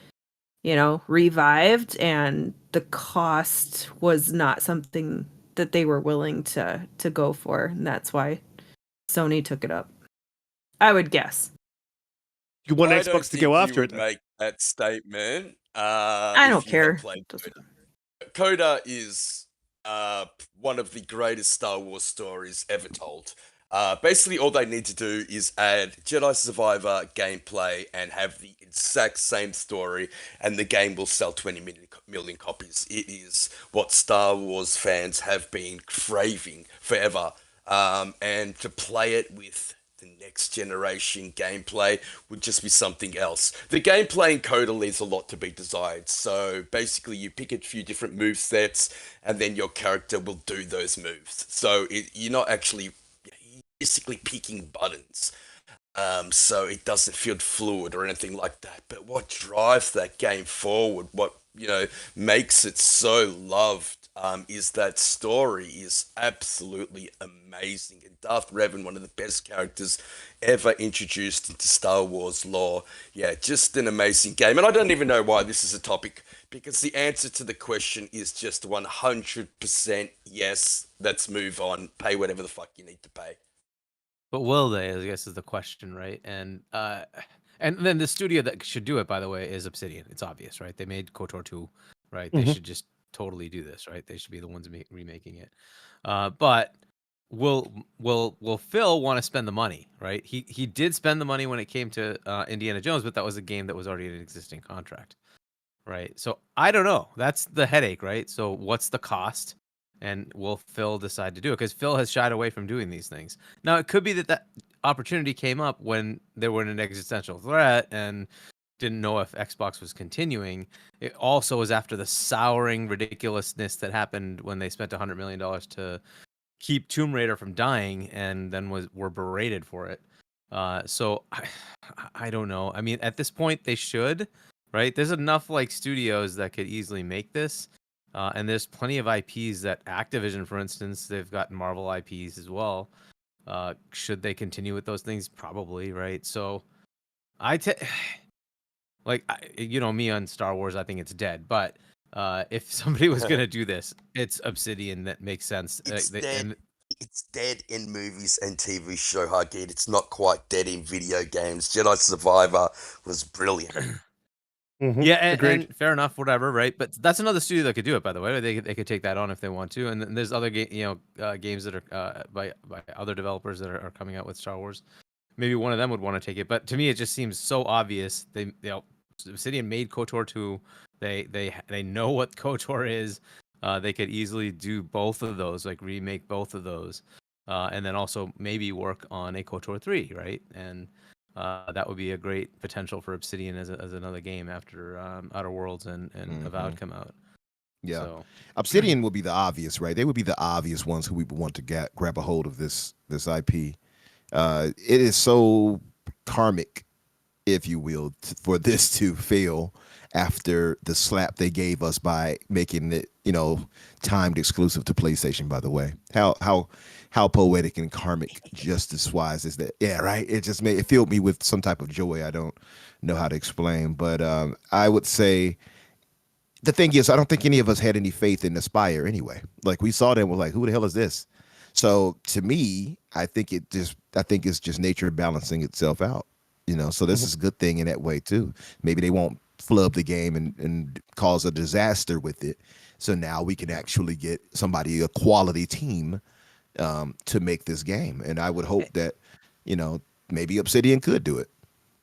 revived, and the cost was not something that they were willing to go for, and that's why Sony took it up, I would guess. You want Xbox to go after it? Make that statement. I don't care. KOTOR is one of the greatest Star Wars stories ever told. Basically, all they need to do is add Jedi Survivor gameplay and have the exact same story, and the game will sell 20 million copies. It is what Star Wars fans have been craving forever. And to play it with the next generation gameplay would just be something else. The gameplay in KOTOR leaves a lot to be desired. So basically you pick a few different move sets and then your character will do those moves. So you're not actually basically picking buttons. So it doesn't feel fluid or anything like that. But what drives that game forward, what makes it so loved, is that story is absolutely amazing. And Darth Revan, one of the best characters ever introduced into Star Wars lore. Yeah, just an amazing game. And I don't even know why this is a topic, because the answer to the question is just 100% yes. Let's move on. Pay whatever the fuck you need to pay. But will they, I guess, is the question, right? And then the studio that should do it, by the way, is Obsidian. It's obvious, right? They made KOTOR 2, right? They should just totally do this, right? They should be the ones remaking it. But will Phil want to spend the money, right? He did spend the money when it came to Indiana Jones, but that was a game that was already an existing contract, right? So I don't know. That's the headache, right? So what's the cost? And will Phil decide to do it? Because Phil has shied away from doing these things. Now, it could be that opportunity came up when there were an existential threat and didn't know if Xbox was continuing. It also was after the souring ridiculousness that happened when they spent $100 million to keep Tomb Raider from dying, and then were berated for it. So I don't know. I mean, at this point, they should, right? There's enough like studios that could easily make this, and there's plenty of IPs that Activision, for instance, they've got Marvel IPs as well. Should they continue with those things? Probably, right? So like, you know me on Star Wars, I think it's dead. But if somebody was gonna do this, it's Obsidian that makes sense. It's dead. It's dead in movies and TV show, Hargeet. It's not quite dead in video games. Jedi Survivor was brilliant. Yeah, and fair enough, whatever, right? But that's another studio that could do it, by the way. They could take that on if they want to. And then there's other games that are by other developers that are coming out with Star Wars. Maybe one of them would want to take it. But to me, it just seems so obvious. Obsidian made KOTOR 2. They know what KOTOR is. They could easily do both of those, like remake both of those, and then also maybe work on a KOTOR 3, right? And that would be a great potential for Obsidian as another game after Outer Worlds and Avowed come out. Yeah, so, Obsidian would be the obvious, right? They would be the obvious ones who we would want to grab a hold of this IP. It is so karmic, if you will, for this to fail after the slap they gave us by making it, timed exclusive to PlayStation. By the way, how poetic and karmic justice-wise is that? Yeah, right. It filled me with some type of joy I don't know how to explain. But I would say the thing is, I don't think any of us had any faith in Aspire anyway. Like, we saw them, we're like, who the hell is this? So to me, I think it's just nature balancing itself out. So this is a good thing in that way too. Maybe they won't flub the game and cause a disaster with it. So now we can actually get a quality team to make this game. And I would hope that, maybe Obsidian could do it.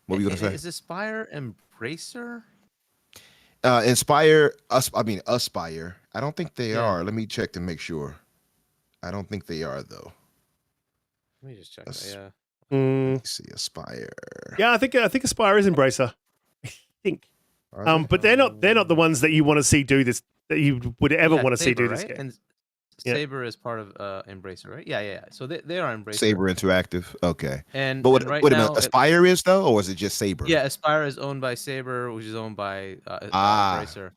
What were you going to say? Is Aspire Embracer? Aspire. I don't think they are. Let me check to make sure. I don't think they are, though. Let me just check. Yeah. Let's see, Aspire. Yeah, I think Aspire is Embracer. I think. But they're not the ones that you want to see do this, that you would ever want to see do this game. And Saber is part of Embracer, right? Yeah. So they are Embracer. Saber Interactive. Okay. But wait a minute, Aspire is though, or is it just Saber? Yeah, Aspire is owned by Saber, which is owned by Embracer.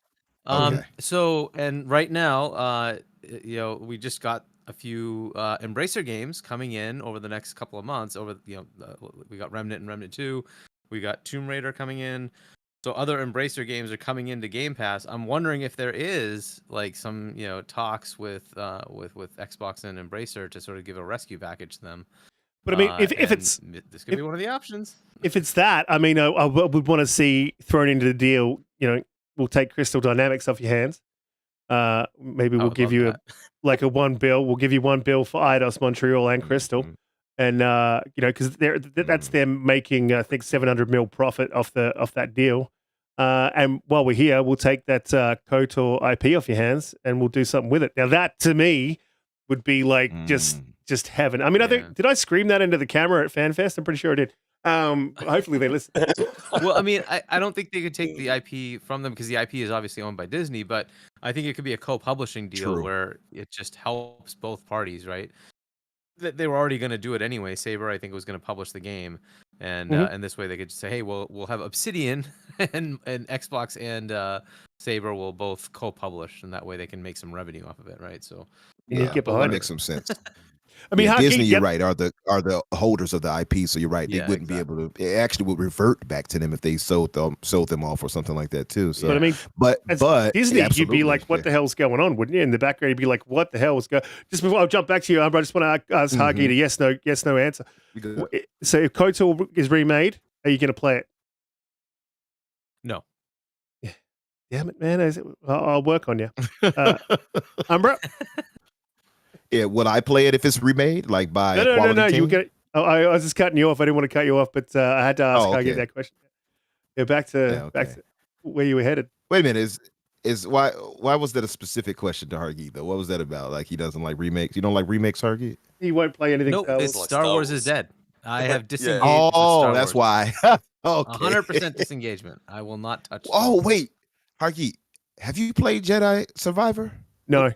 Okay. So, and right now, we just got a few Embracer games coming in over the next couple of months. We got Remnant and Remnant 2. We got Tomb Raider coming in. So other Embracer games are coming into Game Pass. I'm wondering if there is like some talks with Xbox and Embracer to sort of give a rescue package to them. But I mean, if this could be one of the options. If it's that, I mean, I would want to see thrown into the deal. We'll take Crystal Dynamics off your hands. Maybe we'll give you a $1 bill. We'll give you $1 bill for Eidos, Montreal, and Crystal. And because that's them making, I think, 700 mil profit off that deal. And while we're here, we'll take that KOTOR IP off your hands, and we'll do something with it. Now that to me would be like just heaven. I mean, I think, did I scream that into the camera at FanFest? I'm pretty sure I did. Hopefully they listen. Well, I mean, I don't think they could take the IP from them because the IP is obviously owned by Disney, but I think it could be a co-publishing deal where it just helps both parties, right? They were already going to do it anyway. Saber, I think, was going to publish the game, and this way they could just say, "Hey, we'll have Obsidian and Xbox and Saber will both co-publish, and that way they can make some revenue off of it, right?" So get behind that it. makes some sense. I mean, Disney, you're right, are the holders of the IP, so you're right. They wouldn't be able to. It actually would revert back to them if they sold them off or something like that too. So, but I mean, but Disney, you'd be like, "What the hell's going on?" Wouldn't you? In the background, you'd be like, "What the hell is going?" Just before I jump back to you, Umbra, I just want to ask Hargeet a yes, no answer. So, if KOTOR is remade, are you going to play it? No. Damn it, man! I'll work on you, Umbra. Yeah, would I play it if it's remade, like by a quality No. team? You get. I was just cutting you off. I didn't want to cut you off, but I had to ask Hargeet that question. Yeah, back to where you were headed. Wait a minute, is why was that a specific question to Hargeet though? What was that about? Like he doesn't like remakes. You don't like remakes, Hargeet? He won't play anything. No, Star Wars is dead. I have Yeah. disengaged with Oh, Star that's Wars. why. Okay. 100% disengagement. I will not touch. Oh, Star Wars. wait. Hargeet, have you played Jedi Survivor? No.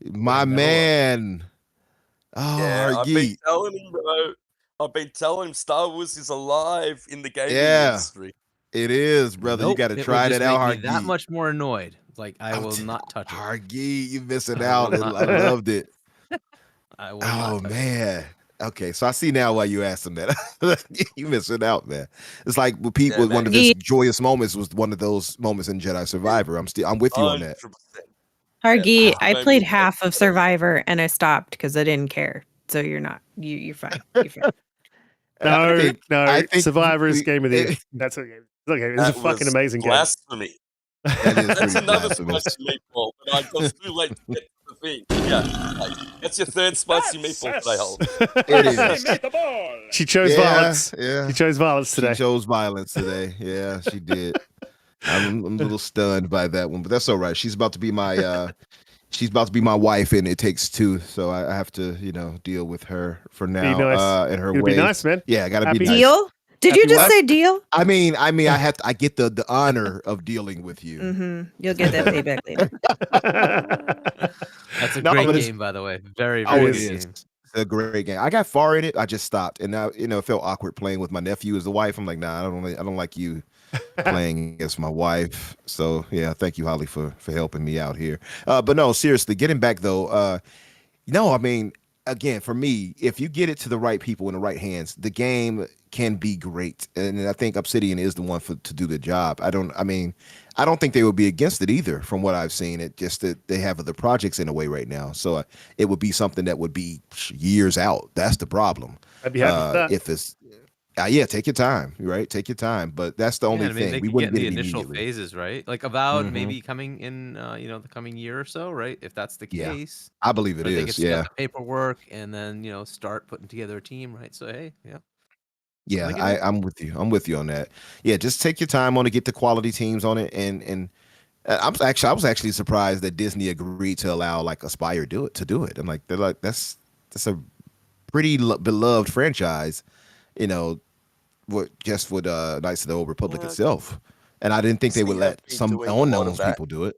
My No. man. Oh, Yeah, I've been Hargeet. telling him, bro. I've been telling him Star Wars is alive in the gaming Yeah, industry. it is, brother. You Nope, got to it try would just that out, make me that Hargeet. much more annoyed. Like I will not touch it. Hargeet, you missing I out. will I not. loved it. I will Oh, not touch it. man. Okay, so I see now why you asked him that. You missing out, man. It's like with people, Yeah, one man. of his joyous moments was one of those moments in Jedi Survivor. I'm with you on that. 100%. Hargeet, I Made me played so half of proud. Survivor and I stopped because I didn't care. So you're fine. You're fine. No, think Survivor is game of the year. it- That's okay. Okay, it's a That fucking was amazing game. blasphemy. that is That's pretty another blasphemous. spicy meatball, but I was too late to get to the thing. Yeah, like, that's your third spicy meatball today, Hole. It is. Spicy meatball. She chose Yeah, violence. yeah. She chose violence She today. chose violence today. Yeah, she did. I'm a little stunned by that one, but that's all right. She's about to be my wife, and it takes two, so I have to, deal with her for now. nice. And her It'll ways. be nice, man. Yeah, I gotta Happy be nice. Deal? Did you Happy just wife? say deal? I mean, I get the honor of dealing with you. Mm-hmm. You'll get that payback later. That's a No, great but it's- game, by the way. Very, Oh, very it good is. game. It's a great game. I got far in it. I just stopped, and now it felt awkward playing with my nephew as the wife. I'm like, nah, I don't like you playing against my wife. So yeah, thank you, Holly, for helping me out here. But no, seriously, getting back though. No, I mean, again, for me, if you get it to the right people in the right hands, the game can be great, and I think Obsidian is the one to do the job. I don't think they would be against it either, from what I've seen. It just that they have other projects in a way right now, so it would be something that would be years out. That's the problem. I'd be happy for that. If it's yeah, take your time, right? Take your time, but that's the only I mean, thing they we could wouldn't get get the it initial immediately. phases, right? Like Avowed Mhm. maybe coming in, the coming year or so, right? If that's the Yeah, case, I believe it they is. get set Yeah. up the paperwork and then start putting together a team, right? So hey, yeah. Yeah, Look at it. I'm with you. I'm with you on that. Yeah, just take your time on it, get the quality teams on it, and I was actually surprised that Disney agreed to allow like Aspire to do it. I'm like, they're like that's a pretty beloved franchise, just with Knights of the Old Republic Yeah. itself, and I didn't think they would Disney have let been some doing a lot of unknowns that. people do it.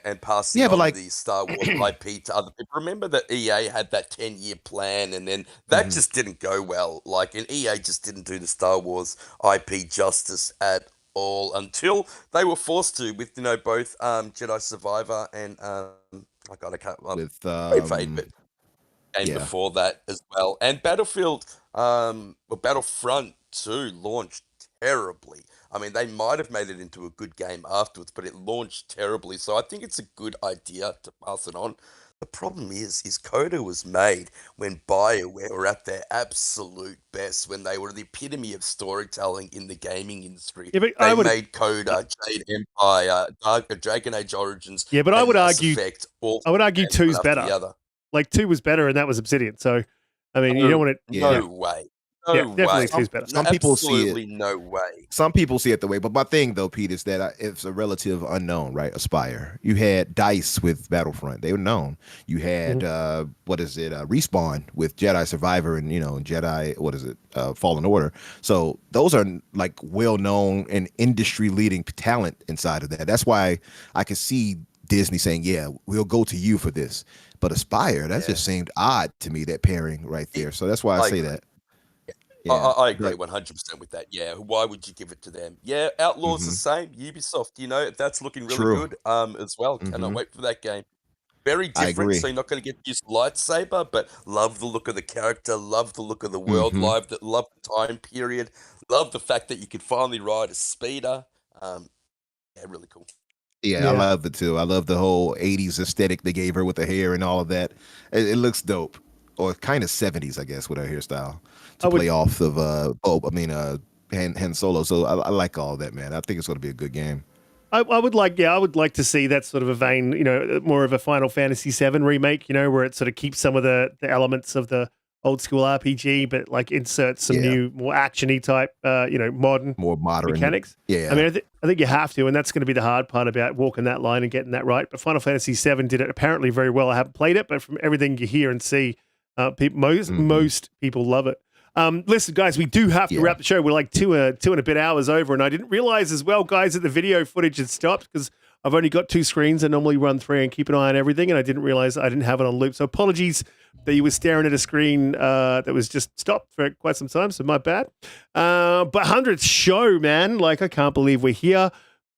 And passing Yeah, but on like, the Star Wars IP to other people. Remember that EA had that 10-year plan, and then that Mhm. just didn't go well. Like, and EA just didn't do the Star Wars IP justice at all until they were forced to with both Jedi Survivor and I can't with great favorite game yeah. before that as well. And Battlefield, Battlefront 2 launched terribly. I mean, they might have made it into a good game afterwards, but it launched terribly. So I think it's a good idea to pass it on. The problem is KOTOR was made when BioWare were at their absolute best, when they were the epitome of storytelling in the gaming industry. Yeah, but They I would. made KOTOR, Jade Empire, Dragon Age Origins, Yeah, but I and would Mass argue. Effect, all I would argue one two's after the better. other. Like 2 was better, and that was Obsidian. So, I mean, you don't want to. Yeah. No way. Yeah, No definitely way. 2's better. Some people see it. Absolutely no way. Some people see it the way, but my thing though, Pete, is that it's a relative unknown, right? Aspire. You had Dice with Battlefront; they were known. You had Respawn with Jedi Survivor and Jedi Fallen Order. So those are like well known and industry leading talent inside of that. That's why I could see Disney saying, "Yeah, we'll go to you for this." But Aspire, that just seemed odd to me, that pairing right there. So that's why I say agree. that. I agree Like, 100% with that. Yeah, why would you give it to them? Yeah, Outlaws the same. Ubisoft, that's looking really True. good as well. Cannot wait for that game. Very I different, agree. so you're not going to get to use lightsaber, but love the look of the character, love the look of the world, love the time period, love the fact that you could finally ride a speeder. Yeah, really cool. Yeah, I love it too. I love the whole 80s aesthetic they gave her with the hair and all of that. It looks dope. Or kind of 70s, I guess, with her hairstyle to play off of Han Solo. So I like all that, man. I think it's going to be a good game. I would like to see that sort of a vein, more of a Final Fantasy VII remake, where it sort of keeps some of the elements of the old school RPG, but like insert some new, more actiony type, modern, more modern mechanics. Yeah, I mean, I think you have to, and that's going to be the hard part about walking that line and getting that right. But Final Fantasy VII did it apparently very well. I haven't played it, but from everything you hear and see, most people love it. Listen, guys, we do have to wrap the show. We're like two and a bit hours over, and I didn't realize as well, guys, that the video footage had stopped because I've only got 2 screens. I normally run 3 and keep an eye on everything, and I didn't realize I didn't have it on loop. So apologies that you were staring at a screen that was just stopped for quite some time, so my bad. But 100th show, man. Like, I can't believe we're here.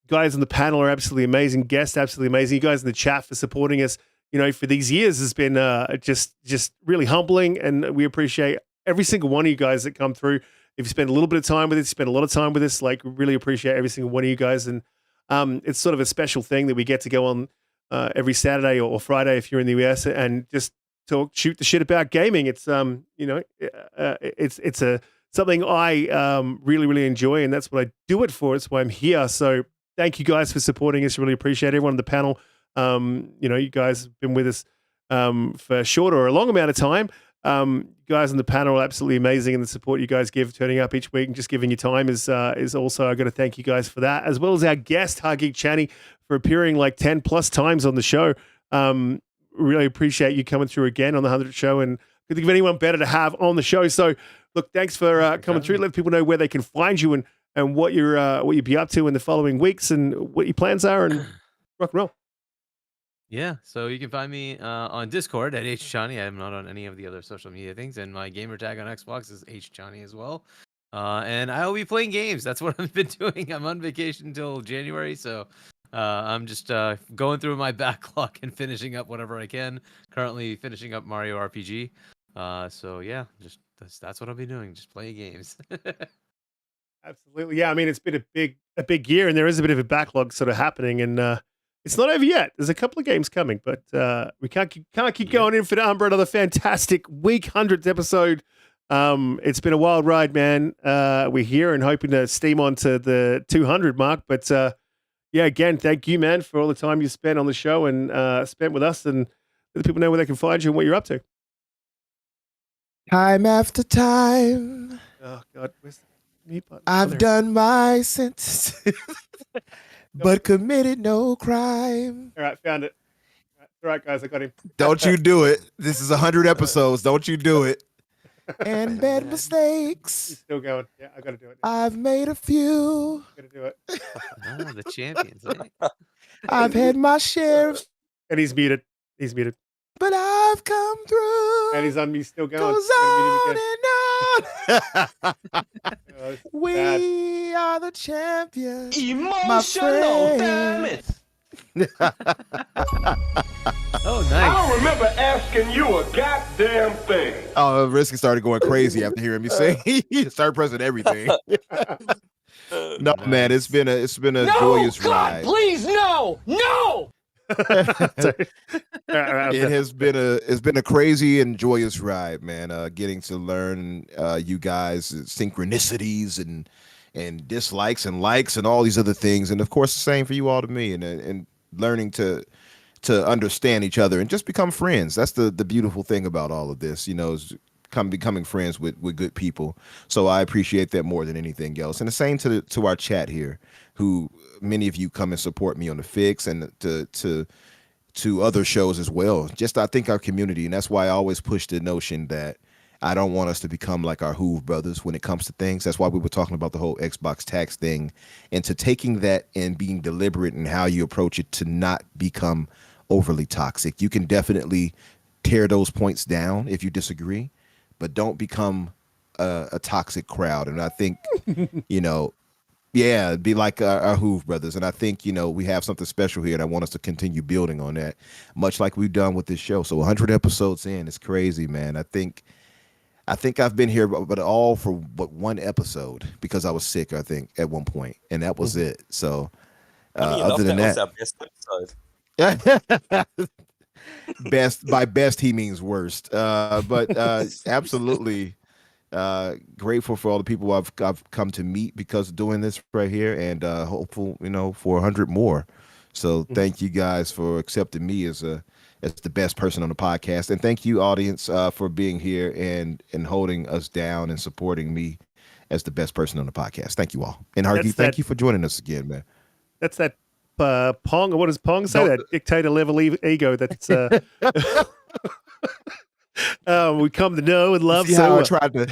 Guys on the panel are absolutely amazing. Guests, absolutely amazing. You guys in the chat for supporting us, for these years has been just really humbling, and we appreciate every single one of you guys that come through. If you spend a little bit of time with us, spend a lot of time with us, like, really appreciate every single one of you guys. And it's sort of a special thing that we get to go on every Saturday or Friday if you're in the US and just shoot the shit about gaming. It's it's something I really enjoy, and that's what I do it for. It's why I'm here. So thank you guys for supporting us. Really appreciate everyone on the panel. You guys have been with us for a short or a long amount of time. Guys on the panel are absolutely amazing, and the support you guys give turning up each week and just giving your time is also, I got to thank you guys for that, as well as our guest Hargeet Chani for appearing like 10 plus times on the show. Really appreciate you coming through again on the 100th show, and couldn't think of anyone better to have on the show. So look, thanks for coming through. Let people know where they can find you and what you'd be up to in the following weeks and what your plans are, and rock and roll. Yeah, so you can find me on Discord at HChani. I'm not on any of the other social media things, and my gamer tag on Xbox is HChani as well. And I will be playing games. That's what I've been doing. I'm on vacation until January, so I'm just going through my backlog and finishing up whatever I can. Currently finishing up Mario RPG. So yeah, just that's what I'll be doing. Just playing games. Absolutely, yeah. I mean, it's been a big year, and there is a bit of a backlog sort of happening, and it's not over yet. There's a couple of games coming, but we can't keep going in for the Umbra. Another fantastic week, 100th episode. It's been a wild ride, man. We're here and hoping to steam on to the 200 mark. But yeah, again, thank you, man, for all the time you spent on the show and spent with us, and let people know where they can find you and what you're up to. Time after time. Oh, God. Where's the mute button? I've done my sentence. But committed no crime. All right, found it. All right, guys, I got him. Don't you do it. This is 100 episodes. Don't you do it. And bad mistakes. He's still going. Yeah, I got to do it. I've made a few. Got to do it. Oh, the champions. Eh? I've had my share of... And he's muted. But I've come through. And he's still going. Goes on and on. We bad. are the champions. Emotional, damn it. Oh, nice. I don't remember asking you a goddamn thing. Oh, Riskit started going crazy after hearing me say he started pressing everything. No, nice. Man, it's been a joyous ride. Please, no. It has been a crazy and joyous ride, man. Getting to learn you guys synchronicities and dislikes and likes and all these other things, and of course the same for you all to me, and learning to understand each other and just become friends. That's the beautiful thing about all of this, is becoming friends with good people. So I appreciate that more than anything else. And the same to our chat here, who many of you come and support me on the Fix and to other shows as well. Just, I think, our community, and that's why I always push the notion that I don't want us to become like our Hoove brothers when it comes to things. That's why we were talking about the whole Xbox tax thing, and to taking that and being deliberate in how you approach it to not become overly toxic. You can definitely tear those points down if you disagree, but don't become a toxic crowd. And I think, yeah, be like our Hoove brothers. And I think, we have something special here, and I want us to continue building on that, much like we've done with this show. So 100 episodes in, it's crazy, man. I think I've been here, but all for one episode, because I was sick, I think, at one point, and that was it. So other than that, was our best episode. By best he means worst. But absolutely grateful for all the people I've come to meet because of doing this right here, and hopeful, for 100 more. So thank you guys for accepting me as the best person on the podcast, and thank you, audience, for being here and holding us down and supporting me as the best person on the podcast. Thank you all, and Hargeet, thank you for joining us again, man. That's that Pong. What does Pong say? That dictator level ego. That's we come to know and love. See how I tried to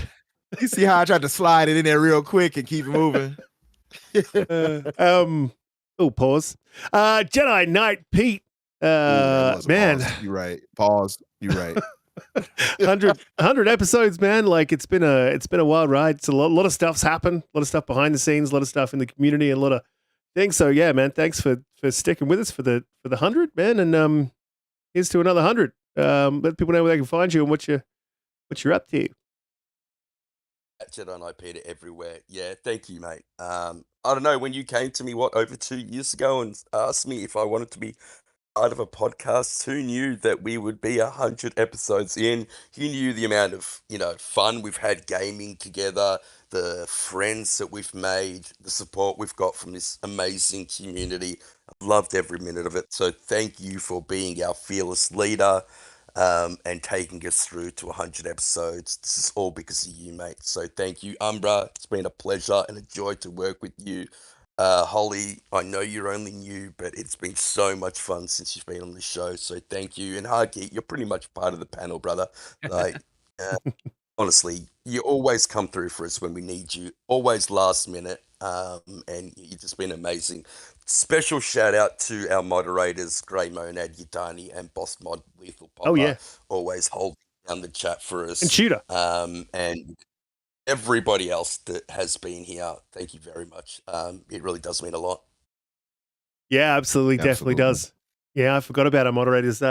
You see how I tried to slide it in there real quick and keep it moving? Pause. Jedi Knight Pete. That was a Man, pause. You're right. Pause. You're right. 100 episodes, man. Like it's been a wild ride. It's a lot of stuff's happened, a lot of stuff behind the scenes, a lot of stuff in the community, and a lot of things. So yeah, man, thanks for sticking with us for the 100, man. And here's to another 100. Let people know where they can find you and what you're up to. At JediKnightPeter everywhere. Yeah, thank you, mate. I don't know, when you came to me, over 2 years ago and asked me if I wanted to be part of a podcast, who knew that we would be 100 episodes in? Who knew the amount of, fun we've had gaming together, the friends that we've made, the support we've got from this amazing community. I've loved every minute of it. So thank you for being our fearless leader. And taking us through to 100 episodes. This is all because of you, mate. So thank you, Umbra. It's been a pleasure and a joy to work with you. Holly, I know you're only new, but it's been so much fun since you've been on the show. So thank you. And Hargeet, you're pretty much part of the panel, brother. Like, honestly, you always come through for us when we need you. Always last minute. And you've just been amazing. Special shout out to our moderators, Grey Monad, Yidani, and Boss Mod Lethal Popper. Oh, yeah. Always holding down the chat for us. And Shooter. And everybody else that has been here, thank you very much. It really does mean a lot. Yeah, absolutely. Definitely does. Yeah, I forgot about our moderators,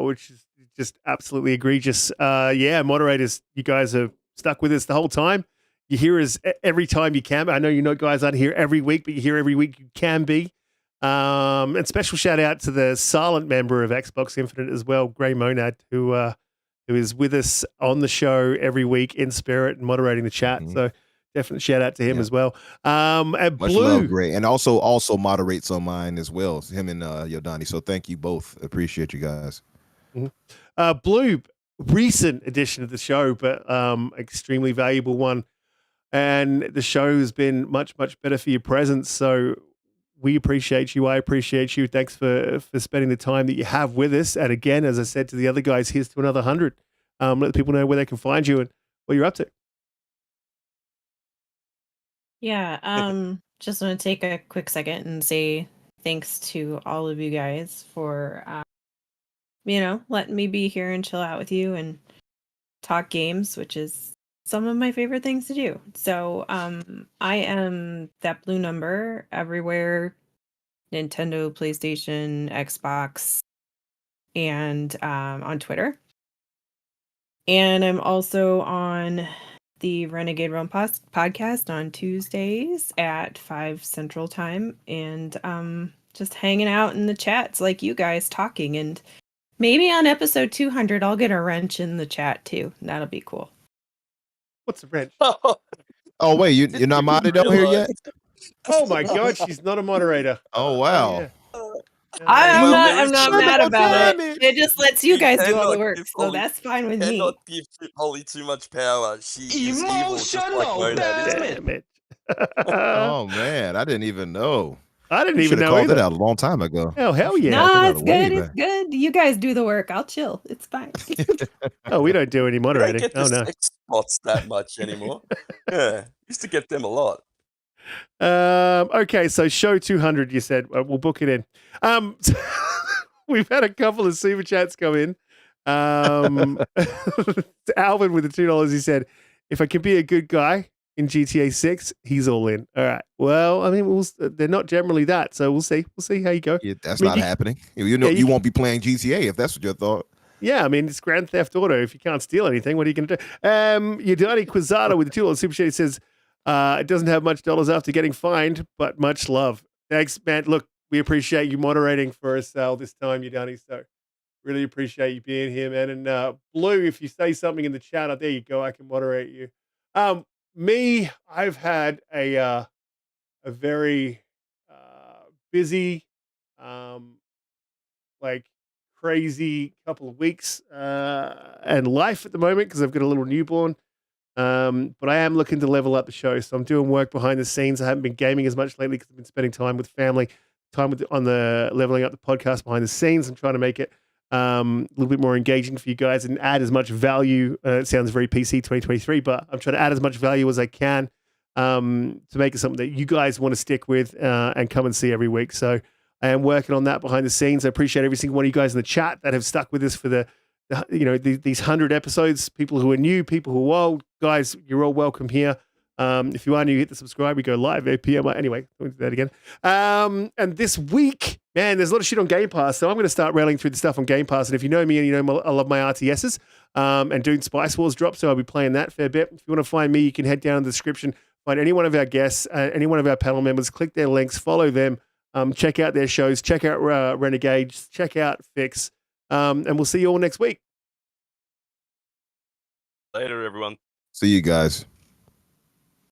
which is just absolutely egregious. Yeah, moderators, you guys have stuck with us the whole time. You hear us every time you can. I know guys aren't here every week, but you hear every week you can be. And special shout out to the silent member of Xbox Infinite as well, Grey Monad, who is with us on the show every week in spirit and moderating the chat. Mm-hmm. So definitely shout out to him as well. And much Blue, love, Grey, and also moderates on mine as well. Him and Yodani. So thank you both. Appreciate you guys. Mm-hmm. Blue, recent addition to the show, but extremely valuable one. And the show has been much, much better for your presence. So we appreciate you. I appreciate you. Thanks for spending the time that you have with us. And again, as I said to the other guys, here's to another 100. Let people know where they can find you and what you're up to. Yeah. Just want to take a quick second and say thanks to all of you guys for, letting me be here and chill out with you and talk games, which is some of my favorite things to do. So I am ThatBlueNumber everywhere: Nintendo, PlayStation, Xbox, and on Twitter. And I'm also on the Renegade Realm podcast on Tuesdays at 5 Central Time, and just hanging out in the chats like you guys talking. And maybe on episode 200 I'll get a wrench in the chat too. That'll be cool. What's a wrench? Oh wait, you're not modded on here yet? Oh my God, she's not a moderator. Oh wow. Yeah. I'm not mad about it. It just lets you guys do all the work, so that's fine with me. Cannot give Holly too much power. She is evil, just like Damn it. Oh man, I didn't even know. I didn't even know called either. it out a long time ago. Oh hell yeah! No, it's good. It's good. You guys do the work. I'll chill. It's fine. Oh, we don't do any moderating. We don't get the sex spots that much anymore. Yeah, used to get them a lot. Okay, so show 200. You said we'll book it in. We've had a couple of super chats come in. Alvin with the $2. He said, "If I can be a good guy in GTA 6, he's all in." All right. Well, I mean, they're not generally that, so we'll see. We'll see how you go. Yeah, that's not happening. You won't be playing GTA if that's what you thought. Yeah, I mean, it's Grand Theft Auto. If you can't steal anything, what are you going to do? Yadani Quizada with the $2 super chat says, "It doesn't have much dollars after getting fined, but much love." Thanks, man. Look, we appreciate you moderating for us this time, Yadani. So really appreciate you being here, man. And Blue, if you say something in the chat, there you go. I can moderate you. Me, I've had a very busy, crazy couple of weeks and life at the moment because I've got a little newborn. But I am looking to level up the show, so I'm doing work behind the scenes. I haven't been gaming as much lately because I've been spending time with family, on the leveling up the podcast behind the scenes. I'm trying to make it a little bit more engaging for you guys and add as much value. It sounds very PC 2023, but I'm trying to add as much value as I can to make it something that you guys want to stick with and come and see every week. So I am working on that behind the scenes. I appreciate every single one of you guys in the chat that have stuck with us for these 100 episodes. People who are new, people who are old, guys, you're all welcome here. If you are new, hit the subscribe. We go live 8 p.m. Anyway, we'll do that again. And this week, man, there's a lot of shit on Game Pass, so I'm going to start railing through the stuff on Game Pass. And if you know me and you know I love my RTSs, and Dune Spice Wars drop, so I'll be playing that a fair bit. If you want to find me, you can head down in the description, find any one of our guests, any one of our panel members, click their links, follow them, check out their shows, check out Renegades, check out Fix, and we'll see you all next week. Later, everyone. See you guys.